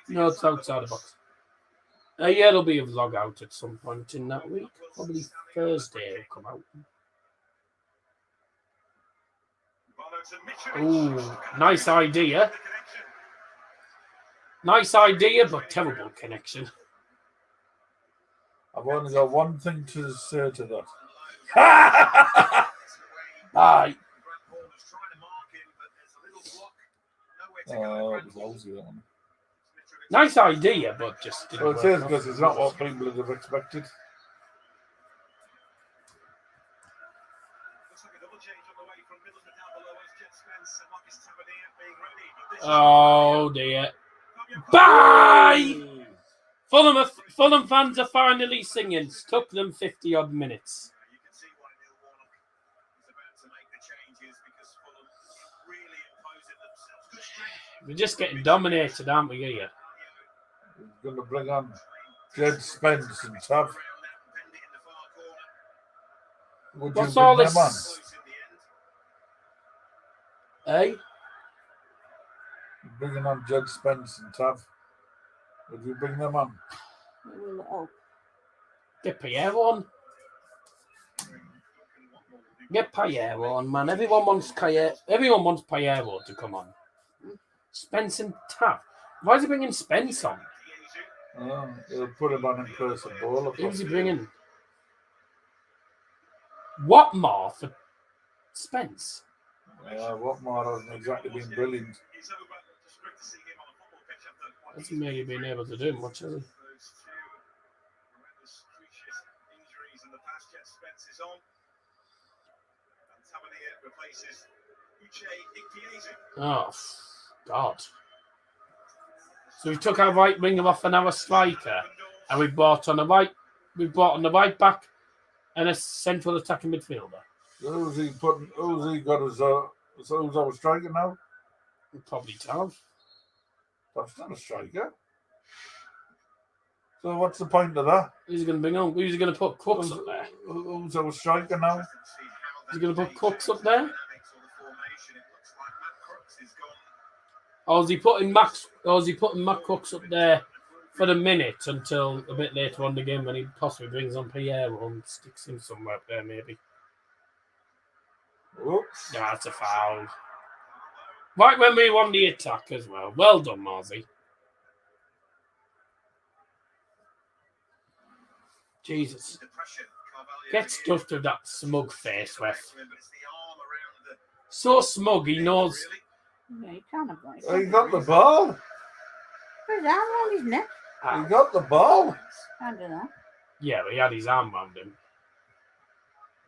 No, it's outside the box. Yeah, there'll be a vlog out at some point in that week. Probably Thursday it'll come out. Ooh, nice idea. Nice idea, but terrible connection. I've only got one thing to say to that. Bye. Oh, it was lousy, that one. Nice idea, but just didn't work. It is because it's not what people would have expected. Oh dear. Bye! Fulham fans are finally singing. Took them 50 odd minutes. We're just getting dominated, aren't we, here? We're going to bring on Jed Spence and Tav. What's all this? Hey? Bringing on Jed Spence and Tav. Would you bring them on? Get Pierre on. Get Pierre on, man. Everyone wants Pierre to come on. Spence and Tav. Why is he bringing Spence on? He'll put him on in place of ball. Who's he bringing? Watmore for Spence? Watmore hasn't exactly been brilliant. Hasn't really been able to do much, has he? Oh, God. So we took our right winger off and our striker, and we brought on the right back and a central attacking midfielder. Who's he got as who's our striker now? We probably have. That's not a striker. So what's the point of that? Who's he going to bring on? Who's he going to put Cooks up there? Who's our striker now? He's going to put Cooks up there? Or is he putting Matt Cooks up there for the minute until a bit later on in the game when he possibly brings on Pierre and sticks him somewhere up there maybe? Oops. Yeah, that's a foul. Right when we won the attack as well. Well done, Marzi. Jesus. Get stuffed with that smug face, ref. So smug, he knows. Yeah, he can't have that. He got the ball. Put his arm around his neck. He got the ball. Can't do that. Yeah, but he had his arm round him.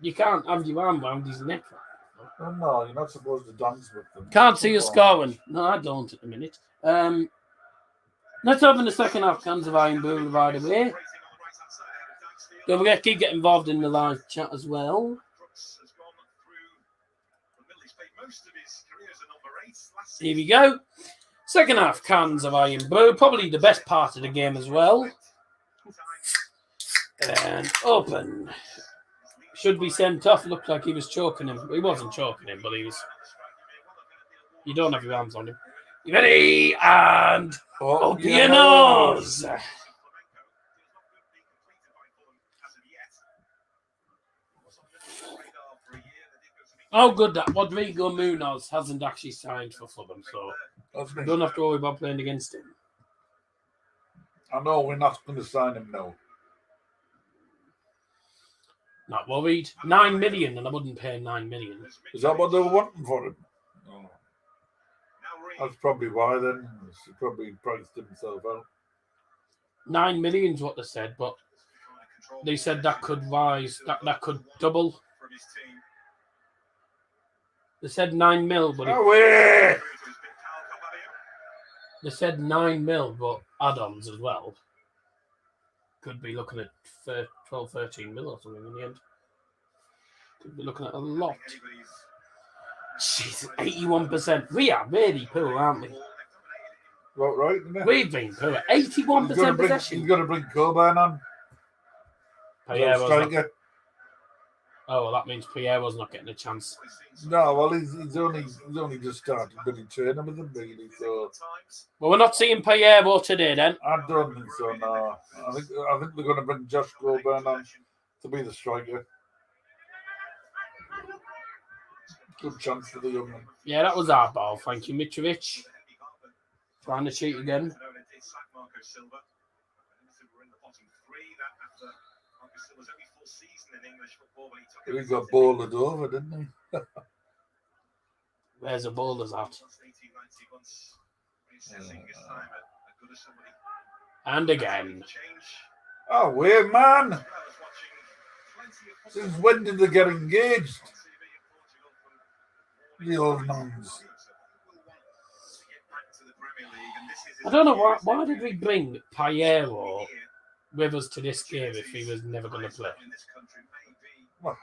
You can't have your arm round his neck. Oh, no, you're not supposed to dance with them. Can't see you scoring. No, I don't at the minute. Let's open the second half. Cans of Iron Brew right away. Don't forget, keep getting involved in the live chat as well. Here we go. Second half, Cans of Iron Brew. Probably the best part of the game as well. And open. Should be sent off. Looked like he was choking him. He wasn't choking him, but he was. You don't have your arms on him. You ready? And up your nose. Oh, good that Rodrigo Munoz hasn't actually signed for Fulham, so you don't have to worry about playing against him. I know we're not going to sign him now. Not worried. 9 million, and I wouldn't pay 9 million. Is that what they were wanting for him? Oh. That's probably why then. He probably priced himself out. 9 million is what they said, but they said that could rise, that could double. They said 9 mil, but they said 9 mil, but add-ons as well. Could be looking at 12, 13 mil or something in the end. Could be looking at a lot. Jesus, 81%. We are really poor, aren't we? Right, We've been poor. 81% possession. He's got to bring Coburn on. Pierre was oh, well, that means Pierre was not getting a chance. No, well, he's only just started really training with him, really. So, well, we're not seeing Pierre today, then. I don't think so. No, I think they're going to bring Josh Coburn on to be the striker. Good chance for the young man. Yeah, that was our ball. Thank you, Mitrovic. Trying to cheat again. He got bowled over, didn't he? Where's the bowlers at? And again. Oh, weird man. Since when did they get engaged? The old nuns. I don't know why did we bring Piero with us to this game if he was never going to play? Well,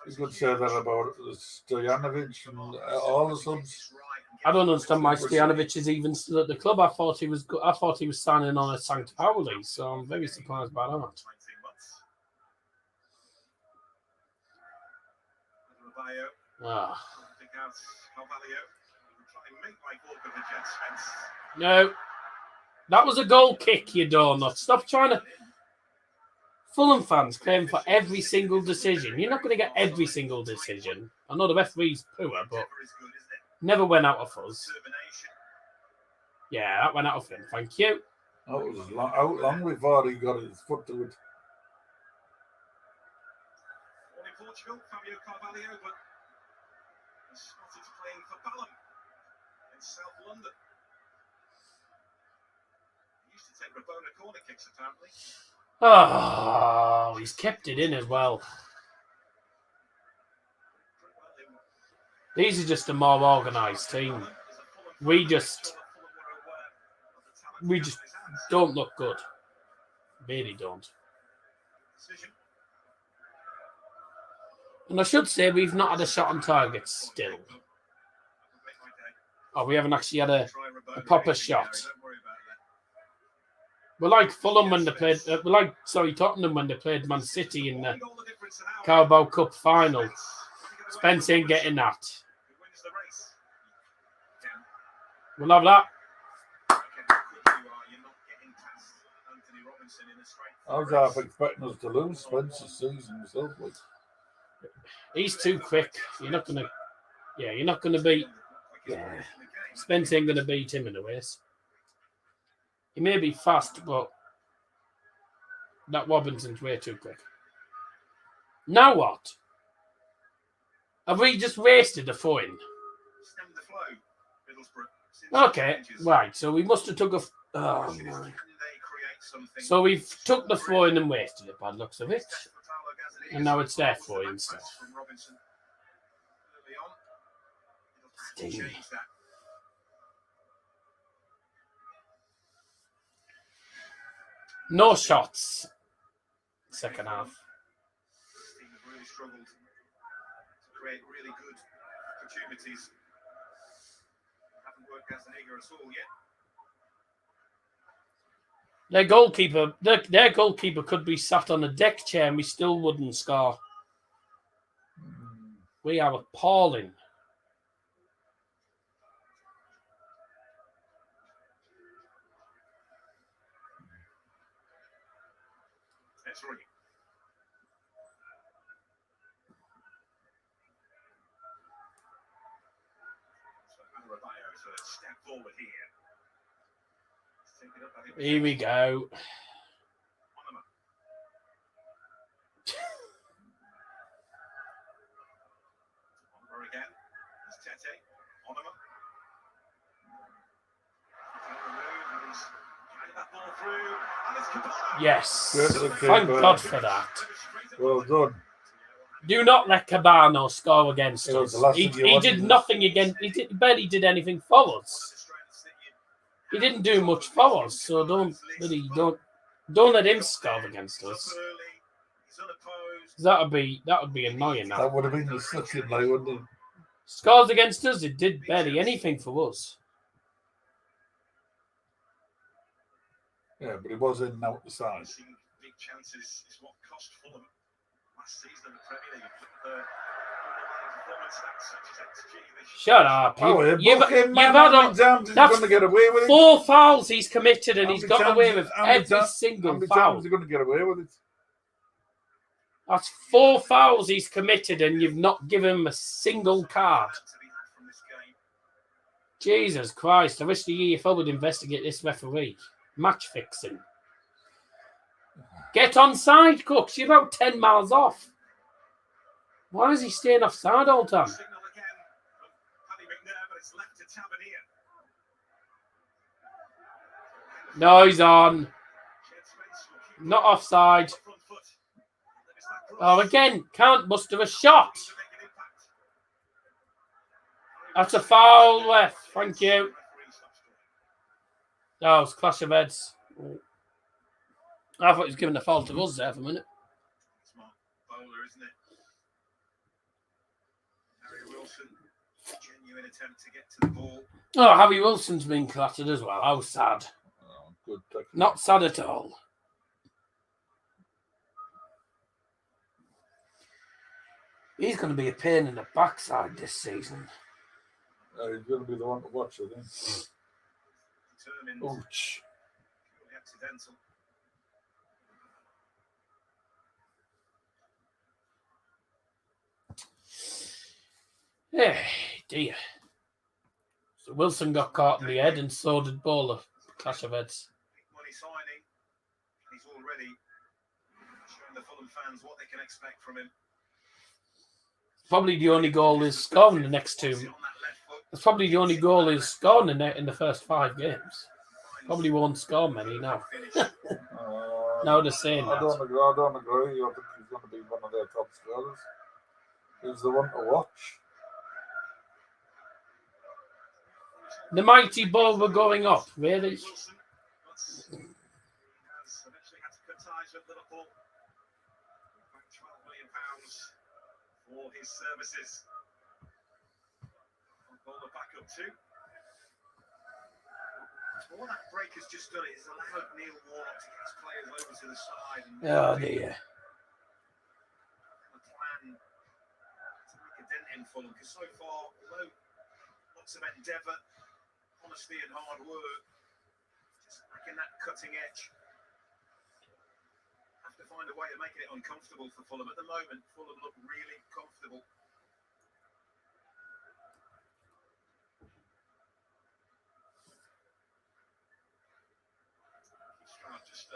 you could say that about Stojanovic and all the subs. I don't understand why Stojanovic is even still at the club. I thought he was signing on at St. Pauli, so I'm very surprised by that. Ah. No. That was a goal kick, you donut. Stop trying to... Fulham fans claim for every single decision. You're not going to get every single decision. I know the referee's poor, but never went out of us. Yeah, that went out of him. Thank you. That was out long before he got his foot to it. Portugal, Fabio Carvalho, but he's spotted playing for Fulham in South London. He used to take Rabona corner kicks, apparently. Oh, he's kept it in as well. These are just a more organised team. We just don't look good. Really don't. And I should say we've not had a shot on target still. Oh, we haven't actually had a proper shot. We're like Fulham when they played. Tottenham when they played Man City in the Carabao Cup final. Spence ain't getting that. We'll have that. I was half expecting us to lose Spence's season himself. He's too quick. You're not gonna beat. Spence ain't gonna beat him in a race. He may be fast, but that Robinson's way too quick. Now what? Have we just wasted a point? Okay, right. So we must have took a. Oh my. So we've took the throw-in and wasted it by the looks of it. And now it's their throw-in stuff. No shots. Second half. Really struggled to create really good opportunities. Haven't worked as an eager at all yet. Their goalkeeper could be sat on a deck chair and we still wouldn't score. We are appalling. That's right. So step forward here. Here we go. Again. It's Tete. Onama. Yes. Thank God for that. Well done. Do not let Cabano score against us. He did nothing against. He barely did anything for us. He didn't do much for us, so don't let him score against us. That would be annoying. That would have been the second leg, wouldn't it? Scores against us, it did barely anything for us. Yeah, but it was in and out the side. Big chances is what cost Fulham last season in the Premier League. Shut up. You've had going to get away with it. 4 fouls he's committed and he's got away with every single foul. He's going to get away with it. That's 4 fouls he's committed and you've not given him a single card. Jesus Christ. I wish the EFL would investigate this referee. Match fixing. Get onside, Cooks. You're about 10 miles off. Why is he staying offside all the time? No, he's on. Not offside. Oh, again, can't muster a shot. That's a foul left. Thank you. Oh, it's clash of heads. I thought he was giving a foul to us there for a minute. Smart bowler, isn't it? Harry Wilson, genuine attempt to get to the ball. Oh, Harry Wilson's been clattered as well. How sad. Oh, good. Not sad at all. He's going to be a pain in the backside this season. He's going to be the one to watch, I think. Determined. Ouch. Accidental. Hey, dear. So Wilson got caught in the head and so did Bowler. Clash of heads. Big money signing. He's already showing the Fulham fans what they can expect from him. Probably the only goal is scoring the next 2. That's probably the only goal is scoring in the first 5 games. Probably won't score many now. Now they're saying that. I don't agree. I think he's going to be one of their top scorers. He's the one to watch. The mighty Boro were going up, really. Wilson, but he has eventually had to cut ties with Liverpool. About £12 million for his services. Bowler back up too. All that break has just done it is allowed Neil Warnock to get his players over to the side. And Oh, dear. the plan to make a dent in Fulham, because so far, although lots of endeavour, honesty and hard work, just lacking that cutting edge. Have to find a way of making it uncomfortable for Fulham. At the moment, Fulham look really comfortable. Just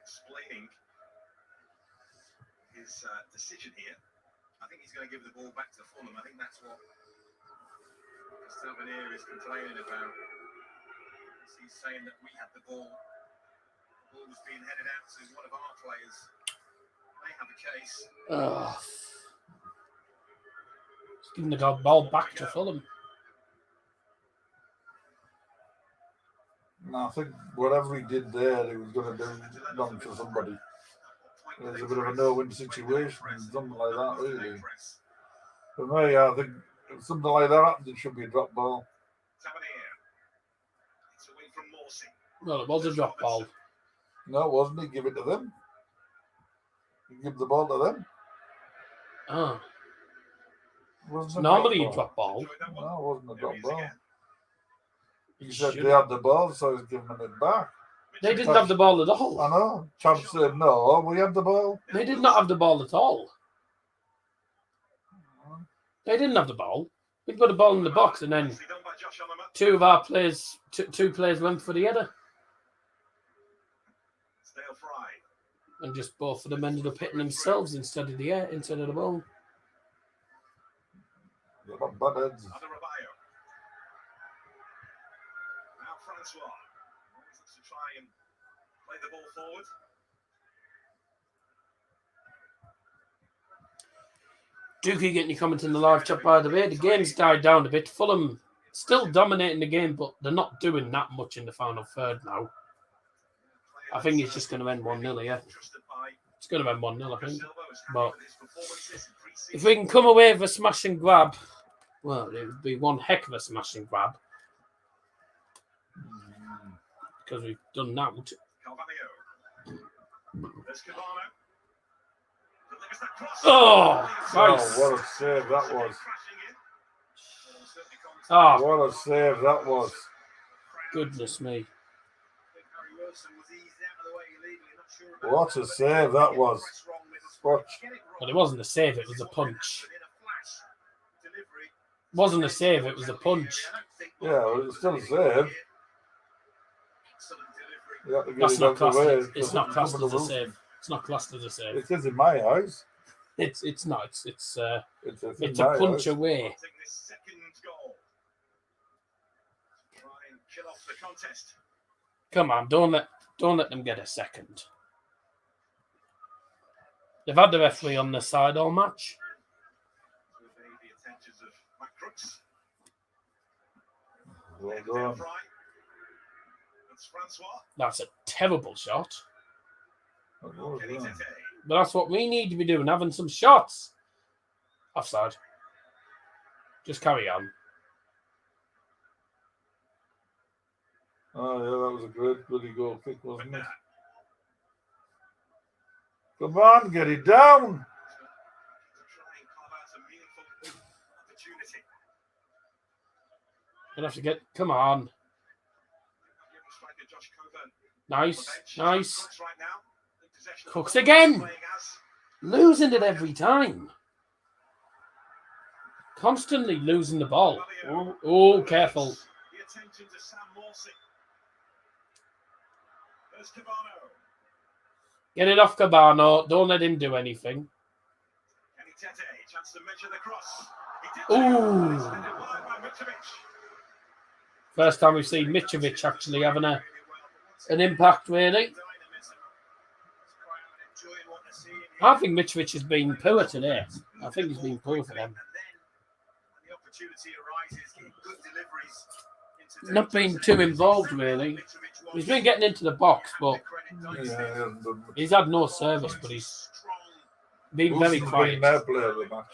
explaining his decision here. I think he's going to give the ball back to Fulham. I think that's what Tavernier is complaining about. He's saying that we had the ball. The ball was being headed out to one of our players. They have a case. Just giving the ball back to Fulham. No, I think whatever he did there, he was going to do wrong to somebody. It was a bit of a no-win situation, something like that, really. For me, I think if something like that happens, it should be a drop ball. Well, it was a drop ball. No, it wasn't. He gave it to them. He gave the ball to them. Oh. It wasn't a Normally a drop ball. drop ball. No, it wasn't a drop ball. He said Should- they had the ball, so he's giving them it back. They didn't have the ball at all. I know. Champ said, no, we had the ball. They did not have the ball at all. They didn't have the ball. We put the ball in the box, and then two players went for the header, and just both of them ended up hitting themselves instead of the ball. They're not bad heads. Now Francois wants to try and play the ball forward. Dookie, getting your comment in the live chat, by the way. The game's died down a bit. Fulham still dominating the game, but they're not doing that much in the final third now. I think it's just going to end 1-0 here. It's going to end 1-0, I think. But if we can come away with a smash and grab, well, it would be one heck of a smash and grab. Because we've done that. Oh, Christ. Oh, what a save that was. Oh, What a save that was. goodness me. What a save that was. Watch. Well, it wasn't a save, it was a punch. It wasn't a save, it was a punch. Yeah, well, it's still a save. You have to get That's it not out the classed. way. It's not classed as a save. It's not classed as a save. It is in my eyes. It's not. It's a in punch my eyes. away. Come on, don't let them get a second. They've had the referee on their side all match. Well done. That's a terrible shot. That was, yeah. But that's what we need to be doing, having some shots. Offside. Just carry on. Oh, yeah, that was a great bloody goal kick, wasn't it? Come on, get it down. We'll have to get. Come on. Nice. Nice. Cooks again. Losing it every time. Constantly losing the ball. Oh, careful. Get it off Cabano. Don't let him do anything. Ooh. First time we've seen Mitrovic actually having an impact, really. I think Mitrovic has been poor today. I think he's been poor for them. not been too involved, really. He's been getting into the box, but Yeah, he's had no service, but he's been very Wilson's quiet. been their player of the match.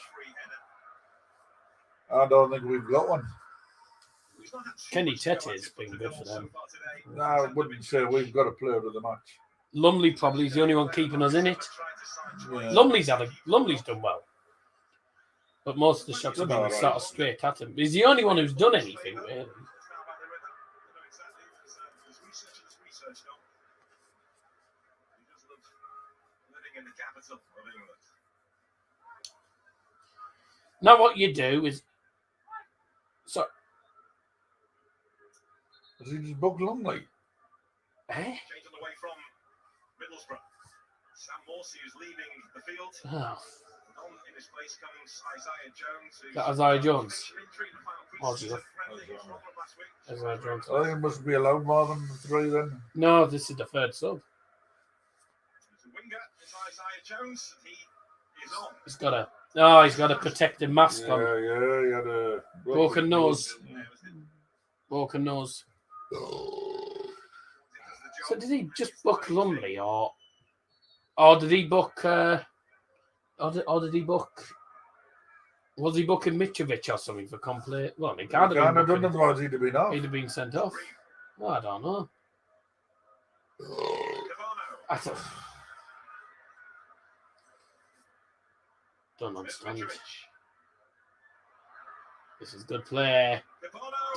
I don't think we've got one. Kenny Tette's been good for them. No, I wouldn't say we've got a player of the match. Lumley probably is the only one keeping us in it. Yeah. Lumley's done well. But most of the shots have been Alright. sort of straight at him. He's the only one who's done anything, really. Now what you do is... So, Has he just booked Lumley? eh? Changing away from Middlesbrough. Sam Morsey is leaving the field. Oh, On in his place comes Isaiah Jones. is that Isaiah Jones? Oh, Isaiah Jones. I think it must be allowed more than 3 then. No, this is the third sub. The winger is Isaiah Jones. He is on. He's got a... Oh, he's got a protective mask on. Yeah, he had a Broken nose. Broken nose. So did he just book Lumley, or did he book? Or did he book? Was he booking Mitrovic or something for complaint? Well, he can't have been booking. otherwise he'd have been off. He'd have been sent off. Well, I don't know. I don't understand. This is good play.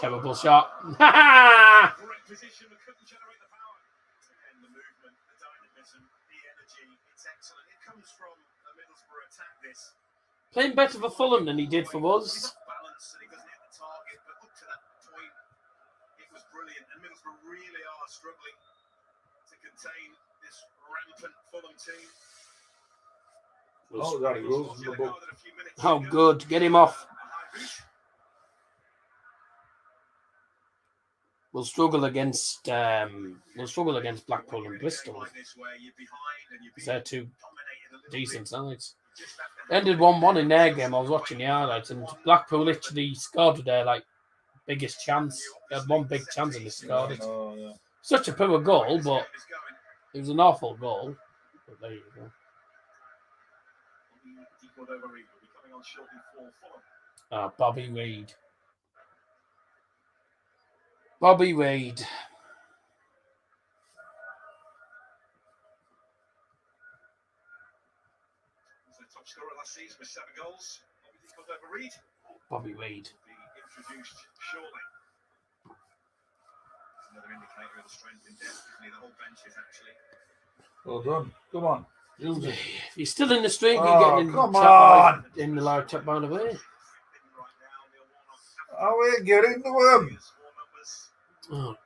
Terrible shot. Great position, but couldn't generate the power. And the movement, the dynamism, the energy, it's excellent. It comes from a Middlesbrough attack, this. Playing better for Fulham than he did for us. He's not balanced and he doesn't hit the target, but up to that point, it was brilliant. And Middlesbrough really are struggling to contain this rampant Fulham team. Oh, that he goes in the book. How good. Get him off. We'll struggle against Blackpool and Bristol. They're two decent sides. Ended 1-1 in their game. I was watching the highlights, and Blackpool literally scored their biggest chance. They had one big chance and they scored it. Oh, yeah. Such a poor goal, but it was an awful goal. But there you go. Bobby Reid. Bobby Reid. The top scorer last season with 7 goals. Bobby Reid. Bobby Reid. Be introduced shortly. Another indicator of the strength in depth, isn't he? The whole bench is actually. Well done. Come on. Use it. If you're still in the streak, Oh, you're getting come on. in the lower top bound away. Oh, we get into him. Oh.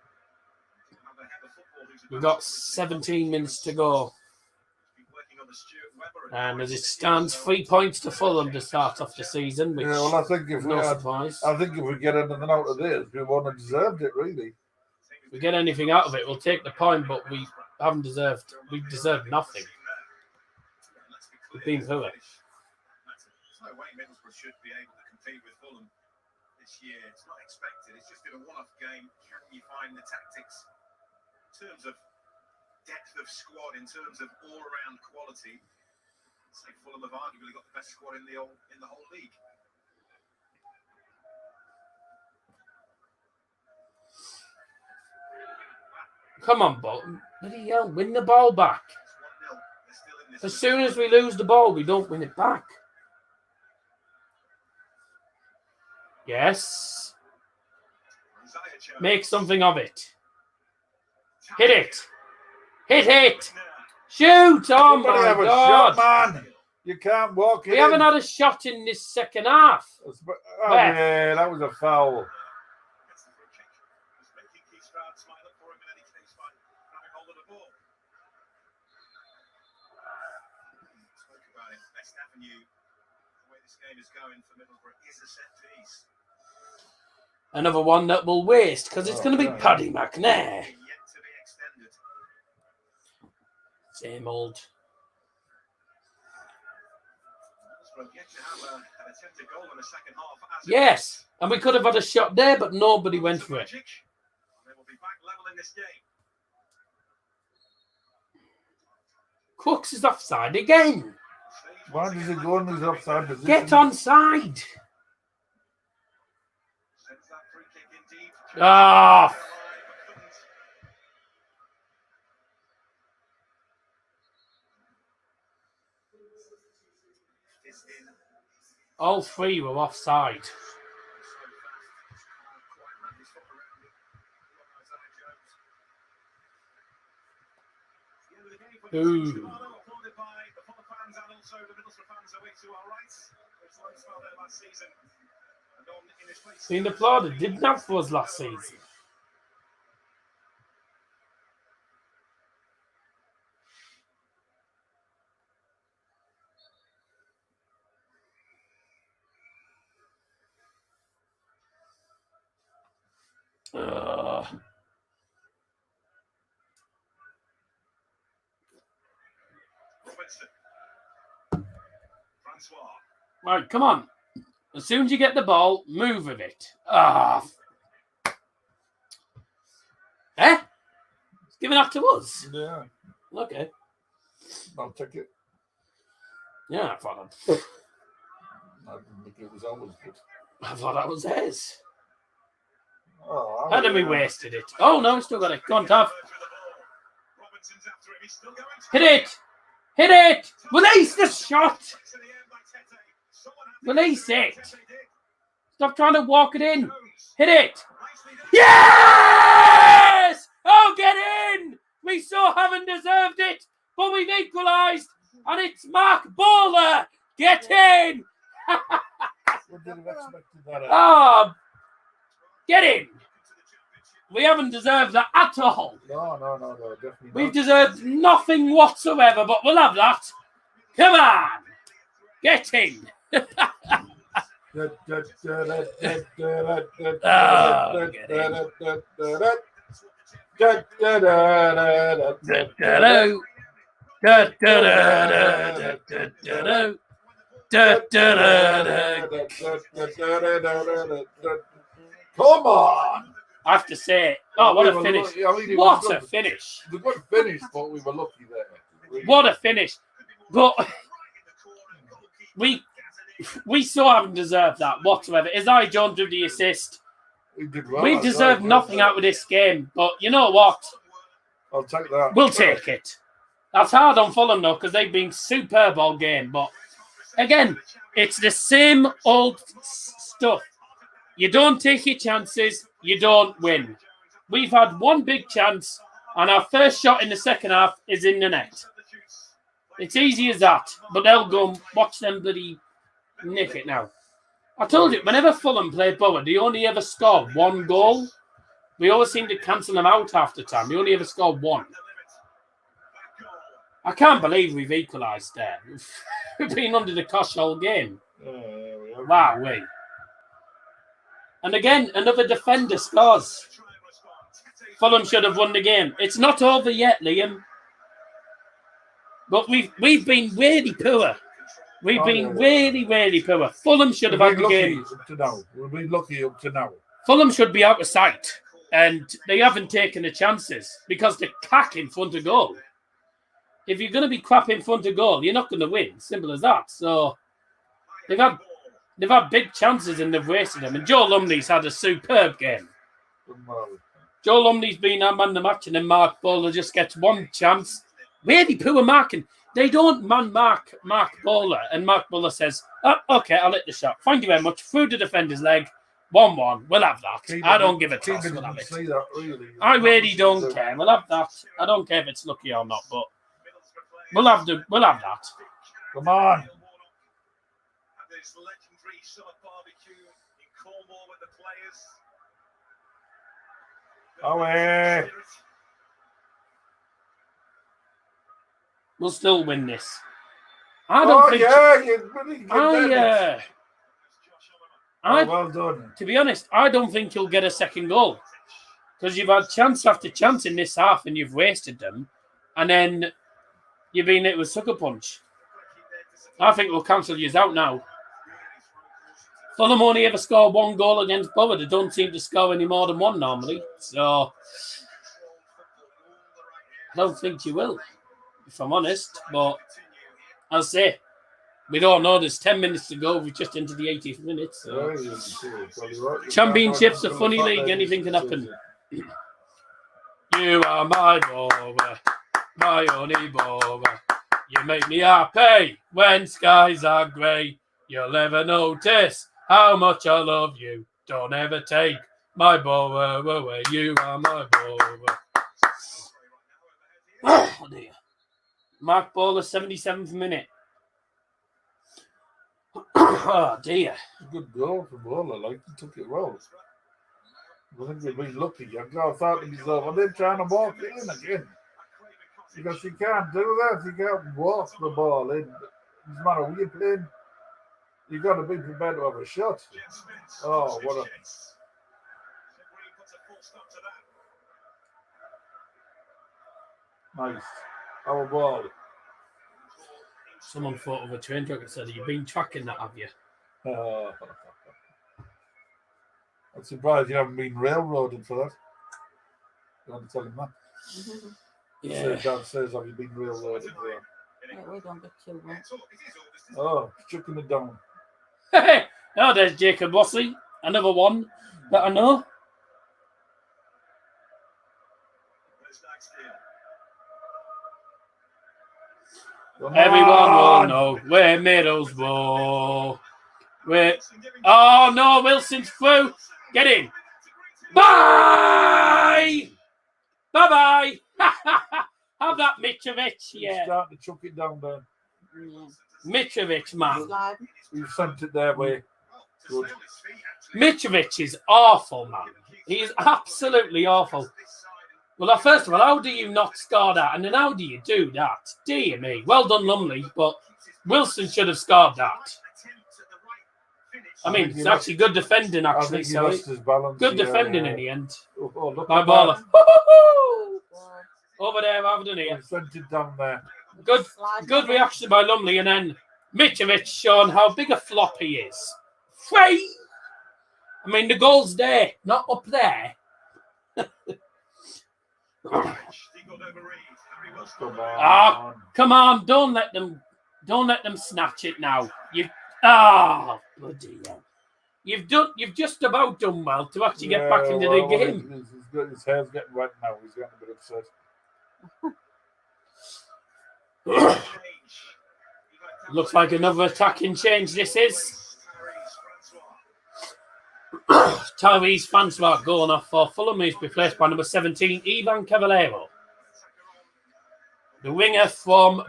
We've got 17 minutes to go. And as it stands, 3 points to Fulham to start off the season, which Yeah, well, I think if no surprise. I think if we get anything out of this, we won't have deserved it, really. If we get anything out of it, we'll take the point, but we deserved nothing. We've been through it. There's no way Middlesbrough should be able to compete with Fulham this year. It's not expected. It's just been a one-off game. Can you find the tactics in terms of depth of squad, in terms of all-around quality? I'd say Fulham have arguably got the best squad in the whole league. Come on, Bolton. Bloody hell, win the ball back. It's 1-0. They're still in this. As soon as we lose the ball, we don't win it back. Yes. Isaiah Jones. Make something of it. Hit it. Hit it. Shoot. Oh, Somebody my have a God. shot, man. You can't walk it We in. haven't had a shot in this second half. Oh, Where? yeah, that was a foul. Gets the free kick. He's making Keith Stroud smile up for him in any case by grabbing hold of the ball. Spoke about it. Best avenue, the way this game is going for Middlesbrough, is a set piece. Another one that we'll waste because it's going to be yeah. Paddy McNair. Yet to be extended. Same old. Middlesbrough yet to have an attempted goal in the second half. Yes. And we could have had a shot there, but nobody went for it. this game. Crooks is offside again. Why does he go in his offside position? Get onside. Sends that free kick indeed. Ah, It's in. all three were offside. Ooh. Applauded by the Fulham fans and also the Middlesbrough fans away to our right. Which once fell there last season. And on in his place. Being applauded. Didn't have for us last season. Winston. Francois. Right, come on. As soon as you get the ball, move with it. Ah. Eh? It's giving that to us. Yeah, Okay. I'll take it. Yeah, I thought I didn't think it was always good. that was theirs. Oh, And then we wasted it. Oh, no, we still got it. Go on, Tav. Robinson's after him. He's still going. Hit it. Hit it. Release the shot. To the end by Tete. Someone had to Release get it. Tete did. Stop trying to walk it in. Jones. Hit it. Nicely done. Yes! Oh, get in. We so haven't deserved it, but we've equalised. And it's Mark Bowler. Get in. Would you have expected that? Oh, get in. We haven't deserved that at all. No, definitely We've not. deserved nothing whatsoever, but we'll have that. Come on. Get in. Hello. Come on! I have to say, oh, what a finish. What a finish. It was a good finish, but we were lucky there. Really. What a finish. But we so haven't deserved that whatsoever. Isaiah Jones with the assist. We did well. We've deserved nothing out of this game. But you know what? I'll take that. We'll take it. That's hard on Fulham, though, because they've been superb all game. But again, it's the same old stuff. You don't take your chances, you don't win. We've had one big chance, and our first shot in the second half is in the net. It's easy as that. But they'll go and watch them bloody nick it now. I told you, whenever Fulham played Boro, they only ever scored one goal. We always seem to cancel them out half the time. They only ever scored one. I can't believe we've equalised there. We've been under the cosh all game. Wow, wait. And again, another defender scores. Fulham should have won the game. It's not over yet, Liam. But we've been really poor. We've been really poor. Fulham should have had the game. Up to now. We've been lucky up to now. Fulham should be out of sight. And they haven't taken the chances because they're cack in front of goal. If you're going to be crap in front of goal, you're not going to win. Simple as that. So they've had big chances and they've wasted them. And Joe Lumley's had a superb game. Joe Lumley's been our man of the match, and then Mark Bowler just gets one chance. Really poor marking. They don't mark Mark Bowler, and Mark Bowler says, "Oh, okay, I'll hit the shot. Thank you very much." Through the defender's leg. 1-1. We'll have that. I don't give a toss. We'll have it. I really don't care. We'll have that. I don't care if it's lucky or not, but we'll have that. Come on. This legendary summer barbecue in Cornwall with the players. Away. We'll still win this. I don't think. Well done. To be honest, I don't think you'll get a second goal because you've had chance after chance in this half and you've wasted them, and then you've been hit with sucker punch. I think we'll cancel you out now. Fulham only ever score one goal against Boro. They don't seem to score any more than one normally. So I don't think you will, if I'm honest. But I'll say, we don't know. There's 10 minutes to go. We're just into the 80th minute. So. Championship's a funny league. Anything can happen. You are my Boro, my only Boro. You make me happy when skies are grey. You'll never notice how much I love you. Don't ever take my Boro away. You are my Boro. Oh dear. Mark Bowler, 77th minute. Oh dear. Good goal from Bowler. Like he took it well. I think they've been lucky. I thought to myself, are they trying to walk it in again? Because you can't do that. You can't walk the ball in. No matter who you're playing, you've got to be prepared to have a shot. Oh, what a... Nice. Our ball. Someone thought of a train truck and said, you've been tracking that, have you? I'm surprised you haven't been railroaded for that. You want to tell him that? Yeah. Downstairs, have you been railroaded for that? Yeah, we don't get too well. Oh, chucking it down. Hey, oh, there's Jacob Bossy. Another one that I know. Everyone will know we're Middlesbrough. Oh no, Wilson's through. Get in. Bye. Bye. Have that, Mitrovic. Yeah. Start to chuck it down there. Mitrovic, man. You've sent it their way. Good. Mitrovic is awful, man. He is absolutely awful. Well, first of all, how do you not score that? And then how do you do that? Dear me. Well done, Lumley, but Wilson should have scored that. I mean, it's actually good defending, actually. So good defending in the end. Oh, look by at Baller. that. Over there, I've done here. Sent it down there. Good reaction by Lumley, and then Mitrovic showing how big a flop he is. Free! I mean, the goal's there, not up there. Come on! Don't let them snatch it now. Bloody hell! You've just about done well to actually get back into the game. His hair's getting wet now. He's getting a bit upset. Looks like another attacking change. This is Tyrese Francois going off for Fulham. He's replaced by number 17, Ivan Cavallero. The winger from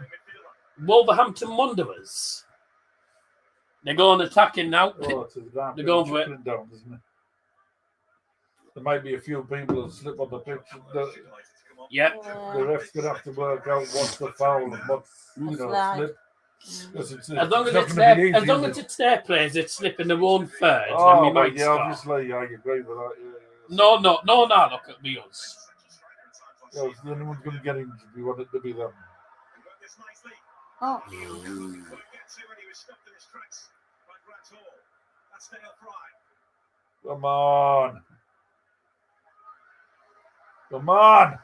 Wolverhampton Wanderers. They're going attacking now. They're going for it. Down, isn't it? There might be a few people that slip on the pitch. Yeah. The ref's going to have to work out what's the foul and what's slip. As long as it's their players, it's slipping their own third. Then we might start. Obviously, I agree with that. Yeah. No, look at me, us. Yeah, if anyone's going to get injured, we want it to be them. Oh. Come on. Come on.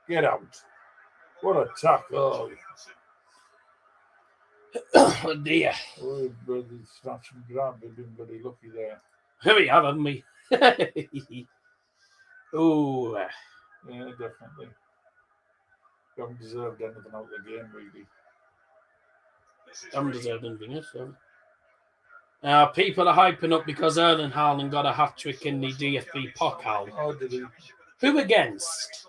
Get out. What a tackle. Oh dear. Oh, brother, snatch and grab. We've been very lucky there. Here we have, haven't we? Oh. Yeah, definitely. We haven't deserved anything out of the game, really. Haven't deserved anything, so. People are hyping up because Erling Haaland got a hat-trick in the DFB Pokal. Oh, did he? Who against?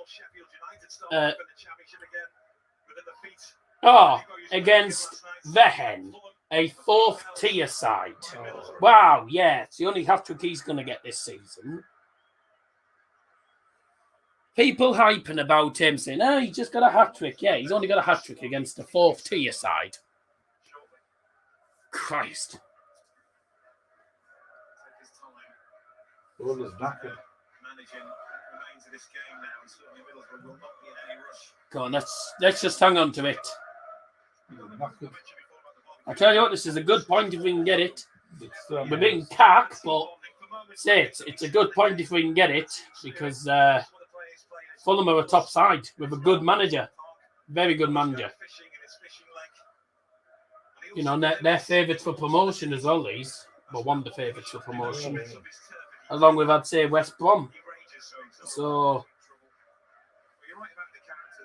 Against Vehen, a fourth-tier side. Oh. Wow, yeah, it's the only hat-trick he's going to get this season. People hyping about him, saying, he just got a hat-trick. Yeah, he's only got a hat-trick against a fourth-tier side. Christ. Oh, there's knackered. Go on, let's just hang on to it. knackered. I tell you what, this is a good point if we can get it. It's, We're being cack, but say it's a good point if we can get it because Fulham are a top side with a good manager, very good manager. You know, they're favourites for promotion as well. These, well, one of the favourites for promotion, along with I'd say West Brom. So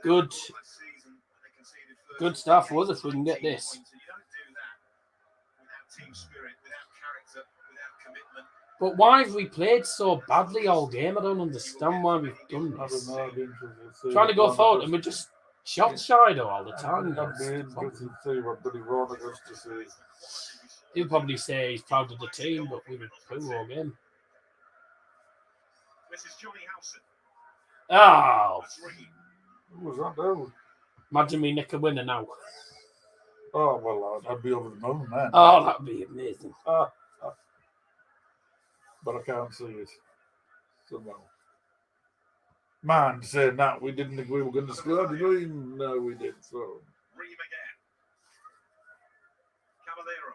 good stuff for us if we can get this. But why have we played so badly all game? I don't understand why we've done this. Trying to go forward and we're just shot shy all the time. He'll probably say he's proud of the team, but we were poo all game. Oh! What was that, though? Imagine me nick a winner now. Oh, well, I'd be over the moon then. Oh, that'd be amazing. But I can't see it. Somehow. Man, saying that, we didn't think we were going to score, did we? No, we did. So. Ream again. Cavallero.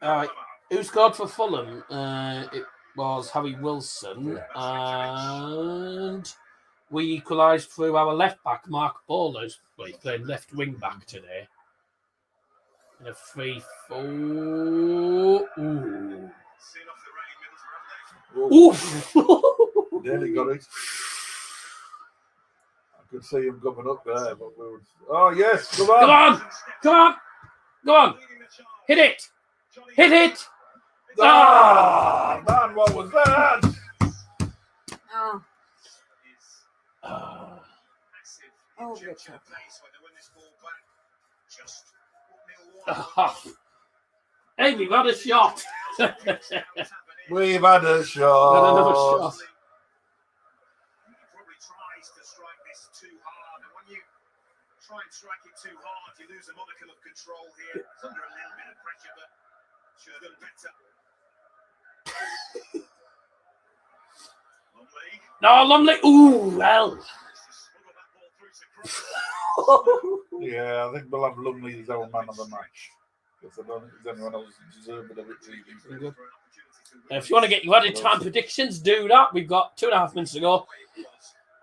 All right. Who scored for Fulham? It was Harry Wilson. And we equalised through our left back, Mark Bowlers. Well, he's playing left wing back today. In a 3-4. Ooh. Oof. Nearly got it. I could see him coming up there, but we were. Oh, yes, come on. Come on. Come on. Go on. Hit it. Hit it. Ah, man, what was that? Oh, Oh, Richard. Hey, we've had a shot. We've had a shot. Had another shot. He probably tries to strike this too hard, and when you try and strike it too hard, you lose a modicum of control here. It's under a little bit of pressure, but should have done better. No, Lumley. Ooh, well. Yeah, I think we'll have Lumley as our man of the match. Because I don't think there's anyone else deserving of it. Really. If you want to get your added time predictions, do that. We've got 2.5 minutes to go.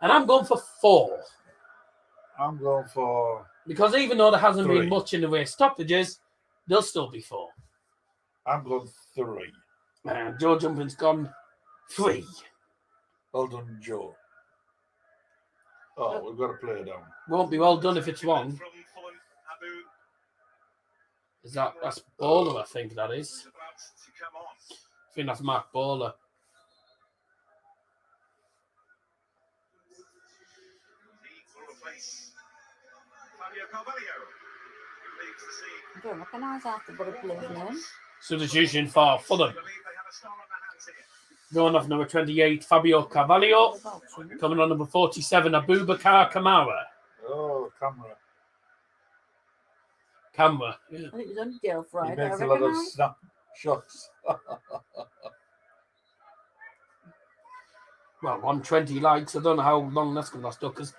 And I'm going for 4. I'm going for... Because even though there hasn't 3. been much in the way of stoppages, there'll still be 4. I'm going 3. And Joe Jumping's gone 3. Well done, Joe. Oh, we've got to play it down. Won't be well done if it's 1. Is that's Bowler, I think that is. I think that's Mark Bowler. I don't recognise that, but a blue name. Substitution for Fulham. Going off number 28, Fabio Carvalho. Coming on number 47, Abubakar Kamara. Oh, camera. Yeah. I think it was only Dale He Friday. makes a lot of snap shots. Well, 120 likes. I don't know how long that's going to last, because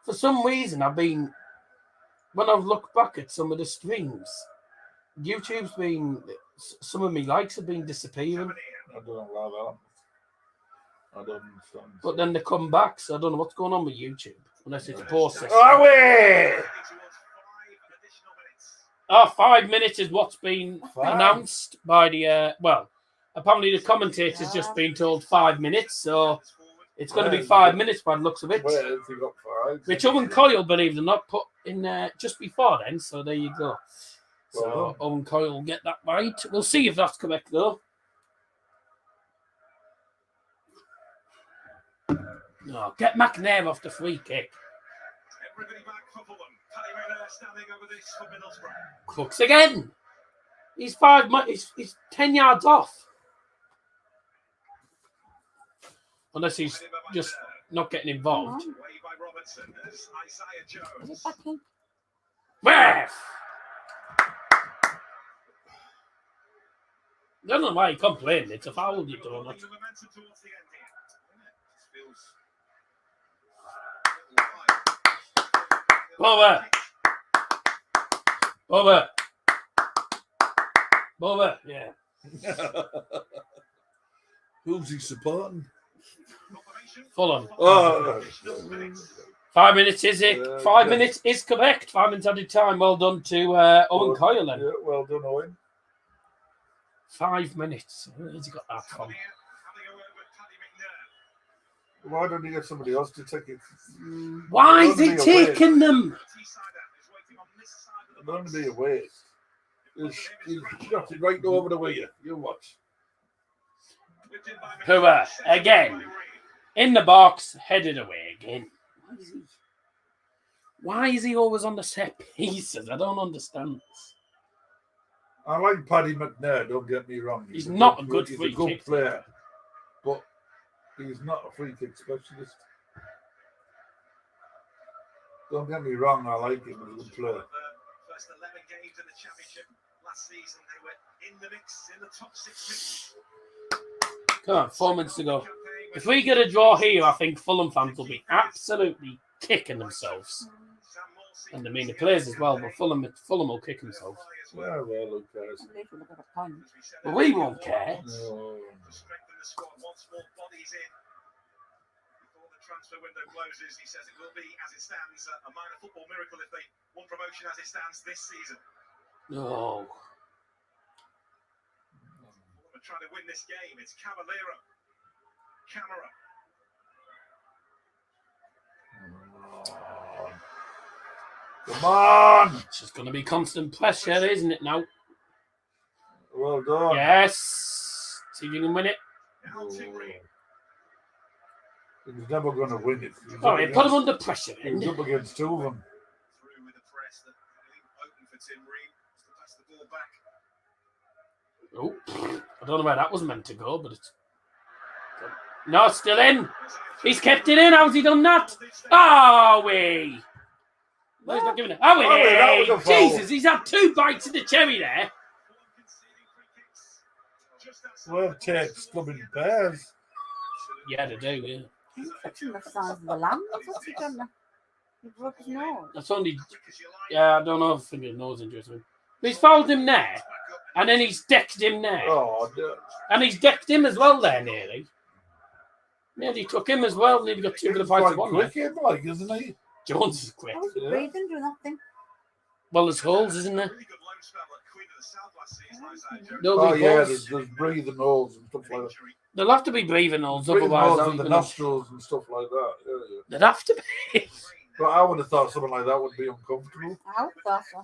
for some reason when I've looked back at some of the streams, YouTube's been, some of my likes have been disappearing. I don't know why that. I don't understand. But then they come back, so I don't know what's going on with YouTube, unless it's processed. Away! 5 minutes is what's been announced by the, apparently the commentator's just been told 5 minutes, so it's going to be 5 minutes by the looks of it. Where has he got 5? Which Owen Coyle, believe it or not, put in just before then, so there you go. So Owen Coyle will get that right. We'll see if that's correct, though. No, get McNair off the free kick. Everybody back for Fulham. Standing over this for Middlesbrough. Crooks again. He's 10 yards off. Unless he's just not getting involved. Away by Robertson as Isaiah Jones. Is it back in? Ref! I don't know why you complain. It's a foul, you don't. Momentum towards the end here. Boro. Boro. Boro. Yeah. Who's he supporting? Fulham. Oh, 5 minutes, is it? Yeah, 5 yeah. minutes is correct. 5 minutes added time. Well done to Owen Coyle then. yeah, well done, Owen. 5 minutes. Where's he got that from? Why don't you get somebody else to take it? Why It'll is he only be a taking them? It'll only be a waste. He's got it right over the way. You watch. Pua again. In the box, headed away again. Why is he always on the set pieces? I don't understand. I like Paddy McNair, don't get me wrong. He's not a good he's free a good kick. player, but he's not a free kick specialist. Don't get me wrong, I like him as a good player. First 11 games in the Championship last season, they were in the mix, in the top 6 mix. Come on, 4 minutes to go. If we get a draw here, I think Fulham fans will be absolutely kicking themselves. And I mean the players as well, but Fulham will kick themselves. Yeah, well, who cares? At least we look at a point. But we won't care. No. To strengthen the squad, once more bodies in. Before the transfer window closes, he says it will be, as it stands, a minor football miracle if they won promotion as it stands this season. No. We're trying to win this game. It's Cavallero. Camera. Come on! It's just going to be constant pressure, isn't it now? Well done. Yes. See if you can win it. Now Tigre. He's never going to win it. He's All up right, put him against- under pressure. He's up against two of them. Through with the press that open for Tim Ream. To pass the ball back. Oh, I don't know where that was meant to go, but it's... No, it's still in. He's kept it in. How's he done that? Oh, we. No, he's not giving it. Oh, wait, that was a foul. Jesus, he's had 2 bites of the cherry there. Well, takes clubbing pairs. Yeah, they do, yeah. He's fixing the size of the lamb. What's he done? He broke his nose. That's only... Yeah, I don't know if his nose injury. But he's fouled him there, and then he's decked him there. Oh, no. And he's decked him as well there, nearly. Nearly took him as well. Nearly got 2 for the price Quite of 1 quick, there. him, like, isn't he? Jones is quick. How is he Yeah. breathing? Do nothing. Well, there's holes, isn't there? Really good loan spell at Queen of the South last season. Like that, Joe. There'll Oh, be yeah, holes. there's breathing holes and stuff like that. There'll have to be breathing holes, Breathing otherwise holes how in you the gonna... nostrils and stuff like that. Yeah, yeah. There'd have to be. But I would have thought something like that would be uncomfortable, I hope that's so.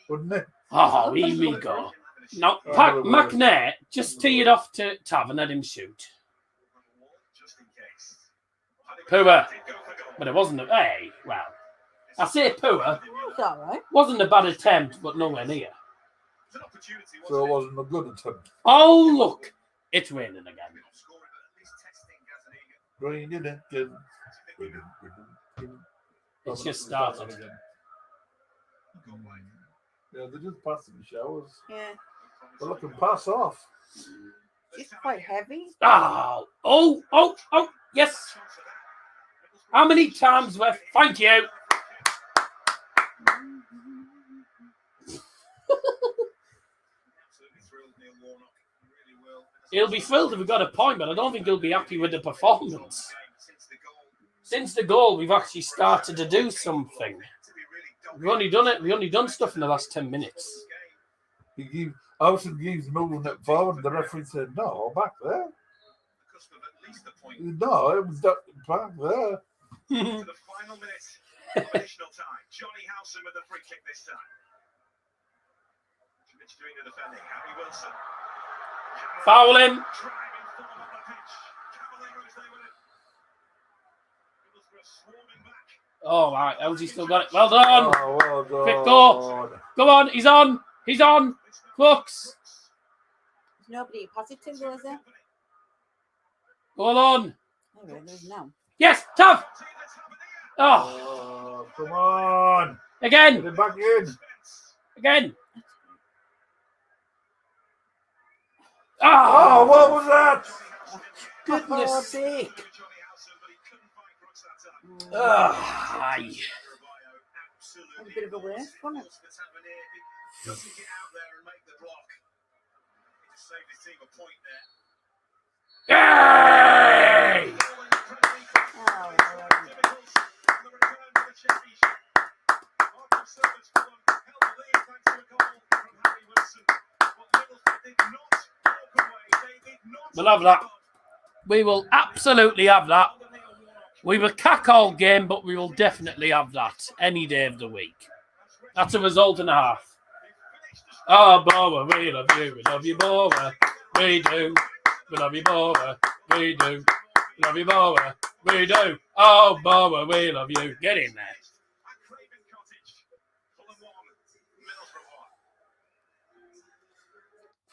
wouldn't it? Oh, here we go. No, Oh, McNair, just tee it off to Tav and let him shoot. Just in case. Pua. But it wasn't a... Hey, well. I say Pua. It's all right. Wasn't a bad attempt, but nowhere near. It's an opportunity, So it wasn't wasn't a good attempt. Oh, look. It's raining again. it? Not scoring, but at least testing Gazaniga. Raining again. It's just started. Yeah, they're just passing the showers. Yeah. They're looking pass off. It's quite heavy. Oh, yes. How many times left? Thank you. Absolutely thrilled, Neil Warnock. He really will. He'll be thrilled if we got a point, but I don't think he'll be happy with the performance. Since the goal. Since the goal, we've actually started to do something. We've only done stuff in the last 10 minutes. He gave Housen gives moving it forward. The referee said, "No, back there. No, it was back there." To the final minute of additional time. Johnny Howson with the free kick this time. Mitch doing the defending. Harry Wilson. Foul him. Driving Fulham up the pitch. Cavallero's there with it. Middlesbrough swarming back. Oh, right. Elsie still got it. Well done. Oh, well done. Quick goal. Go on. He's on. He's on. Crooks. There's nobody positive, there, is there? Go on. Anyway, there's no. Yes. Tav. Oh, Oh, come on. Get again. it back in. Again. Oh, Oh, what was that? goodness sake. Johnny Howson, but he couldn't find Crooks that time. Aye. A bit of a waste, wasn't it? Doesn't get out there and make the block. He just saved his team a point there. Yay! Oh, We'll have that. We will absolutely have that. We will cack all game, but we will definitely have that any day of the week. That's a result and a half. Oh, Boro, we love you. We love you, Boro. We do. We love you, Boro. We do. We love you, Boro. We do. Oh, Boro, we love you. Get in there.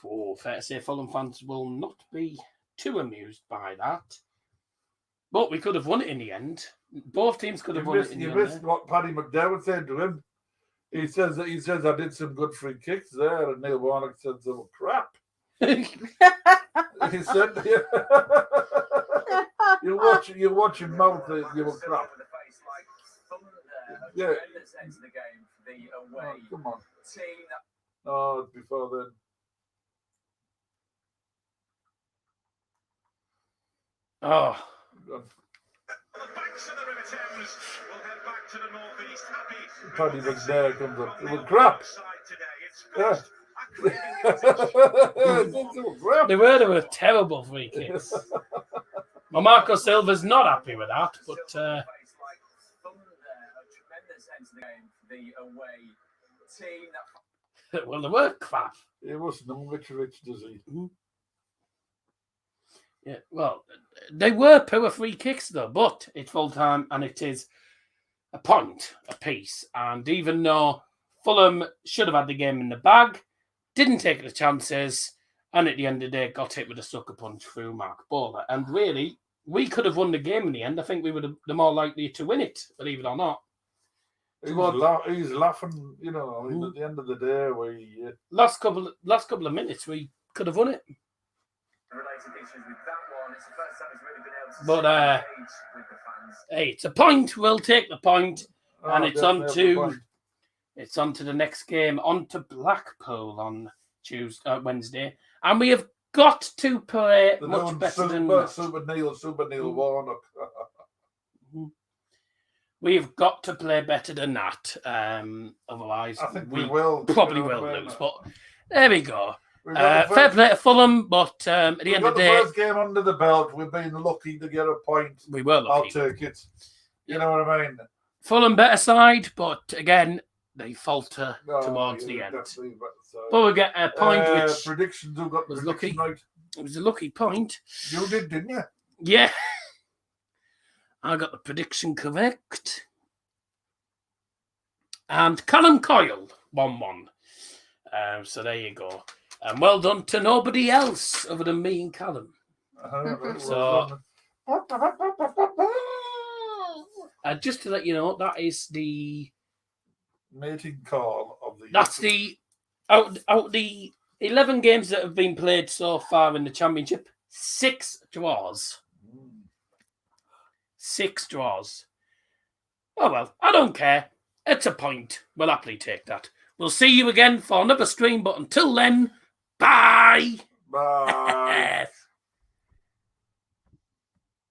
Oh, fair to say Fulham fans will not be too amused by that. But we could have won it in the end. Both teams could have won it in the end. You missed what Paddy McDowell said to him. He says I did some good free kicks there, and Neil Warnock said they were crap. He said, you watch him mouth, you were crap. Yeah. Oh, come on. Oh, it's before then. Oh. Paddy McDowell comes up. It was crap. Yeah. They were terrible free kicks. Well, Marco Silva's not happy with that, but well, they were crap. It wasn't Mitrovic, does he? Mm-hmm. Yeah, well, they were poor free kicks though, but it's full time and it is a point apiece. And even though Fulham should have had the game in the bag, didn't take the chances, and at the end of the day got hit with a sucker punch through Mark Bowler. And really, we could have won the game in the end. I think we were the more likely to win it, believe it or not. He's laughing, you know. I mean, at the end of the day, we last couple of minutes we could have won it. But hey, it's a point. We'll take the point, and it's on to the next game, on to Blackpool on Wednesday, and we have got to play much better than that. Super Neil Warnock. We've got to play better than that. Otherwise, I think we probably will lose. But there we go. Fair first, play to Fulham, but at the end of the day, first game under the belt. We've been lucky to get a point. We were lucky. I'll take it. You know what I mean? Fulham better side, but again, they falter towards the end. But we get a point, which predictions who got was lucky. Right. It was a lucky point. You did, didn't you? Yeah. I got the prediction correct. And Callum Coyle, 1-1. So there you go. And well done to nobody else other than me and Callum. So, just to let you know, that is the mating call of the. That's the out the 11 games that have been played so far in the Championship. 6 draws. 6 draws. Oh well, I don't care. It's a point. We'll happily take that. We'll see you again for another stream, but until then, bye. Bye.